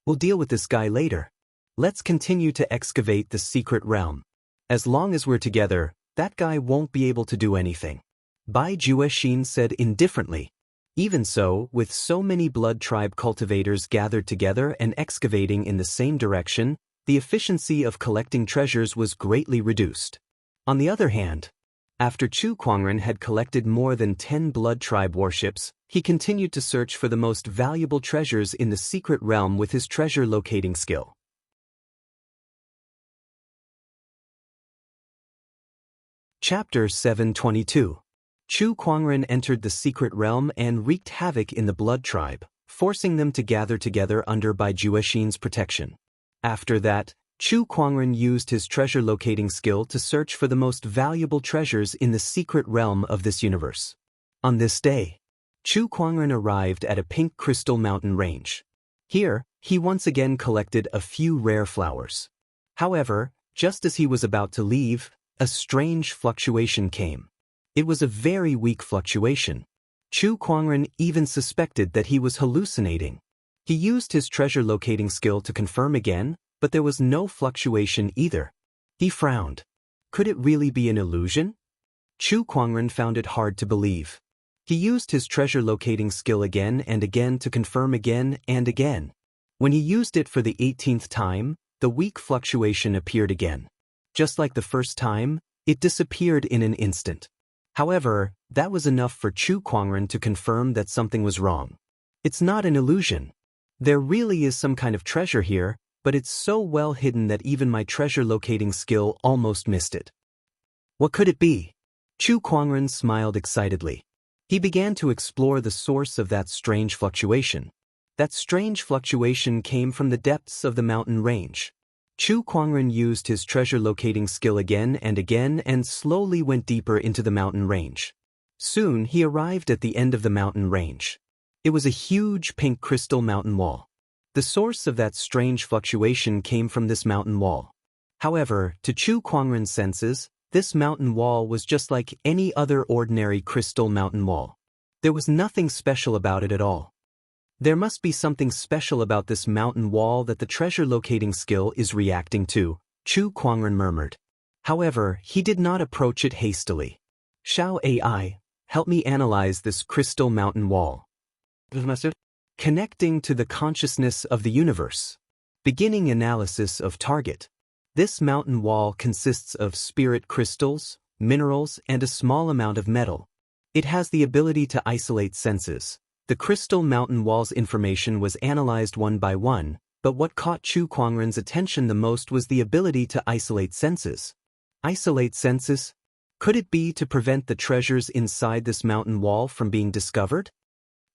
We'll deal with this guy later. Let's continue to excavate the secret realm. As long as we're together, that guy won't be able to do anything. Bai Juexin said indifferently. Even so, with so many blood tribe cultivators gathered together and excavating in the same direction, the efficiency of collecting treasures was greatly reduced. On the other hand, after Chu Kuangren had collected more than 10 blood tribe warships, he continued to search for the most valuable treasures in the secret realm with his treasure locating skill. Chapter 722. Chu Kuangren entered the secret realm and wreaked havoc in the blood tribe, forcing them to gather together under Bai Juexin's protection. After that, Chu Kuangren used his treasure locating skill to search for the most valuable treasures in the secret realm of this universe. On this day, Chu Kuangren arrived at a pink crystal mountain range. Here, he once again collected a few rare flowers. However, just as he was about to leave, a strange fluctuation came. It was a very weak fluctuation. Chu Kuangren even suspected that he was hallucinating. He used his treasure-locating skill to confirm again, but there was no fluctuation either. He frowned. Could it really be an illusion? Chu Kuangren found it hard to believe. He used his treasure-locating skill again and again to confirm again and again. When he used it for the 18th time, the weak fluctuation appeared again. Just like the first time, it disappeared in an instant. However, that was enough for Chu Kuangren to confirm that something was wrong. It's not an illusion. There really is some kind of treasure here, but it's so well hidden that even my treasure-locating skill almost missed it. What could it be? Chu Kuangren smiled excitedly. He began to explore the source of that strange fluctuation. That strange fluctuation came from the depths of the mountain range. Chu Kuangren used his treasure-locating skill again and slowly went deeper into the mountain range. Soon he arrived at the end of the mountain range. It was a huge pink crystal mountain wall. The source of that strange fluctuation came from this mountain wall. However, to Chu Kuangren's senses, this mountain wall was just like any other ordinary crystal mountain wall. There was nothing special about it at all. There must be something special about this mountain wall that the treasure-locating skill is reacting to, Chu Kuangren murmured. However, he did not approach it hastily. Xiao AI, help me analyze this crystal mountain wall. Connecting to the consciousness of the universe. Beginning analysis of target. This mountain wall consists of spirit crystals, minerals, and a small amount of metal. It has the ability to isolate senses. The crystal mountain wall's information was analyzed one by one, but what caught Chu Kuangren's attention the most was the ability to isolate senses. Isolate senses? Could it be to prevent the treasures inside this mountain wall from being discovered?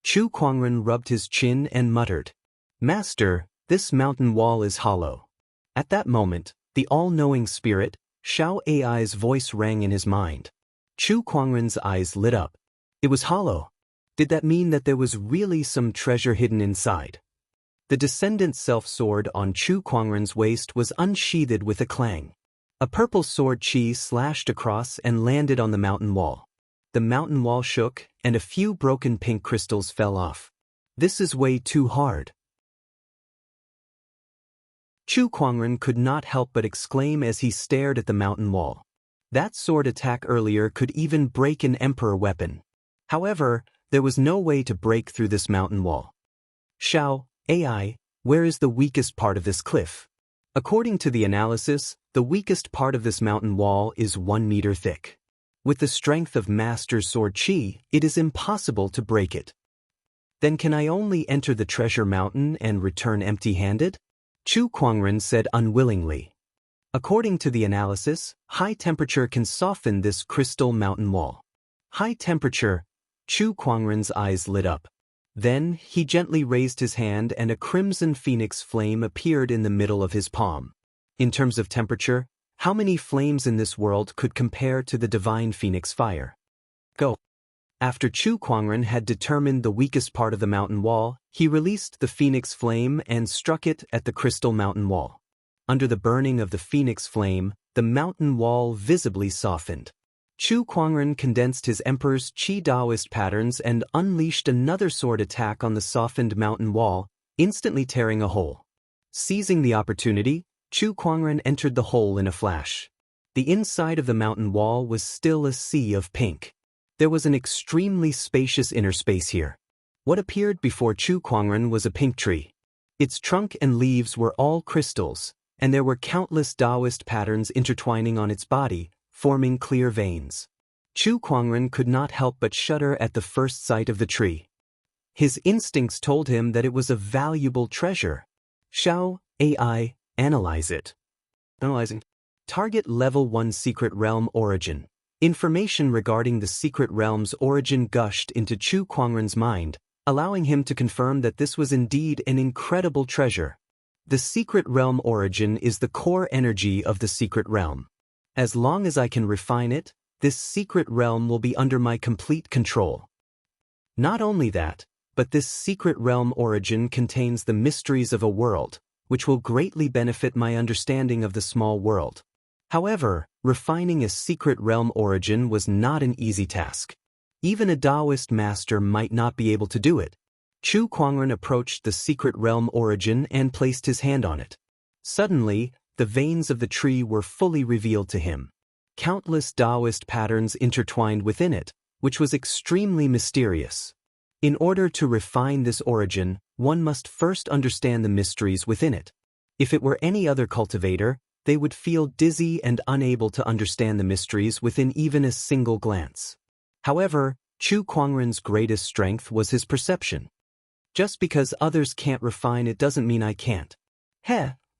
Chu Kuangren rubbed his chin and muttered, "Master, this mountain wall is hollow." At that moment, the all-knowing spirit, Xiao AI's voice rang in his mind. Chu Kuangren's eyes lit up. It was hollow. Did that mean that there was really some treasure hidden inside? The descendant self-sword on Chu Kuangren's waist was unsheathed with a clang. A purple sword chi slashed across and landed on the mountain wall. The mountain wall shook, and a few broken pink crystals fell off. This is way too hard. Chu Kuangren could not help but exclaim as he stared at the mountain wall. That sword attack earlier could even break an emperor weapon. However, there was no way to break through this mountain wall. Xiao AI, where is the weakest part of this cliff? According to the analysis, the weakest part of this mountain wall is 1 meter thick. With the strength of Master Sword Chi, it is impossible to break it. Then can I only enter the treasure mountain and return empty-handed? Chu Kuangren said unwillingly. According to the analysis, high temperature can soften this crystal mountain wall. High temperature. Chu Kuangren's eyes lit up. Then, he gently raised his hand and a crimson phoenix flame appeared in the middle of his palm. In terms of temperature, how many flames in this world could compare to the divine phoenix fire? Go. After Chu Kuangren had determined the weakest part of the mountain wall, he released the phoenix flame and struck it at the crystal mountain wall. Under the burning of the phoenix flame, the mountain wall visibly softened. Chu Kuangren condensed his emperor's Qi Daoist patterns and unleashed another sword attack on the softened mountain wall, instantly tearing a hole. Seizing the opportunity, Chu Kuangren entered the hole in a flash. The inside of the mountain wall was still a sea of pink. There was an extremely spacious inner space here. What appeared before Chu Kuangren was a pink tree. Its trunk and leaves were all crystals, and there were countless Taoist patterns intertwining on its body, forming clear veins. Chu Kuangren could not help but shudder at the first sight of the tree. His instincts told him that it was a valuable treasure. Xiao AI, analyze it. Analyzing. Target Level 1 Secret Realm Origin. Information regarding the secret realm's origin gushed into Chu Kuangren's mind, allowing him to confirm that this was indeed an incredible treasure. The secret realm origin is the core energy of the secret realm. As long as I can refine it, this secret realm will be under my complete control. Not only that, but this secret realm origin contains the mysteries of a world, which will greatly benefit my understanding of the small world. However, refining a secret realm origin was not an easy task. Even a Taoist master might not be able to do it. Chu Kuangren approached the secret realm origin and placed his hand on it. Suddenly, the veins of the tree were fully revealed to him. Countless Taoist patterns intertwined within it, which was extremely mysterious. In order to refine this origin, one must first understand the mysteries within it. If it were any other cultivator, they would feel dizzy and unable to understand the mysteries within even a single glance. However, Chu Kuangren's greatest strength was his perception. Just because others can't refine it doesn't mean I can't.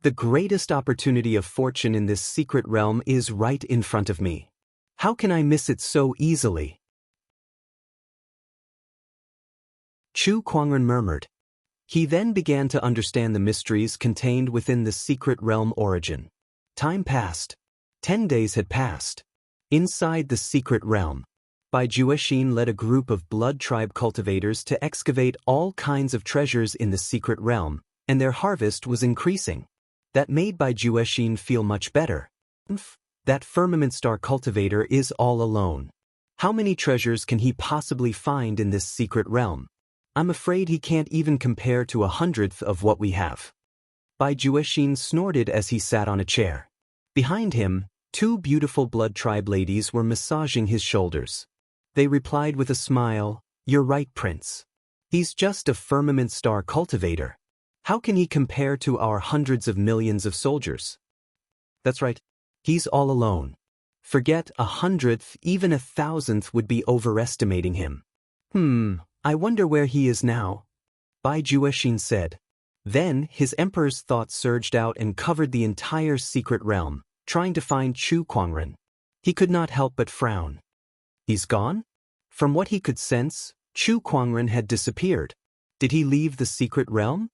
The greatest opportunity of fortune in this secret realm is right in front of me. How can I miss it so easily? Chu Kuangren murmured. He then began to understand the mysteries contained within the secret realm origin. Time passed. 10 days had passed. Inside the secret realm, Bai Juexin led a group of blood tribe cultivators to excavate all kinds of treasures in the secret realm, and their harvest was increasing. That made Bai Juexin feel much better. That firmament star cultivator is all alone. How many treasures can he possibly find in this secret realm? I'm afraid he can't even compare to 100th of what we have. Bai Juexin snorted as he sat on a chair. Behind him, 2 beautiful blood tribe ladies were massaging his shoulders. They replied with a smile, "You're right, Prince. He's just a firmament star cultivator. How can he compare to our hundreds of millions of soldiers?" That's right. He's all alone. Forget 100th, even 1,000th would be overestimating him. I wonder where he is now, Bai Juexin said. Then his emperor's thoughts surged out and covered the entire secret realm, trying to find Chu Kuangren. He could not help but frown. He's gone? From what he could sense, Chu Kuangren had disappeared. Did he leave the secret realm?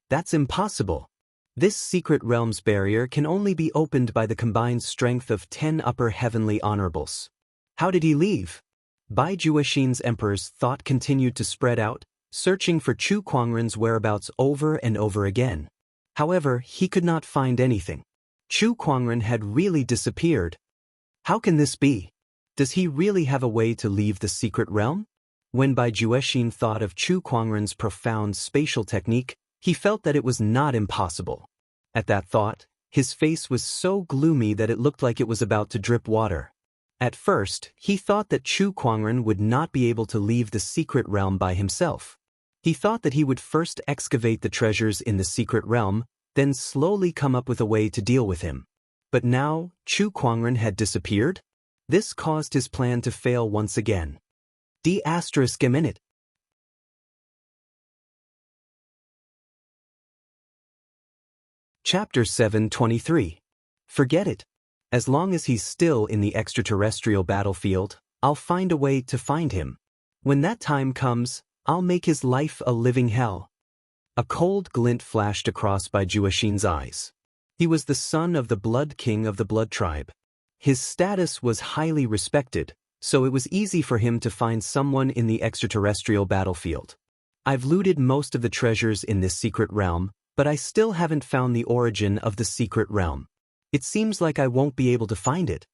That's impossible. This secret realm's barrier can only be opened by the combined strength of 10 upper heavenly honorables. How did he leave? Bai Juexin's emperor's thought continued to spread out, searching for Chu Kuangren's whereabouts over and over again. However, he could not find anything. Chu Kuangren had really disappeared. How can this be? Does he really have a way to leave the secret realm? When Bai Juexin thought of Chu Kuangren's profound spatial technique, he felt that it was not impossible. At that thought, his face was so gloomy that it looked like it was about to drip water. At first, he thought that Chu Kuangren would not be able to leave the secret realm by himself. He thought that he would first excavate the treasures in the secret realm, then slowly come up with a way to deal with him. But now, Chu Kuangren had disappeared? This caused his plan to fail once again. ****. Chapter 723. Forget it. As long as he's still in the extraterrestrial battlefield, I'll find a way to find him. When that time comes, I'll make his life a living hell. A cold glint flashed across Bai Juexin's eyes. He was the son of the Blood King of the Blood Tribe. His status was highly respected, so it was easy for him to find someone in the extraterrestrial battlefield. I've looted most of the treasures in this secret realm, but I still haven't found the origin of the secret realm. It seems like I won't be able to find it.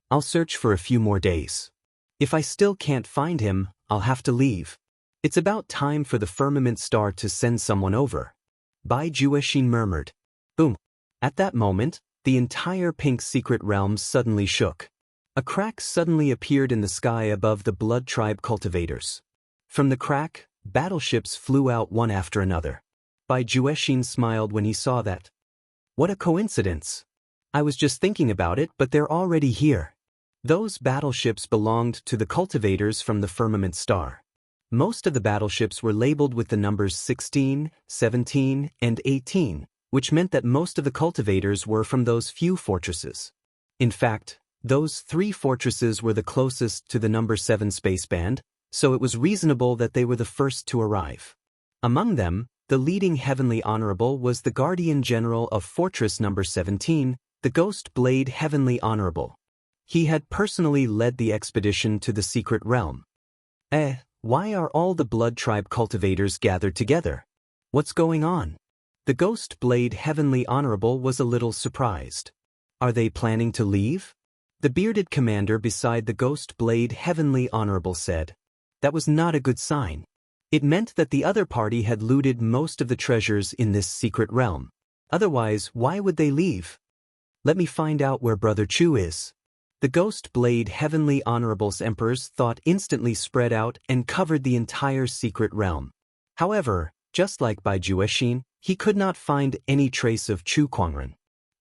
I'll search for a few more days. If I still can't find him, I'll have to leave. It's about time for the firmament star to send someone over. Bai Juexin murmured. Boom. At that moment, the entire pink secret realm suddenly shook. A crack suddenly appeared in the sky above the blood tribe cultivators. From the crack, battleships flew out one after another. Bai Juexin smiled when he saw that. What a coincidence. I was just thinking about it, but they're already here. Those battleships belonged to the cultivators from the firmament star. Most of the battleships were labeled with the numbers 16, 17, and 18, which meant that most of the cultivators were from those few fortresses. In fact, those 3 fortresses were the closest to the number 7 spaceband, so it was reasonable that they were the first to arrive. Among them, the leading heavenly honorable was the Guardian General of Fortress number 17, the Ghost Blade Heavenly Honorable. He had personally led the expedition to the secret realm. Why are all the blood tribe cultivators gathered together? What's going on? The Ghost Blade Heavenly Honorable was a little surprised. Are they planning to leave? The bearded commander beside the Ghost Blade Heavenly Honorable said. That was not a good sign. It meant that the other party had looted most of the treasures in this secret realm. Otherwise, why would they leave? Let me find out where Brother Chu is. The Ghost Blade Heavenly Honorable's Emperor's thought instantly spread out and covered the entire secret realm. However, just like Bai Juexin, he could not find any trace of Chu Kuangren.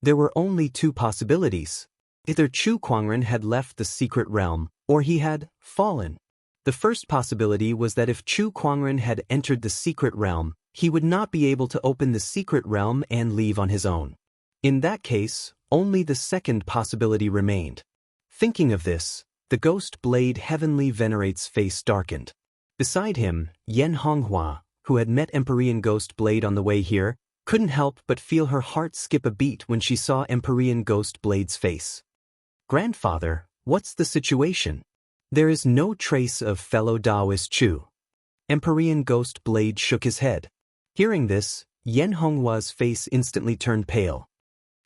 There were only two possibilities. Either Chu Kuangren had left the secret realm, or he had fallen. The first possibility was that if Chu Kuangren had entered the secret realm, he would not be able to open the secret realm and leave on his own. In that case, only the second possibility remained. Thinking of this, the Ghost Blade Heavenly Venerate's face darkened. Beside him, Yan Honghua, who had met Empyrean Ghost Blade on the way here, couldn't help but feel her heart skip a beat when she saw Empyrean Ghost Blade's face. Grandfather, what's the situation? There is no trace of fellow Taoist Chu. Empyrean Ghost Blade shook his head. Hearing this, Yan Honghua's face instantly turned pale.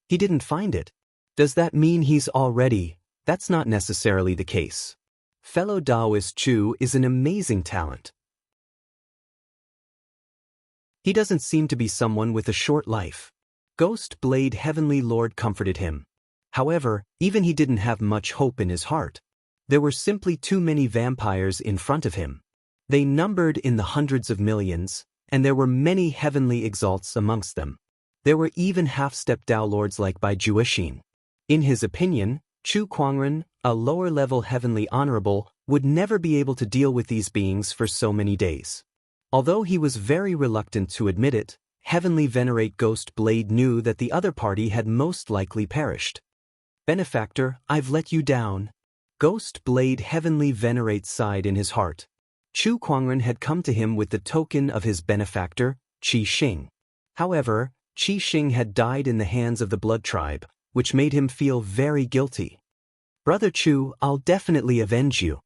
He didn't find it. Does that mean he's already? That's not necessarily the case. Fellow Taoist Chu is an amazing talent. He doesn't seem to be someone with a short life. Ghost Blade Heavenly Lord comforted him. However, even he didn't have much hope in his heart. There were simply too many vampires in front of him. They numbered in the hundreds of millions, and there were many heavenly exalts amongst them. There were even half-step Tao lords like Bai Juexin. In his opinion, Chu Kuangren, a lower-level heavenly honorable, would never be able to deal with these beings for so many days. Although he was very reluctant to admit it, Heavenly Venerate Ghost Blade knew that the other party had most likely perished. Benefactor, I've let you down. Ghost Blade Heavenly Venerate sighed in his heart. Chu Kuangren had come to him with the token of his benefactor, Qi Xing. However, Qi Xing had died in the hands of the Blood Tribe, which made him feel very guilty. Brother Chu, I'll definitely avenge you.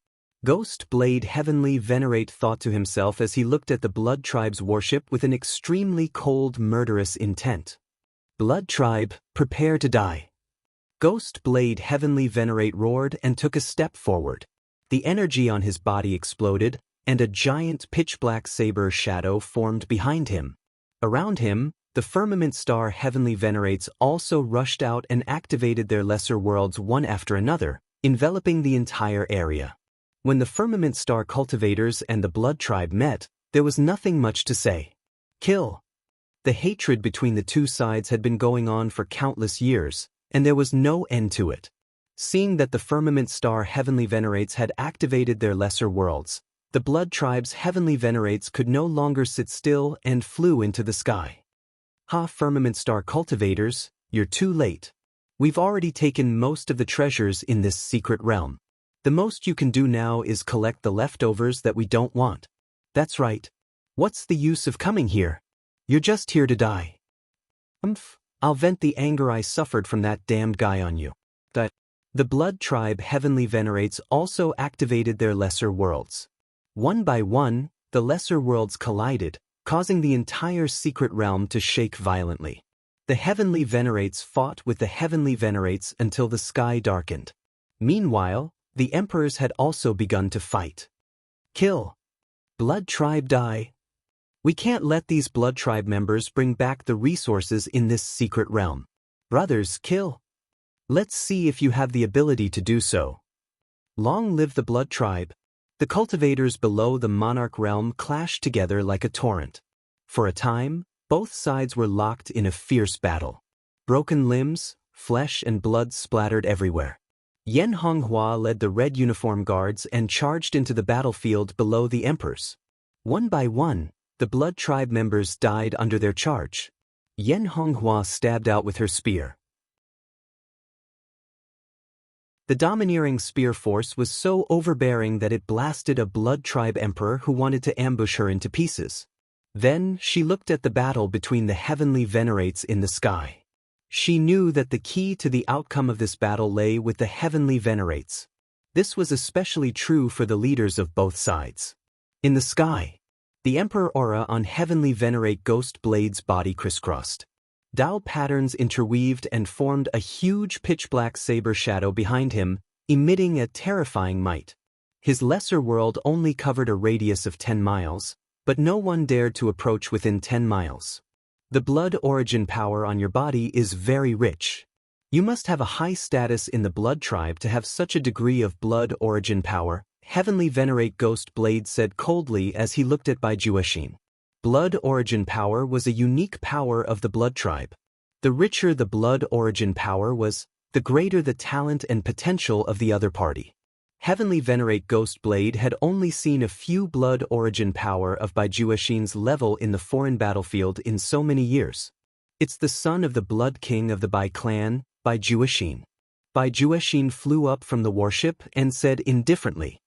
Ghost Blade Heavenly Venerate thought to himself as he looked at the Blood Tribe's worship with an extremely cold, murderous intent. Blood Tribe, prepare to die. Ghost Blade Heavenly Venerate roared and took a step forward. The energy on his body exploded, and a giant pitch-black saber shadow formed behind him. Around him, the Firmament Star Heavenly Venerates also rushed out and activated their lesser worlds one after another, enveloping the entire area. When the Firmament Star Cultivators and the Blood Tribe met, there was nothing much to say. Kill. The hatred between the two sides had been going on for countless years, and there was no end to it. Seeing that the Firmament Star Heavenly Venerates had activated their lesser worlds, the Blood Tribe's Heavenly Venerates could no longer sit still and flew into the sky. Ha, Firmament Star Cultivators, you're too late. We've already taken most of the treasures in this secret realm. The most you can do now is collect the leftovers that we don't want. That's right. What's the use of coming here? You're just here to die. I'll vent the anger I suffered from that damned guy on you. The Blood Tribe Heavenly Venerates also activated their lesser worlds. One by one, the lesser worlds collided, causing the entire secret realm to shake violently. The Heavenly Venerates fought with the Heavenly Venerates until the sky darkened. Meanwhile, the Emperors had also begun to fight. Kill. Blood Tribe die. We can't let these Blood Tribe members bring back the resources in this secret realm. Brothers, kill. Let's see if you have the ability to do so. Long live the Blood Tribe. The cultivators below the Monarch realm clashed together like a torrent. For a time, both sides were locked in a fierce battle. Broken limbs, flesh and blood splattered everywhere. Yan Honghua led the red uniform guards and charged into the battlefield below the Emperors. One by one, the Blood Tribe members died under their charge. Yan Honghua stabbed out with her spear. The domineering spear force was so overbearing that it blasted a Blood Tribe Emperor who wanted to ambush her into pieces. Then she looked at the battle between the Heavenly Venerates in the sky. She knew that the key to the outcome of this battle lay with the Heavenly Venerates. This was especially true for the leaders of both sides. In the sky, The Emperor aura on Heavenly Venerate Ghost Blade's body crisscrossed. Dao patterns interweaved and formed a huge pitch-black saber shadow behind him, emitting a terrifying might. His lesser world only covered a radius of 10 miles, but no one dared to approach within 10 miles. The blood origin power on your body is very rich. You must have a high status in the blood tribe to have such a degree of blood origin power, Heavenly Venerate Ghost Blade said coldly as he looked at Bai Juexin. Blood origin power was a unique power of the blood tribe. The richer the blood origin power was, the greater the talent and potential of the other party. Heavenly Venerate Ghost Blade had only seen a few blood origin power of Bai Juexin's level in the foreign battlefield in so many years. It's the son of the Blood King of the Bai clan, Bai Juexin. Bai Juexin flew up from the warship and said indifferently.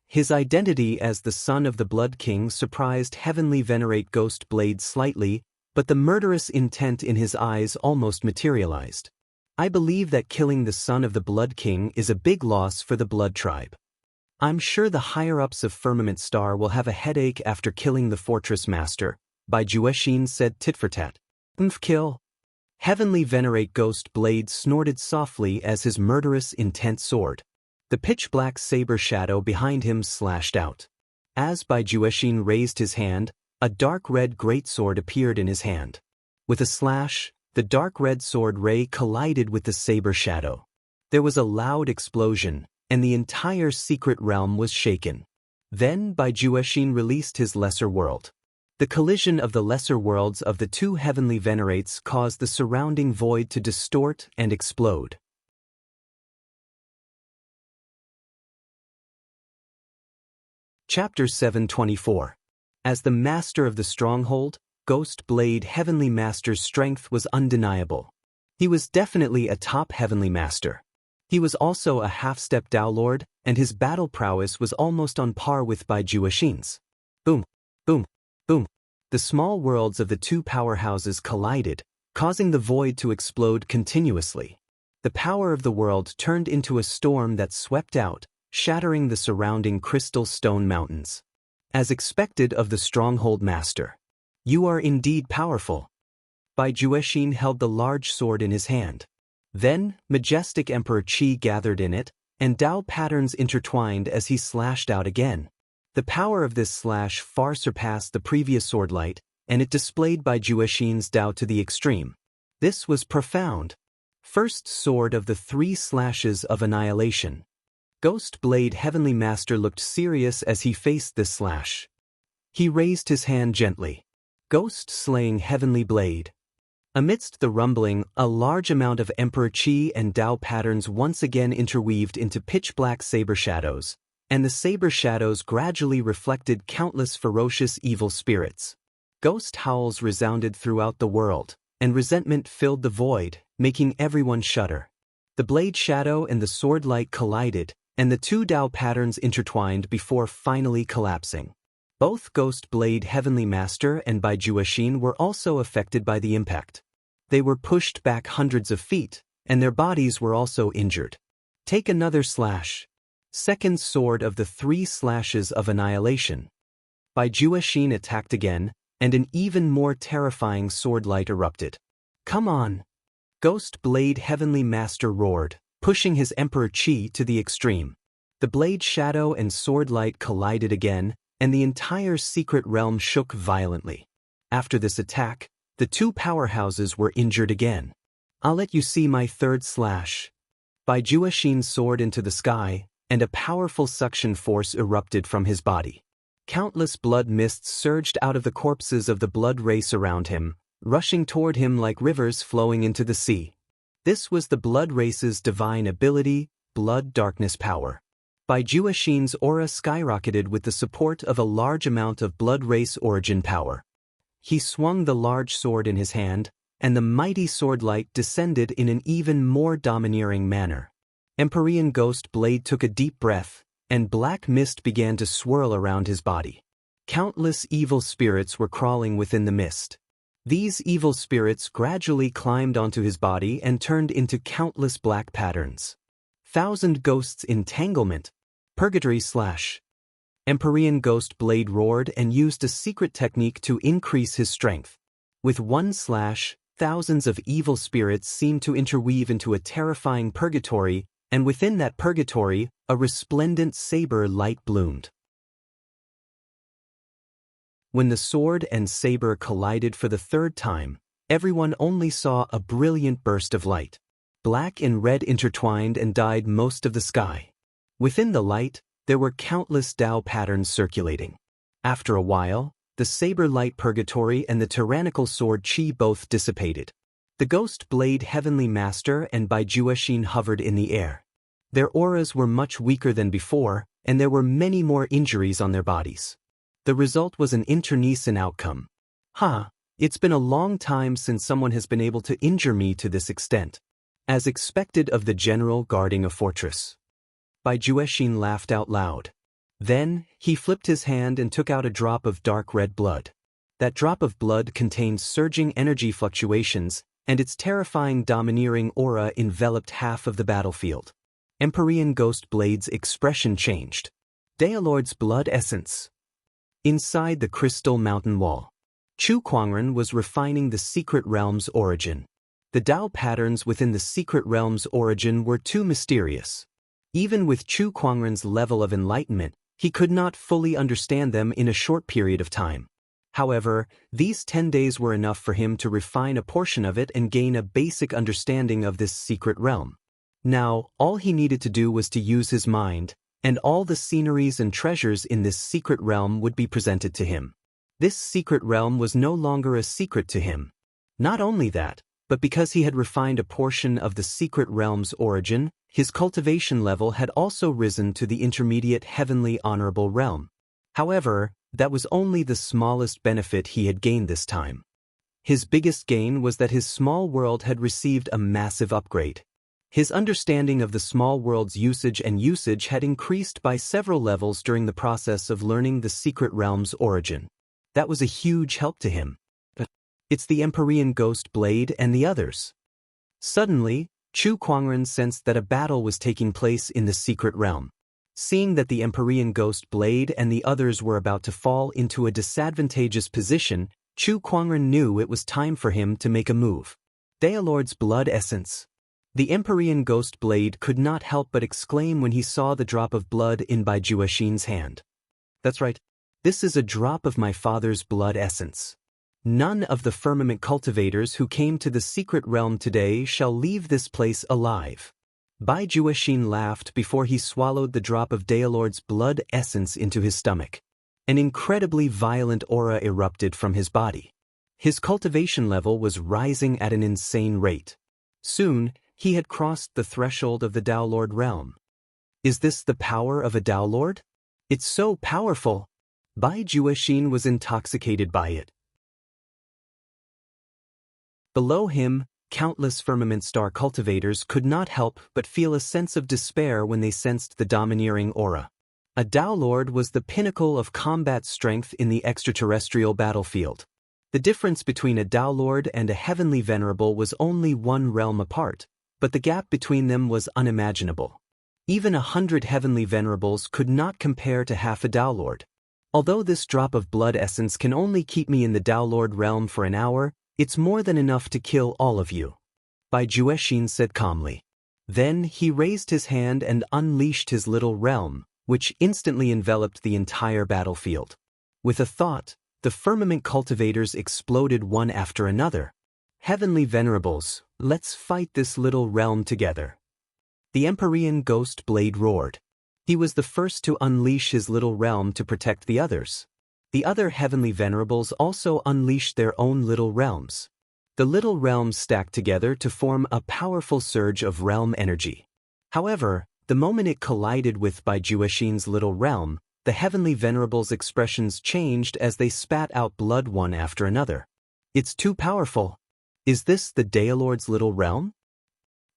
His identity as the son of the Blood King surprised Heavenly Venerate Ghost Blade slightly, but the murderous intent in his eyes almost materialized. I believe that killing the son of the Blood King is a big loss for the Blood Tribe. I'm sure the higher-ups of Firmament Star will have a headache after killing the Fortress Master, Bai Juexin said tit-for-tat. Kill. Heavenly Venerate Ghost Blade snorted softly as his murderous intent soared. The pitch-black saber shadow behind him slashed out. As Bai Juexin raised his hand, a dark red greatsword appeared in his hand. With a slash, the dark red sword ray collided with the saber shadow. There was a loud explosion, and the entire secret realm was shaken. Then Bai Juexin released his lesser world. The collision of the lesser worlds of the two heavenly venerates caused the surrounding void to distort and explode. Chapter 724. As the master of the stronghold, Ghost Blade Heavenly Master's strength was undeniable. He was definitely a top Heavenly Master. He was also a half-step Dao Lord, and his battle prowess was almost on par with Bai Juexin's. Boom, boom, boom. The small worlds of the two powerhouses collided, causing the void to explode continuously. The power of the world turned into a storm that swept out, shattering the surrounding crystal stone mountains. As expected of the stronghold master. You are indeed powerful. Bai Juexin held the large sword in his hand. Then, majestic Emperor Qi gathered in it, and Dao patterns intertwined as he slashed out again. The power of this slash far surpassed the previous sword light, and it displayed Bai Juexin's Dao to the extreme. This was profound. First sword of the 3 slashes of annihilation. Ghost Blade Heavenly Master looked serious as he faced this slash. He raised his hand gently. Ghost slaying Heavenly Blade. Amidst the rumbling, a large amount of Emperor Qi and Dao patterns once again interweaved into pitch-black saber shadows, and the saber shadows gradually reflected countless ferocious evil spirits. Ghost howls resounded throughout the world, and resentment filled the void, making everyone shudder. The blade shadow and the sword light collided, and the 2 Dao patterns intertwined before finally collapsing. Both Ghost Blade Heavenly Master and Bai Juexin were also affected by the impact. They were pushed back hundreds of feet, and their bodies were also injured. Take another slash. Second sword of the 3 slashes of annihilation. Bai Juexin attacked again, and an even more terrifying sword light erupted. Come on! Ghost Blade Heavenly Master roared, pushing his Emperor Qi to the extreme. The blade shadow and sword light collided again, and the entire secret realm shook violently. After this attack, the 2 powerhouses were injured again. I'll let you see my third slash. Bai Juexin soared into the sky, and a powerful suction force erupted from his body. Countless blood mists surged out of the corpses of the blood race around him, rushing toward him like rivers flowing into the sea. This was the blood race's divine ability, blood darkness power. Bai Juexin's aura skyrocketed with the support of a large amount of blood race origin power. He swung the large sword in his hand, and the mighty sword light descended in an even more domineering manner. Empyrean Ghost Blade took a deep breath, and black mist began to swirl around his body. Countless evil spirits were crawling within the mist. These evil spirits gradually climbed onto his body and turned into countless black patterns. 1,000 ghosts entanglement. Purgatory slash. Empyrean Ghost Blade roared and used a secret technique to increase his strength. With one slash, thousands of evil spirits seemed to interweave into a terrifying purgatory, and within that purgatory, a resplendent saber light bloomed. When the sword and saber collided for the third time, everyone only saw a brilliant burst of light. Black and red intertwined and dyed most of the sky. Within the light, there were countless Tao patterns circulating. After a while, the saber light purgatory and the tyrannical sword chi both dissipated. The ghost blade heavenly master and Bai Juexin hovered in the air. Their auras were much weaker than before, and there were many more injuries on their bodies. The result was an internecine outcome. It's been a long time since someone has been able to injure me to this extent. As expected of the general guarding a fortress. Bai Juexin laughed out loud. Then, he flipped his hand and took out a drop of dark red blood. That drop of blood contained surging energy fluctuations, and its terrifying domineering aura enveloped half of the battlefield. Empyrean Ghost Blade's expression changed. Daolord's blood essence. Inside the crystal mountain wall, Chu Kuangren was refining the secret realm's origin. The Tao patterns within the secret realm's origin were too mysterious. Even with Chu Kuangren's level of enlightenment, he could not fully understand them in a short period of time. However, these 10 days were enough for him to refine a portion of it and gain a basic understanding of this secret realm. Now, all he needed to do was to use his mind, and all the sceneries and treasures in this secret realm would be presented to him. This secret realm was no longer a secret to him. Not only that, but because he had refined a portion of the secret realm's origin, his cultivation level had also risen to the intermediate heavenly honorable realm. However, that was only the smallest benefit he had gained this time. His biggest gain was that his small world had received a massive upgrade. His understanding of the small world's usage had increased by several levels during the process of learning the secret realm's origin. That was a huge help to him. It's the Empyrean Ghost Blade and the others. Suddenly, Chu Kuangren sensed that a battle was taking place in the secret realm. Seeing that the Empyrean Ghost Blade and the others were about to fall into a disadvantageous position, Chu Kuangren knew it was time for him to make a move. Daolord's blood essence. The Empyrean Ghost Blade could not help but exclaim when he saw the drop of blood in Bai Juexin's hand. That's right. This is a drop of my father's blood essence. None of the firmament cultivators who came to the secret realm today shall leave this place alive. Bai Juexin laughed before he swallowed the drop of Daolord's blood essence into his stomach. An incredibly violent aura erupted from his body. His cultivation level was rising at an insane rate. Soon, he had crossed the threshold of the Daolord realm. Is this the power of a Daolord? It's so powerful. Bai Juexin was intoxicated by it. Below him, countless firmament star cultivators could not help but feel a sense of despair when they sensed the domineering aura. A Daolord was the pinnacle of combat strength in the extraterrestrial battlefield. The difference between a Daolord and a heavenly venerable was only one realm apart, but the gap between them was unimaginable. Even 100 heavenly venerables could not compare to half a Daolord. Although this drop of blood essence can only keep me in the Daolord realm for an hour, it's more than enough to kill all of you. Bai Juexin said calmly. Then he raised his hand and unleashed his little realm, which instantly enveloped the entire battlefield. With a thought, the firmament cultivators exploded one after another. Heavenly venerables, let's fight this little realm together. The Empyrean Ghost Blade roared. He was the first to unleash his little realm to protect the others. The other heavenly venerables also unleashed their own little realms. The little realms stacked together to form a powerful surge of realm energy. However, the moment it collided with Bai Juexin's little realm, the heavenly venerables' expressions changed as they spat out blood one after another. It's too powerful. Is this the Daolord's little realm?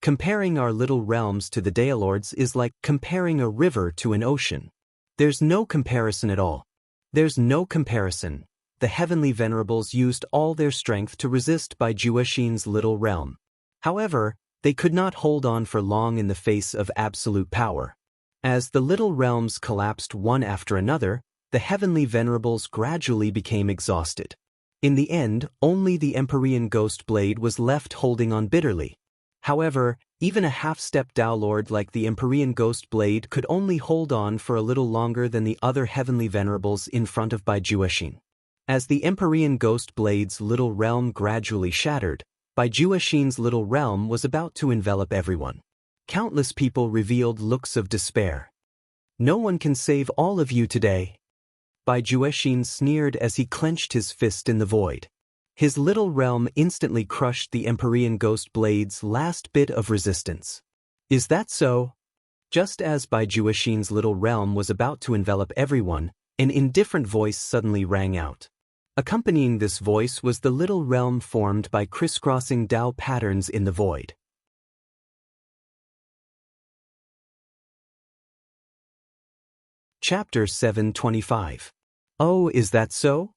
Comparing our little realms to the Daolord's is like comparing a river to an ocean. There's no comparison at all. There's no comparison. The heavenly venerables used all their strength to resist Bai Juexin's little realm. However, they could not hold on for long in the face of absolute power. As the little realms collapsed one after another, the heavenly venerables gradually became exhausted. In the end, only the Empyrean Ghost Blade was left holding on bitterly. However, even a half-step Tao Lord like the Empyrean Ghost Blade could only hold on for a little longer than the other heavenly venerables in front of Baijuexin. As the Empyrean Ghost Blade's little realm gradually shattered, Baijuexin's little realm was about to envelop everyone. Countless people revealed looks of despair. "No one can save all of you today." Baijuexin sneered as he clenched his fist in the void. His little realm instantly crushed the Empyrean Ghost Blade's last bit of resistance. "Is that so?" Just as Baijuexin's little realm was about to envelop everyone, an indifferent voice suddenly rang out. Accompanying this voice was the little realm formed by crisscrossing Tao patterns in the void. Chapter 725. "Oh, is that so?"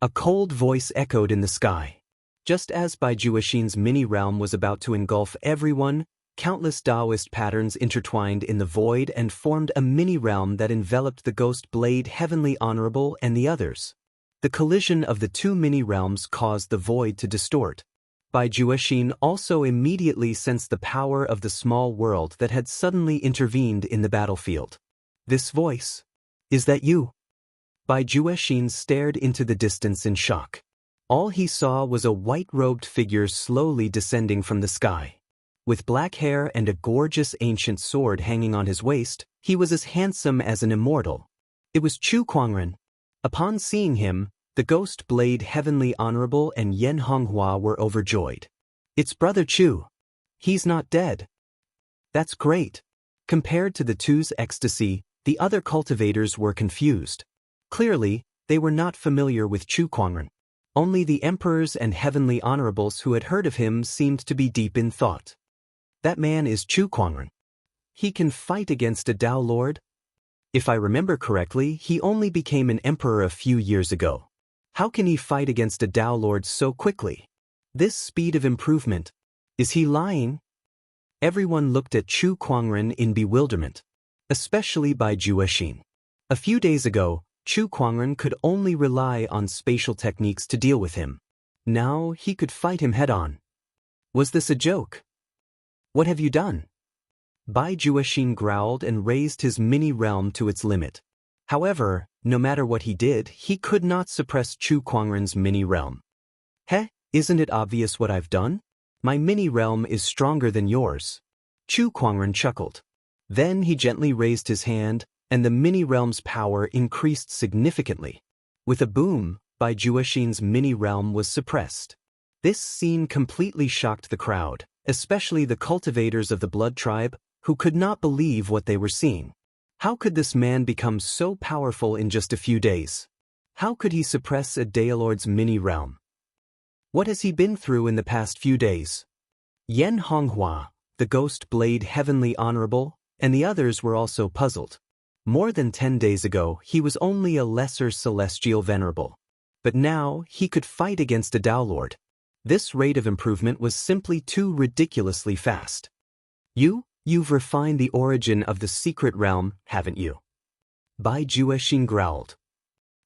A cold voice echoed in the sky. Just as Baijuexin's mini-realm was about to engulf everyone, countless Taoist patterns intertwined in the void and formed a mini-realm that enveloped the Ghost Blade Heavenly Honorable and the others. The collision of the two mini-realms caused the void to distort. Baijuexin also immediately sensed the power of the small world that had suddenly intervened in the battlefield. This voice. "Is that you?" Baijuexin stared into the distance in shock. All he saw was a white-robed figure slowly descending from the sky. With black hair and a gorgeous ancient sword hanging on his waist, he was as handsome as an immortal. It was Chu Kuangren. Upon seeing him, the Ghost Blade Heavenly Honorable and Yan Honghua were overjoyed. "It's Brother Chu. He's not dead." "That's great." Compared to the two's ecstasy, the other cultivators were confused. Clearly, they were not familiar with Chu Kuangren. Only the emperors and heavenly honorables who had heard of him seemed to be deep in thought. "That man is Chu Kuangren. He can fight against a Tao Lord?" "If I remember correctly, he only became an emperor a few years ago. How can he fight against a Tao Lord so quickly? This speed of improvement. Is he lying?" Everyone looked at Chu Kuangren in bewilderment, especially Baijuexin. A few days ago, Chu Kuangren could only rely on spatial techniques to deal with him. Now he could fight him head-on. Was this a joke? "What have you done?" Baijuexin growled and raised his mini-realm to its limit. However, no matter what he did, he could not suppress Chu Kuangren's mini-realm. "Heh, isn't it obvious what I've done? My mini-realm is stronger than yours." Chu Kuangren chuckled. Then he gently raised his hand, and the mini-realm's power increased significantly. With a boom, Baijuexin's mini-realm was suppressed. This scene completely shocked the crowd, especially the cultivators of the Blood Tribe, who could not believe what they were seeing. How could this man become so powerful in just a few days? How could he suppress a Daolord's mini-realm? What has he been through in the past few days? Yan Honghua, the Ghost Blade Heavenly Honorable, and the others were also puzzled. More than 10 days ago, he was only a lesser celestial venerable. But now, he could fight against a Tao Lord. This rate of improvement was simply too ridiculously fast. You've refined the origin of the secret realm, haven't you?" Baijuexin growled.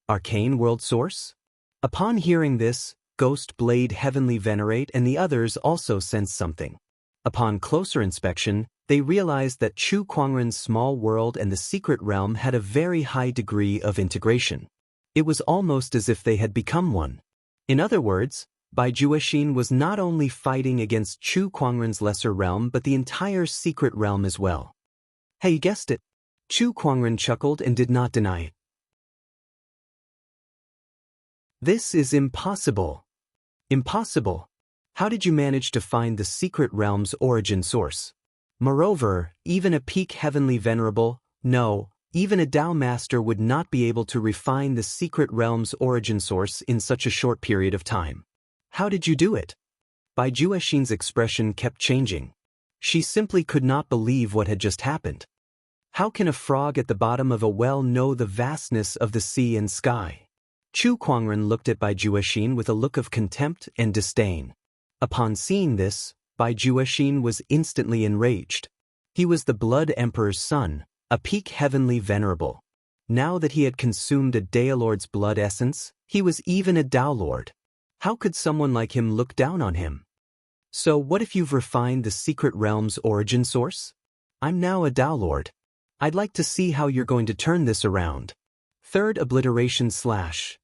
"Arcane World Source?" Upon hearing this, Ghost Blade Heavenly Venerate and the others also sensed something. Upon closer inspection, they realized that Chu Kuangren's small world and the secret realm had a very high degree of integration. It was almost as if they had become one. In other words, Baijuexin was not only fighting against Chu Kuangren's lesser realm but the entire secret realm as well. "Hey, you guessed it." Chu Kuangren chuckled and did not deny it. "This is impossible." "Impossible? How did you manage to find the secret realm's origin source? Moreover, even a peak heavenly venerable, no, even a Tao master would not be able to refine the secret realm's origin source in such a short period of time. How did you do it?" Baijuexin's expression kept changing. She simply could not believe what had just happened. How can a frog at the bottom of a well know the vastness of the sea and sky? Chu Kuangren looked at Baijuexin with a look of contempt and disdain. Upon seeing this, Baijuexin was instantly enraged. He was the Blood Emperor's son, A peak heavenly venerable. Now that he had consumed a Daolord's blood essence, he was even a Daolord. How could someone like him look down on him? So what if you've refined the secret realm's origin source? I'm now a Daolord. I'd like to see how you're going to turn this around. Third obliteration slash.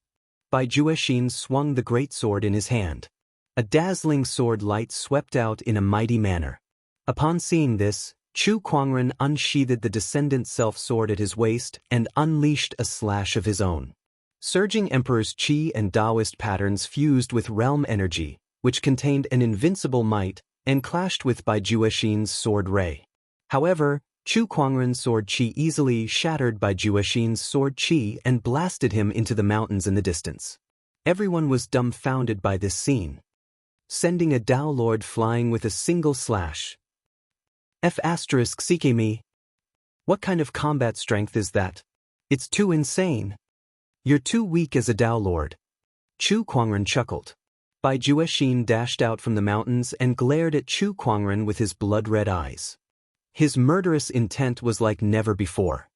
Bai Juexin swung the great sword in his hand. A dazzling sword light swept out in a mighty manner. Upon seeing this, Chu Kuangren unsheathed the descendant self-sword at his waist and unleashed a slash of his own. Surging Emperor's Qi and Taoist patterns fused with realm energy, which contained an invincible might, and clashed with Bai Juexin's sword ray. However, Chu Kuangren's sword Qi easily shattered Bai Juexin's sword Qi and blasted him into the mountains in the distance. Everyone was dumbfounded by this scene. Sending a Daolord flying with a single slash. F***ck me. What kind of combat strength is that? It's too insane. You're too weak as a Daolord. Chu Kuangren chuckled. Bai Juexin dashed out from the mountains and glared at Chu Kuangren with his blood-red eyes. His murderous intent was like never before.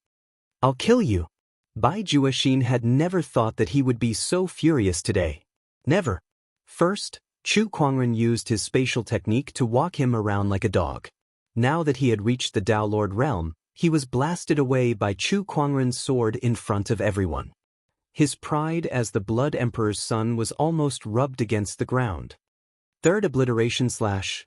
I'll kill you. Bai Juexin had never thought that he would be so furious today. Never. First, Chu Kuangren used his spatial technique to walk him around like a dog. Now that he had reached the Daolord realm, he was blasted away by Chu Kuangren's sword in front of everyone. His pride as the Blood Emperor's son was almost rubbed against the ground. Third obliteration slash.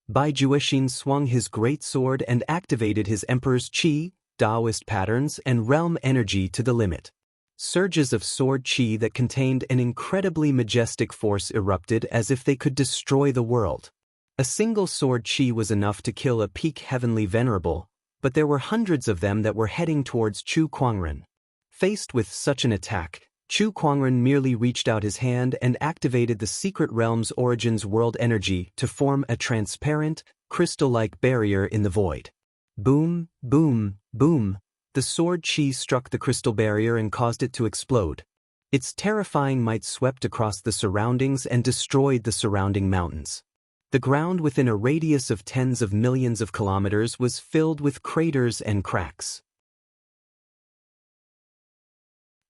Bai Juexin swung his great sword and activated his Emperor's Qi, Taoist patterns and realm energy to the limit. Surges of sword Qi that contained an incredibly majestic force erupted as if they could destroy the world. A single sword Qi was enough to kill a peak heavenly venerable, but there were hundreds of them that were heading towards Chu Kuangren. Faced with such an attack, Chu Kuangren merely reached out his hand and activated the secret realm's origins world energy to form a transparent, crystal-like barrier in the void. Boom, boom, boom. The sword Qi struck the crystal barrier and caused it to explode. Its terrifying might swept across the surroundings and destroyed the surrounding mountains. The ground within a radius of tens of millions of kilometers was filled with craters and cracks.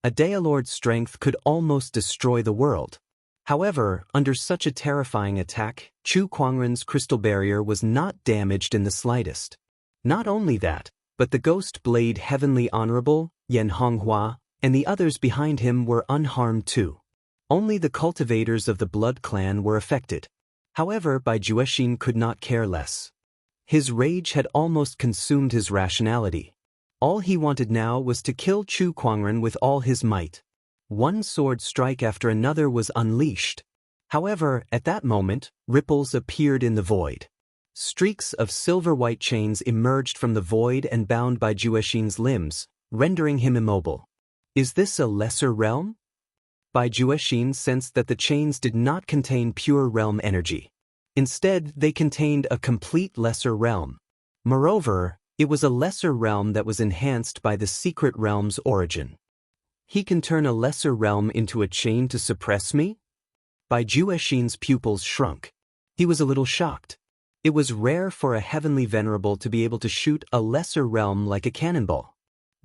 A Daolord's strength could almost destroy the world. However, under such a terrifying attack, Chu Kuangren's crystal barrier was not damaged in the slightest. Not only that, but the Ghost Blade Heavenly Honorable, Yan Honghua, and the others behind him were unharmed too. Only the cultivators of the Blood Clan were affected. However, Bai Juexin could not care less. His rage had almost consumed his rationality. All he wanted now was to kill Chu Kuangren with all his might. One sword strike after another was unleashed. However, at that moment, ripples appeared in the void. Streaks of silver-white chains emerged from the void and bound Bai Juexin's limbs, rendering him immobile. Is this a lesser realm? Bai Juexin sensed that the chains did not contain pure realm energy. Instead, they contained a complete lesser realm. Moreover, it was a lesser realm that was enhanced by the secret realm's origin. He can turn a lesser realm into a chain to suppress me? Bai Juexin's pupils shrunk. He was a little shocked. It was rare for a heavenly venerable to be able to shoot a lesser realm like a cannonball.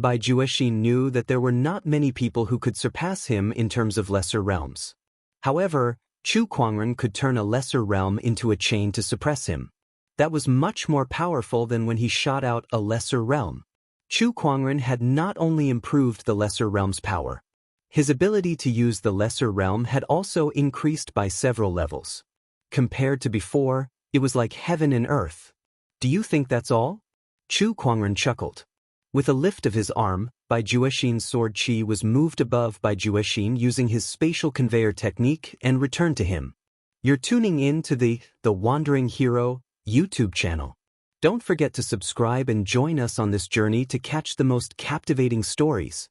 Bai Juexin knew that there were not many people who could surpass him in terms of lesser realms. However, Chu Kuangren could turn a lesser realm into a chain to suppress him. That was much more powerful than when he shot out a lesser realm. Chu Kuangren had not only improved the lesser realm's power. His ability to use the lesser realm had also increased by several levels. Compared to before, it was like heaven and earth. Do you think that's all? Chu Kuangren chuckled. With a lift of his arm, Bai Juexin's sword Qi was moved above Bai Juexin using his spatial conveyor technique and returned to him. You're tuning in to the Wandering Hero YouTube channel. Don't forget to subscribe and join us on this journey to catch the most captivating stories.